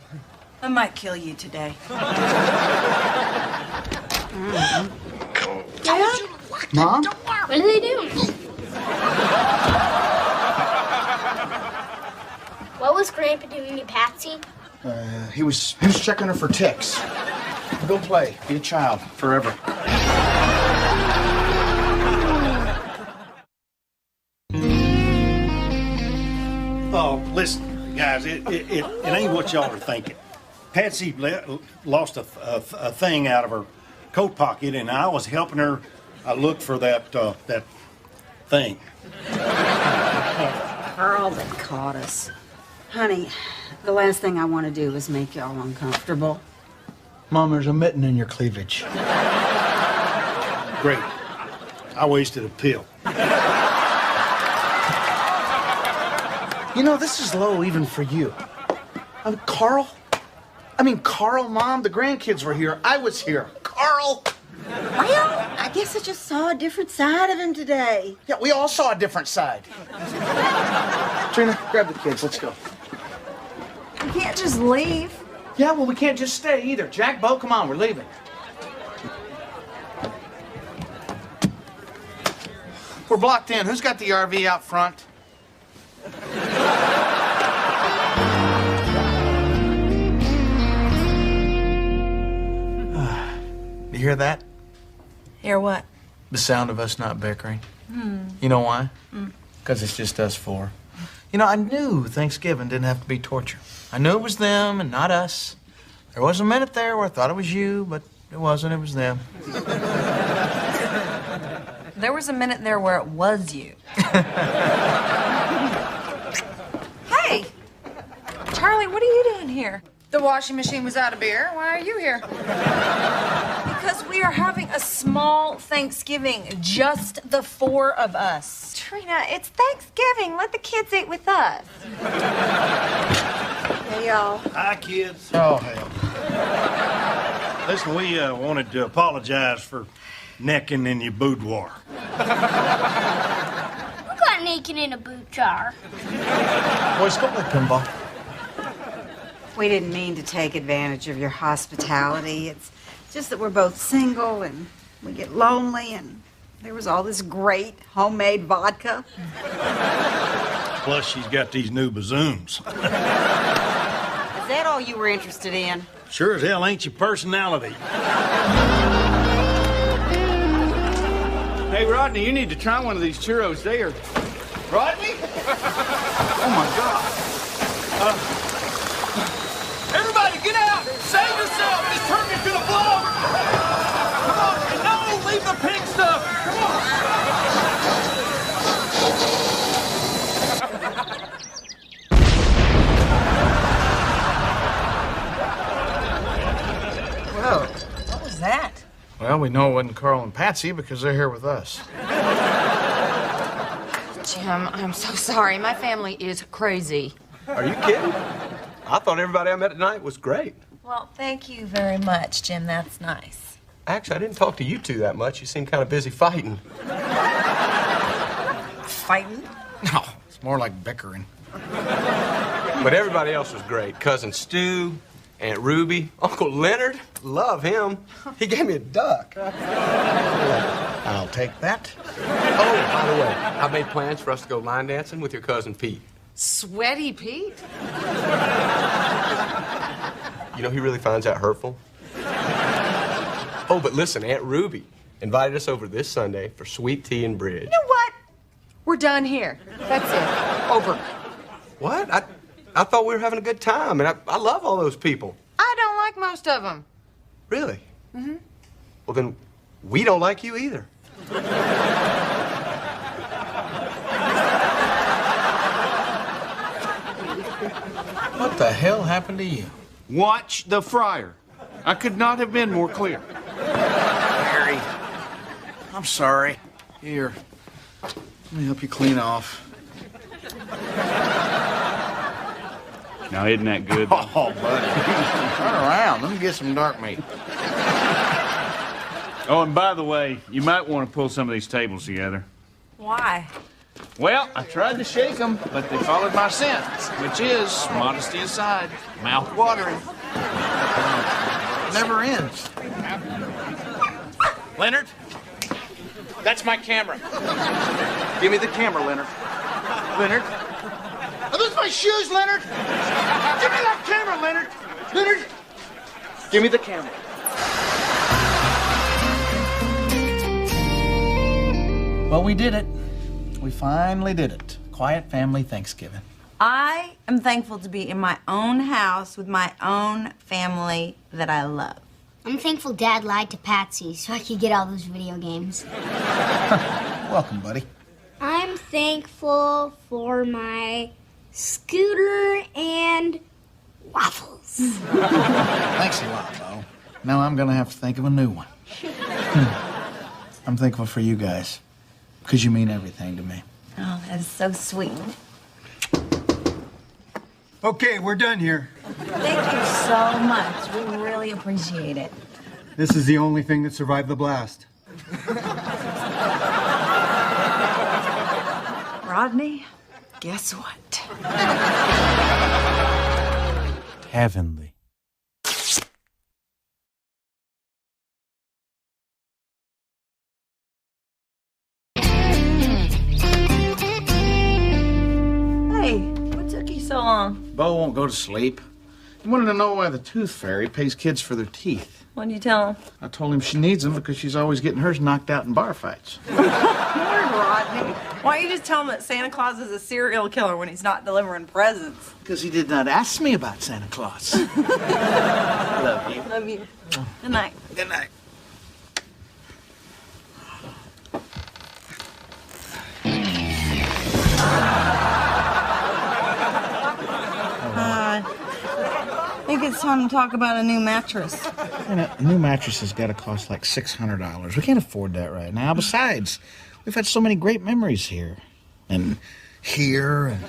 I might kill you today. Dad? Mom? What are they doing? What was Grandpa doing to Patsy? He was checking her for ticks. Go play. Be a child forever. Oh, listen, guys, it ain't what y'all are thinking. Patsy lost a thing out of her coat pocket, and I was helping her look for that thing. Carl that caught us. Honey, the last thing I want to do is make y'all uncomfortable. Mom, there's a mitten in your cleavage. Great. I wasted a pill. You know, this is low even for you. Carl, Mom, the grandkids were here. I was here. Carl! Well, I guess I just saw a different side of him today. Yeah, we all saw a different side. Trina, grab the kids. Let's go. We can't just leave. Yeah, well, we can't just stay either. Jack, Bo, come on, we're leaving. We're blocked in. Who's got the RV out front? You hear that? Hear what? The sound of us not bickering. You know why? Because it's just us four. You know, I knew Thanksgiving didn't have to be torture. I knew it was them and not us. There was a minute there where I thought it was you, but it wasn't. It was them. There was a minute there where it was you. Hey! Charlie, what are you doing here? The washing machine was out of beer. Why are you here? Because we are having a small Thanksgiving, just the four of us. Trina, it's Thanksgiving. Let the kids eat with us. Hey, y'all. Hi, kids. Oh, hell. Listen, we wanted to apologize for necking in your boudoir. Who got naked in a boot jar? Boys, go play pinball. We didn't mean to take advantage of your hospitality. It's just that we're both single and we get lonely, and there was all this great homemade vodka. Plus, she's got these new bazooms. Is that all you were interested in? Sure as hell ain't your personality. Hey, Rodney, you need to try one of these churros. They are... Rodney? Oh, my God. Everybody, get out! Save yourself! This turkey's gonna blow! Come on, no, leave the Well, we know it wasn't Carl and Patsy because they're here with us. Jim, I'm so sorry. My family is crazy. Are you kidding? I thought everybody I met tonight was great. Well, thank you very much, Jim. That's nice. Actually, I didn't talk to you two that much. You seem kind of busy fighting. Fighting? No, it's more like bickering. But everybody else was great. Cousin Stu, Aunt Ruby, Uncle Leonard. Love him. He gave me a duck. I'll take that. Oh, by the way, I made plans for us to go line dancing with your cousin Pete. Sweaty Pete? You know, he really finds that hurtful. Oh, but listen, Aunt Ruby invited us over this Sunday for sweet tea and bridge. You know what? We're done here. That's it. Over. What? I thought we were having a good time, and I love all those people. I don't like most of them. Really? Mm-hmm. Well, then we don't like you either. What the hell happened to you? Watch the fryer. I could not have been more clear. Harry, I'm sorry. Here, let me help you clean off. Now, isn't that good? Oh, buddy. Turn around. Let me get some dark meat. Oh, and by the way, you might want to pull some of these tables together. Why? Well, I tried to shake them, but they followed my scent, which is, modesty aside, mouth-watering. Never ends. Leonard, that's my camera. Give me the camera, Leonard. Leonard. Are those my shoes, Leonard? Give me that camera, Leonard. Leonard. Give me the camera. Well, we did it. We finally did it. Quiet family Thanksgiving. I am thankful to be in my own house with my own family that I love. I'm thankful Dad lied to Patsy so I could get all those video games. Welcome, buddy. I'm thankful for my scooter and waffles. Thanks a lot, Bo. Now I'm gonna have to think of a new one. I'm thankful for you guys, because you mean everything to me. Oh, that is so sweet. Okay, we're done here. Thank you so much. We really appreciate it. This is the only thing that survived the blast. Rodney, guess what? Heavenly. Hey, what took you so long? Bo won't go to sleep. He wanted to know why the tooth fairy pays kids for their teeth. What'd you tell him? I told him she needs them because she's always getting hers knocked out in bar fights. Poor Rodney. Why don't you just tell him that Santa Claus is a serial killer when he's not delivering presents? Because he did not ask me about Santa Claus. Love you. Love you. Good night. Good night. I think it's time to talk about a new mattress. And a new mattress has got to cost like $600. We can't afford that right now. Besides, we've had so many great memories here. And here. And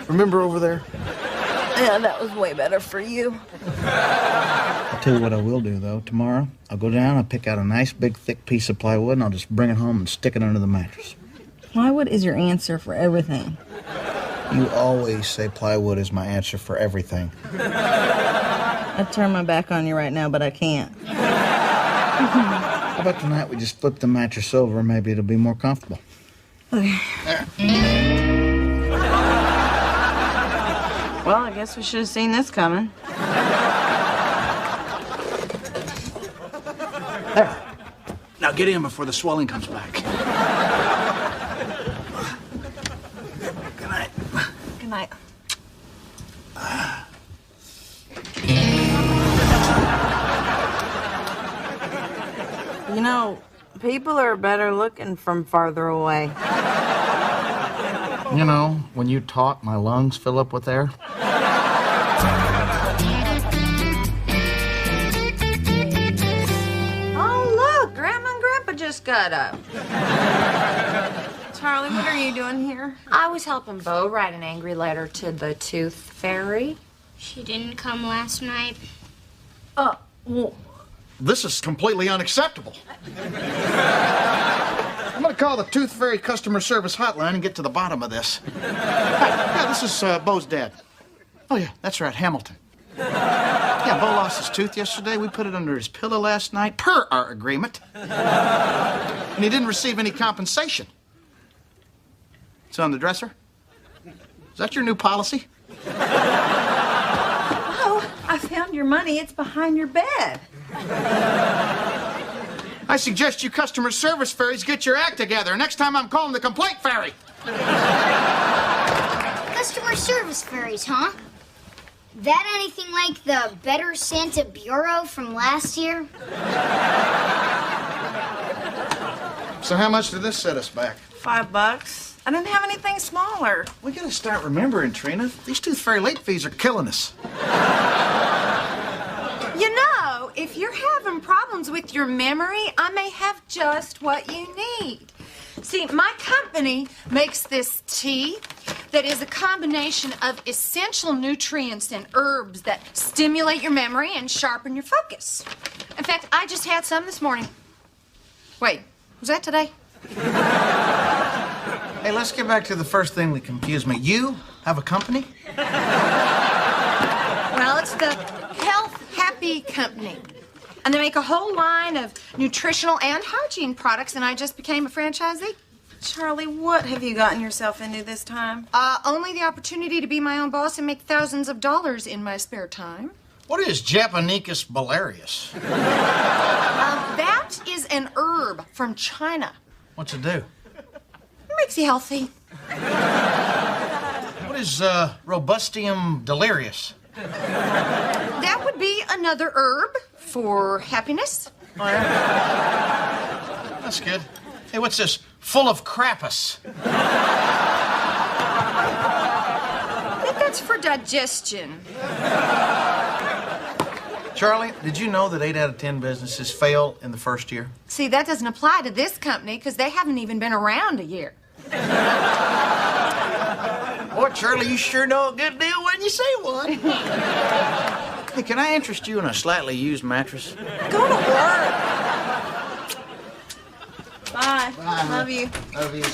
remember over there? Yeah, that was way better for you. I'll tell you what I will do, though. Tomorrow, I'll go down, I'll pick out a nice, big, thick piece of plywood, and I'll just bring it home and stick it under the mattress. Plywood is your answer for everything. You always say plywood is my answer for everything. I'd turn my back on you right now, but I can't. How about tonight we just flip the mattress over and maybe it'll be more comfortable. Okay. There. Well, I guess we should have seen this coming. There. Now get in before the swelling comes back. Good night. Good night. You know, people are better looking from farther away. You know, when you talk, my lungs fill up with air. Oh, look, Scudder. Charlie, what are you doing here? I was helping Bo write an angry letter to the Tooth Fairy. She didn't come last night. Well, this is completely unacceptable. I'm gonna call the Tooth Fairy customer service hotline and get to the bottom of this. Hi, yeah, this is Bo's dad. Oh yeah, that's right, Hamilton. Yeah, Bo lost his tooth yesterday. We put it under his pillow last night, per our agreement. And he didn't receive any compensation. It's on the dresser? Is that your new policy? Oh, I found your money. It's behind your bed. I suggest you customer service fairies get your act together. Next time I'm calling the complaint fairy. Customer service fairies, huh? That anything like the Better Santa Bureau from last year? So how much did this set us back? $5. I didn't have anything smaller. We gotta start remembering, Trina. These Tooth Fairy late fees are killing us. You know, if you're having problems with your memory, I may have just what you need. See, my company makes this tea that is a combination of essential nutrients and herbs that stimulate your memory and sharpen your focus. In fact, I just had some this morning. Wait, was that today? Hey, let's get back to the first thing that confused me. You have a company? Well, it's the Health Happy Company. And they make a whole line of nutritional and hygiene products, and I just became a franchisee. Charlie, what have you gotten yourself into this time? Only the opportunity to be my own boss and make thousands of dollars in my spare time. What is Japonicus biliarius? That is an herb from China. What's it do? It makes you healthy. What is Robustium delirius? That would be another herb for happiness. Oh, yeah? That's good. Hey, what's this? Full of crappus. I think that's for digestion. Charlie, did you know that 8 out of 10 businesses fail in the first year? See, that doesn't apply to this company because they haven't even been around a year. Boy, Charlie, you sure know a good deal when you say one. Hey, can I interest you in a slightly used mattress? Go to work. Bye. Love you. Love you.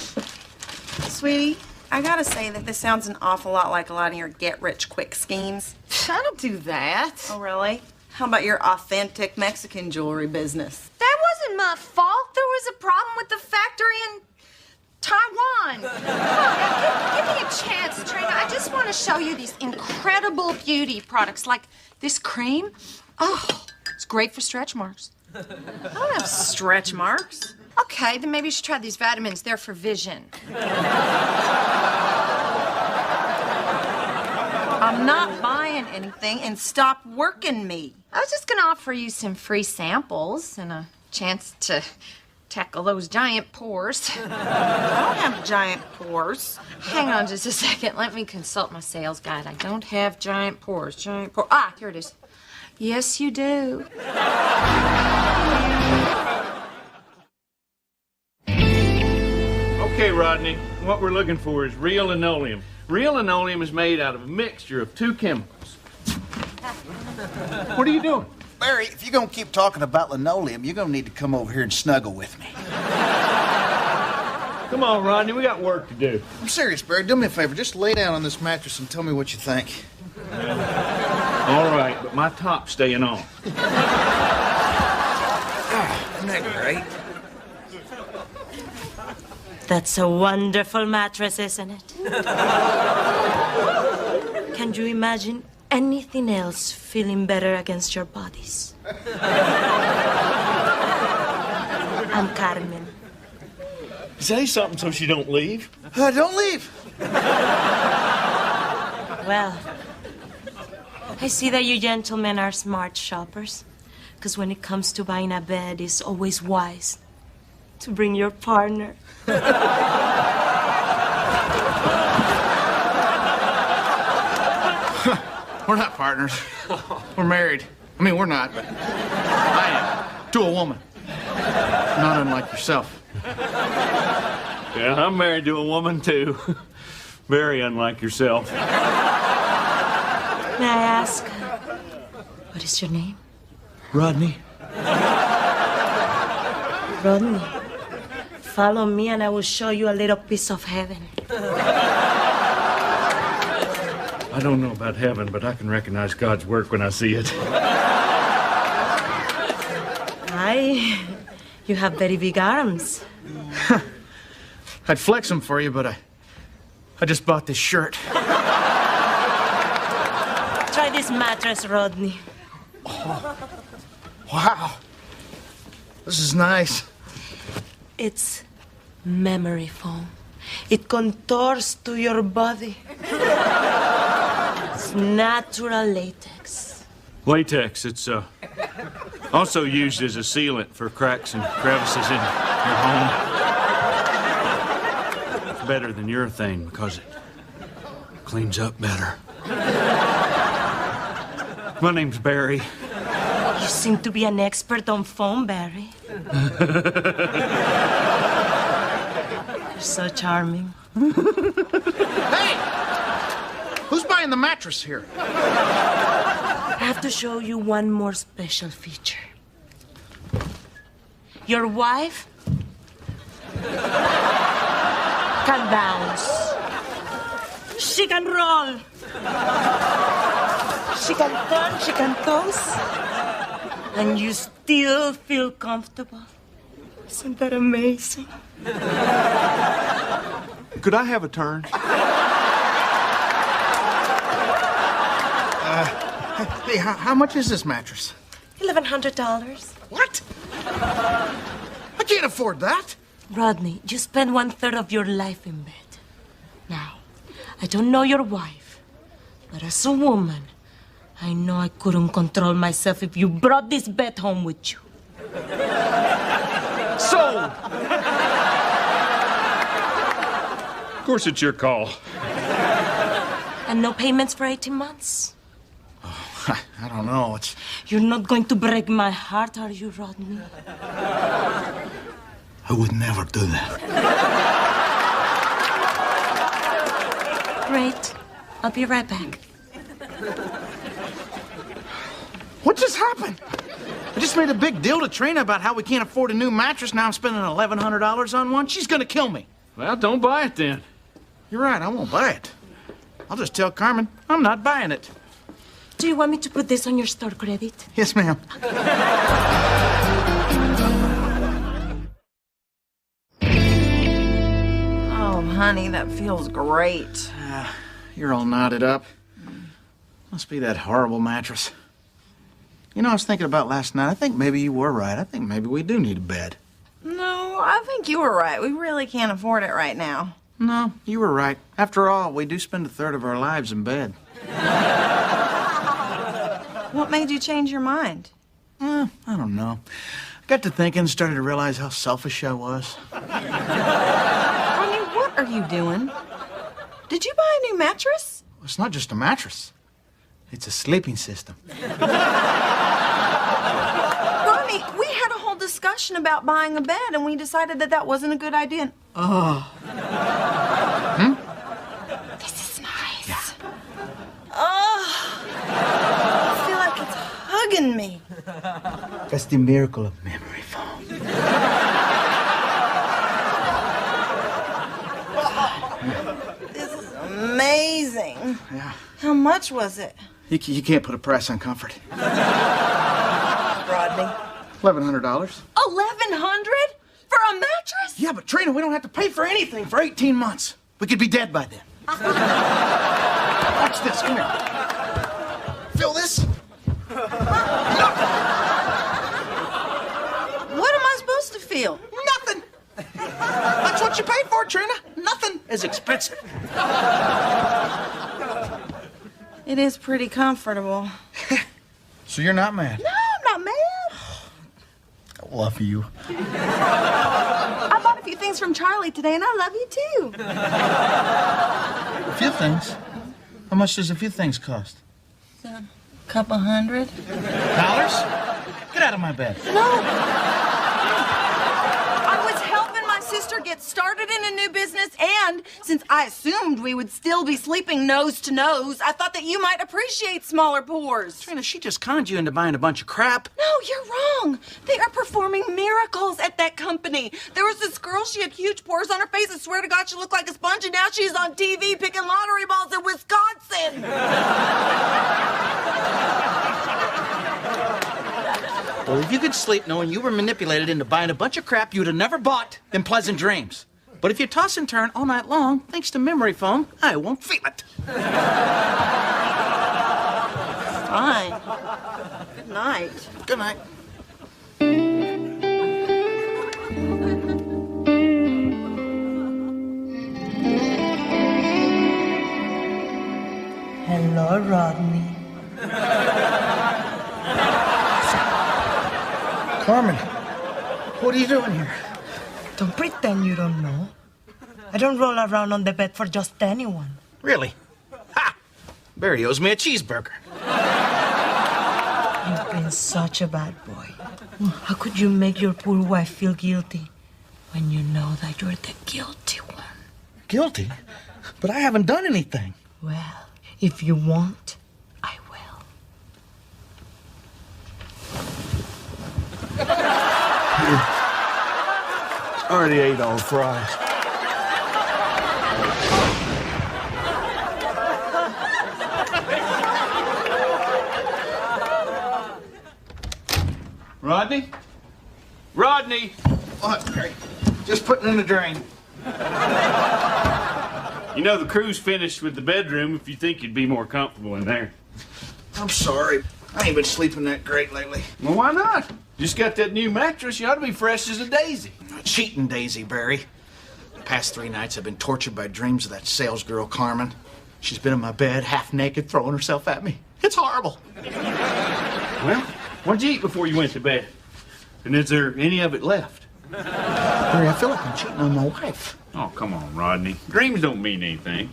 Sweetie, I gotta say that this sounds an awful lot like a lot of your get-rich-quick schemes. I don't do that. Oh, really? How about your authentic Mexican jewelry business? That wasn't my fault. There was a problem with the factory in Taiwan. Come on, give me a chance, Trina. I just want to show you these incredible beauty products like this cream. Oh, it's great for stretch marks. I don't have stretch marks. Okay, then maybe you should try these vitamins. They're for vision. I'm not buying anything, and stop working me. I was just going to offer you some free samples and a chance to tackle those giant pores. I don't have giant pores. Hang on just a second. Let me consult my sales guide. I don't have giant pores. Giant pores. Ah, here it is. Yes, you do. Okay, Rodney, what we're looking for is real linoleum. Real linoleum is made out of a mixture of 2 chemicals. What are you doing? Barry, if you're going to keep talking about linoleum, you're going to need to come over here and snuggle with me. Come on, Rodney, we got work to do. I'm serious, Barry. Do me a favor. Just lay down on this mattress and tell me what you think. All right, but my top's staying on. Isn't that great? That's a wonderful mattress, isn't it? Can you imagine anything else feeling better against your bodies? I'm Carmen. Say something so she don't leave. Don't leave. Well, I see that you gentlemen are smart shoppers. Because when it comes to buying a bed, it's always wise to bring your partner. We're not partners. We're married. I mean, we're not, but I am. To a woman. Not unlike yourself. Yeah, I'm married to a woman, too. Very unlike yourself. May I ask, what is your name? Rodney. Rodney. Follow me and I will show you a little piece of heaven. I don't know about heaven, but I can recognize God's work when I see it. You have very big arms. I'd flex them for you, but I just bought this shirt. Try this mattress, Rodney. Oh, wow. This is nice. It's memory foam. It contours to your body. It's natural latex. Latex, it's also used as a sealant for cracks and crevices in your home. It's better than urethane because it cleans up better. My name's Barry. You seem to be an expert on foam, Barry. You're so charming. Hey! Who's buying the mattress here? I have to show you one more special feature. Your wife can bounce. She can roll. She can turn, she can toss. And you still feel comfortable. Isn't that amazing? Could I have a turn? Hey, how much is this mattress? $1,100. What? I can't afford that. Rodney, you spend 1/3 of your life in bed. Now, I don't know your wife, but as a woman, I know I couldn't control myself if you brought this bed home with you. Sold! Of course, it's your call. And no payments for 18 months? I don't know. You're not going to break my heart, are you, Rodney? I would never do that. Great. I'll be right back. What just happened? I just made a big deal to Trina about how we can't afford a new mattress. Now I'm spending $1,100 on one. She's gonna kill me. Well, don't buy it then. You're right, I won't buy it. I'll just tell Carmen I'm not buying it. Do you want me to put this on your store credit? Yes, ma'am. Oh, honey, that feels great. You're all knotted up. Must be that horrible mattress. You know, I was thinking about last night. I think maybe you were right. I think maybe we do need a bed. No, I think you were right. We really can't afford it right now. No, you were right. After all, we do spend 1/3 of our lives in bed. What made you change your mind? I don't know. I got to thinking, started to realize how selfish I was. Honey, what are you doing? Did you buy a new mattress? It's not just a mattress. It's a sleeping system. Ronnie, we had a whole discussion about buying a bed, and we decided that that wasn't a good idea. Oh. This is nice. Yeah. Oh. I feel like it's hugging me. That's the miracle of memory foam. This is amazing. Yeah. How much was it? You can't put a price on comfort. Rodney. $1,100. $1,100 for a mattress? Yeah, but Trina, we don't have to pay for anything for 18 months. We could be dead by then. Watch this. Come here. Feel this? What am I supposed to feel? Nothing. That's what you pay for, Trina. Nothing is expensive. It is pretty comfortable. So you're not mad? No, I'm not mad. I love you. I bought a few things from Charlie today, and I love you too. A few things? How much does a few things cost? A couple $100. Get out of my bed. No. get started in a new business, and since I assumed we would still be sleeping nose to nose, I thought that you might appreciate smaller pores. Trina, she just conned you into buying a bunch of crap. No, you're wrong. They are performing miracles at that company. There was this girl, she had huge pores on her face. I swear to God, she looked like a sponge, and now she's on TV picking lottery balls in Wisconsin. Well, if you could sleep knowing you were manipulated into buying a bunch of crap you'd have never bought, then pleasant dreams. But if you toss and turn all night long, thanks to memory foam, I won't feel it. Fine. Good night. Good night. Hello, Rodney. Carmen, what are you doing here? Don't pretend you don't know. I don't roll around on the bed for just anyone. Really? Ha! Barry owes me a cheeseburger. You've been such a bad boy. How could you make your poor wife feel guilty when you know that you're the guilty one? Guilty? But I haven't done anything. Well, if you want, I will. Already ate all the fries. Rodney? Rodney! What, Barry? Just putting in the drain. You know the crew's finished with the bedroom if you think you'd be more comfortable in there. I'm sorry. I ain't been sleeping that great lately. Well, why not? Just got that new mattress. You ought to be fresh as a daisy. Cheating daisy, Barry. The past 3 nights I've been tortured by dreams of that sales girl, Carmen. She's been in my bed, half naked, throwing herself at me. It's horrible. Well, what'd you eat before you went to bed? And is there any of it left? Barry, I feel like I'm cheating on my wife. Oh, come on, Rodney. Dreams don't mean anything.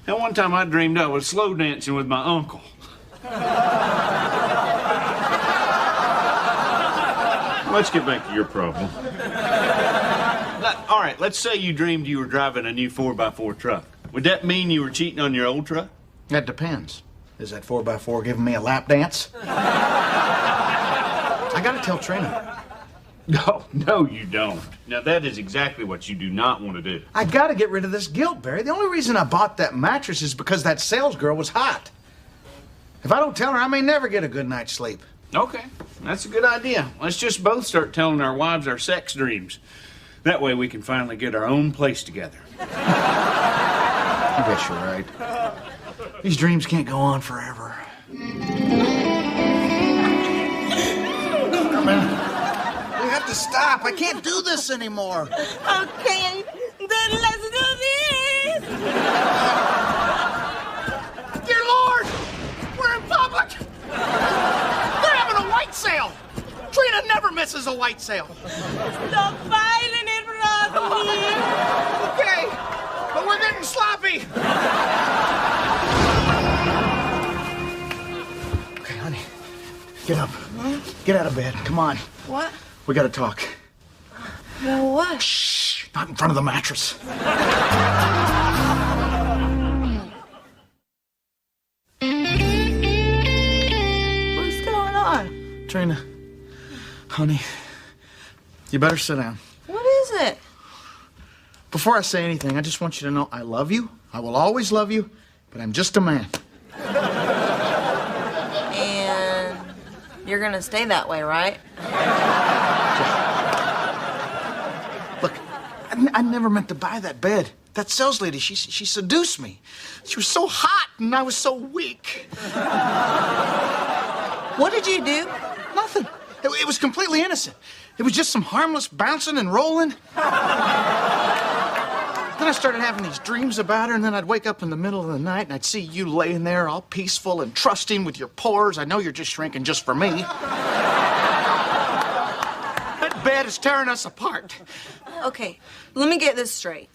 At one time I dreamed I was slow dancing with my uncle. Let's get back to your problem. All right, let's say you dreamed you were driving a new 4x4 truck. Would that mean you were cheating on your old truck? That depends. Is that 4x4 giving me a lap dance? I gotta tell Trina. No, you don't. Now, that is exactly what you do not want to do. I gotta get rid of this guilt, Barry. The only reason I bought that mattress is because that sales girl was hot. If I don't tell her, I may never get a good night's sleep. Okay, that's a good idea. Let's just both start telling our wives our sex dreams. That way we can finally get our own place together. I guess you're right. These dreams can't go on forever. Carmen, we have to stop. I can't do this anymore. Okay, then let's do this. Dear Lord, we're in public. They're having a white sale. Trina never misses a white sale. Stop fighting it, Rodney. Okay, but we're getting sloppy. Okay, honey, get up. Get out of bed. Come on. What? We gotta talk. No, what? Shh, not in front of the mattress. What's going on? Trina, honey, you better sit down. What is it? Before I say anything, I just want you to know I love you. I will always love you, but I'm just a man. And you're gonna stay that way, right? Look, I never meant to buy that bed. That sales lady, she seduced me. She was so hot and I was so weak. What did you do? Nothing. It was completely innocent. It was just some harmless bouncing and rolling. Then I started having these dreams about her, and then I'd wake up in the middle of the night and I'd see you laying there all peaceful and trusting with your pores. I know you're just shrinking just for me. That bed is tearing us apart. Okay, let me get this straight.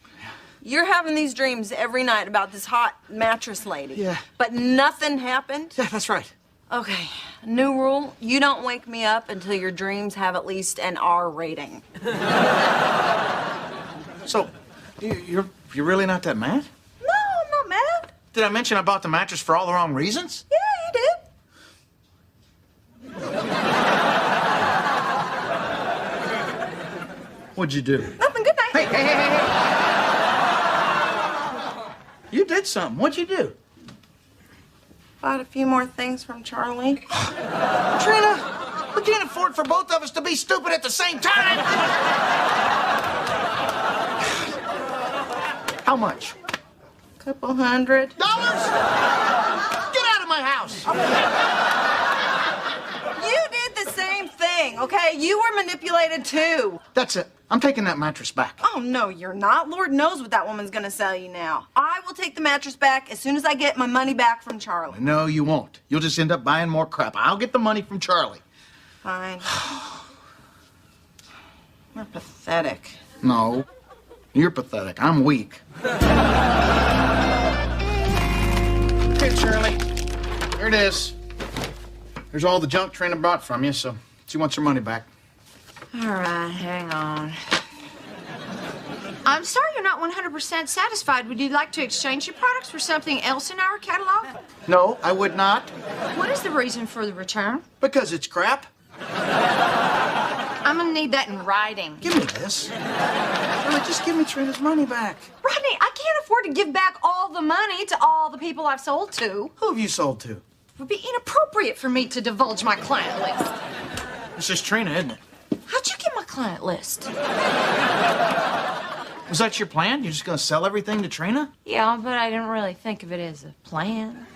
You're having these dreams every night about this hot mattress lady. Yeah. But nothing happened? Yeah, that's right. Okay, new rule, you don't wake me up until your dreams have at least an R rating. So, you're really not that mad? No, I'm not mad. Did I mention I bought the mattress for all the wrong reasons? Yeah, you did. What'd you do? Nothing. Good night. Hey. You did something. What'd you do? Bought a few more things from Charlie. Trina, we can't afford for both of us to be stupid at the same time. How much? $200. Get out of my house. You did the same thing, okay? You were manipulated too. That's it. I'm taking that mattress back. Oh, no, you're not. Lord knows what that woman's gonna sell you now. I will take the mattress back as soon as I get my money back from Charlie. No, you won't. You'll just end up buying more crap. I'll get the money from Charlie. Fine. You're pathetic. No, you're pathetic. I'm weak. Here, Charlie. Here it is. Here's all the junk Trina bought from you, so she wants her money back. All right, hang on. I'm sorry you're not 100% satisfied. Would you like to exchange your products for something else in our catalog? No, I would not. What is the reason for the return? Because it's crap. I'm gonna need that in writing. Give me this. Really, just give me Trina's money back. Rodney, I can't afford to give back all the money to all the people I've sold to. Who have you sold to? It would be inappropriate for me to divulge my client list. It's just Trina, isn't it? How'd you get my client list? Was that your plan? You're just gonna sell everything to Trina? Yeah, but I didn't really think of it as a plan.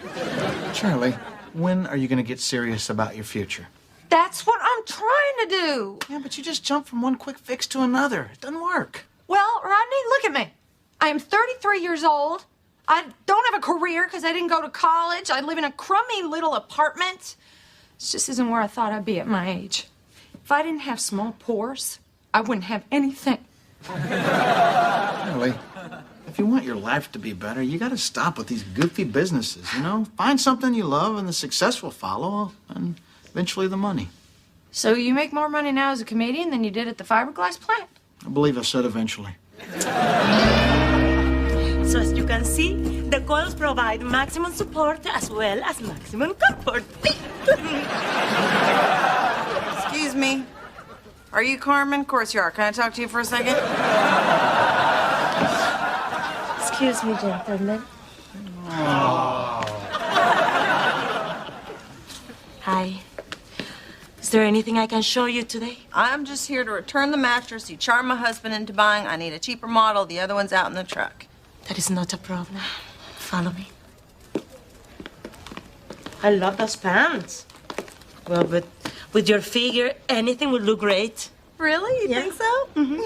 Charlie, when are you gonna get serious about your future? That's what I'm trying to do. Yeah, but you just jump from one quick fix to another. It doesn't work. Well, Rodney, look at me. I am 33 years old. I don't have a career because I didn't go to college. I live in a crummy little apartment. This just isn't where I thought I'd be at my age. If I didn't have small pores, I wouldn't have anything. Charlie, if you want your life to be better, you gotta stop with these goofy businesses, you know? Find something you love and the success will follow, and eventually the money. So you make more money now as a comedian than you did at the fiberglass plant? I believe I said eventually. So as you can see, the coils provide maximum support as well as maximum comfort. Excuse me. Are you Carmen? Of course you are. Can I talk to you for a second? Excuse me, gentlemen. Hi. Is there anything I can show you today? I'm just here to return the mattress you charmed my husband into buying. I need a cheaper model. The other one's out in the truck. That is not a problem. Follow me. I love those pants. Well, but with your figure, anything would look great. Really? You think so? Mm-hmm.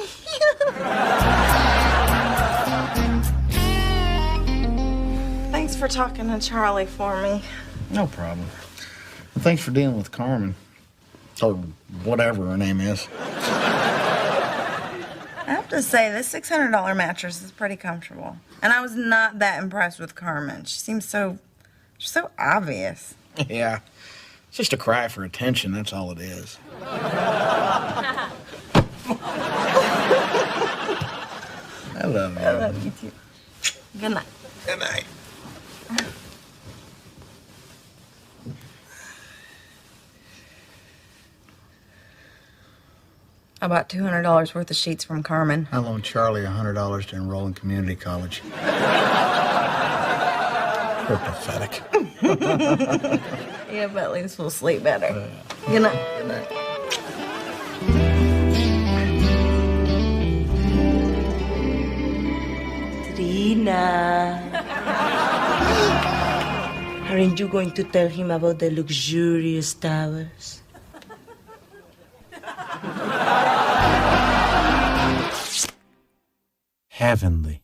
Thanks for talking to Charlie for me. No problem. Well, thanks for dealing with Carmen. Or whatever her name is. I have to say, this $600 mattress is pretty comfortable. And I was not that impressed with Carmen. She seems so obvious. Yeah. It's just a cry for attention, that's all it is. I love you. I love you too. Good night. Good night. I bought $200 worth of sheets from Carmen. I loaned Charlie $100 to enroll in community college. You're pathetic. Yeah, but at least we'll sleep better. Good night. Good night. Trina. Aren't you going to tell him about the luxurious towers? Heavenly.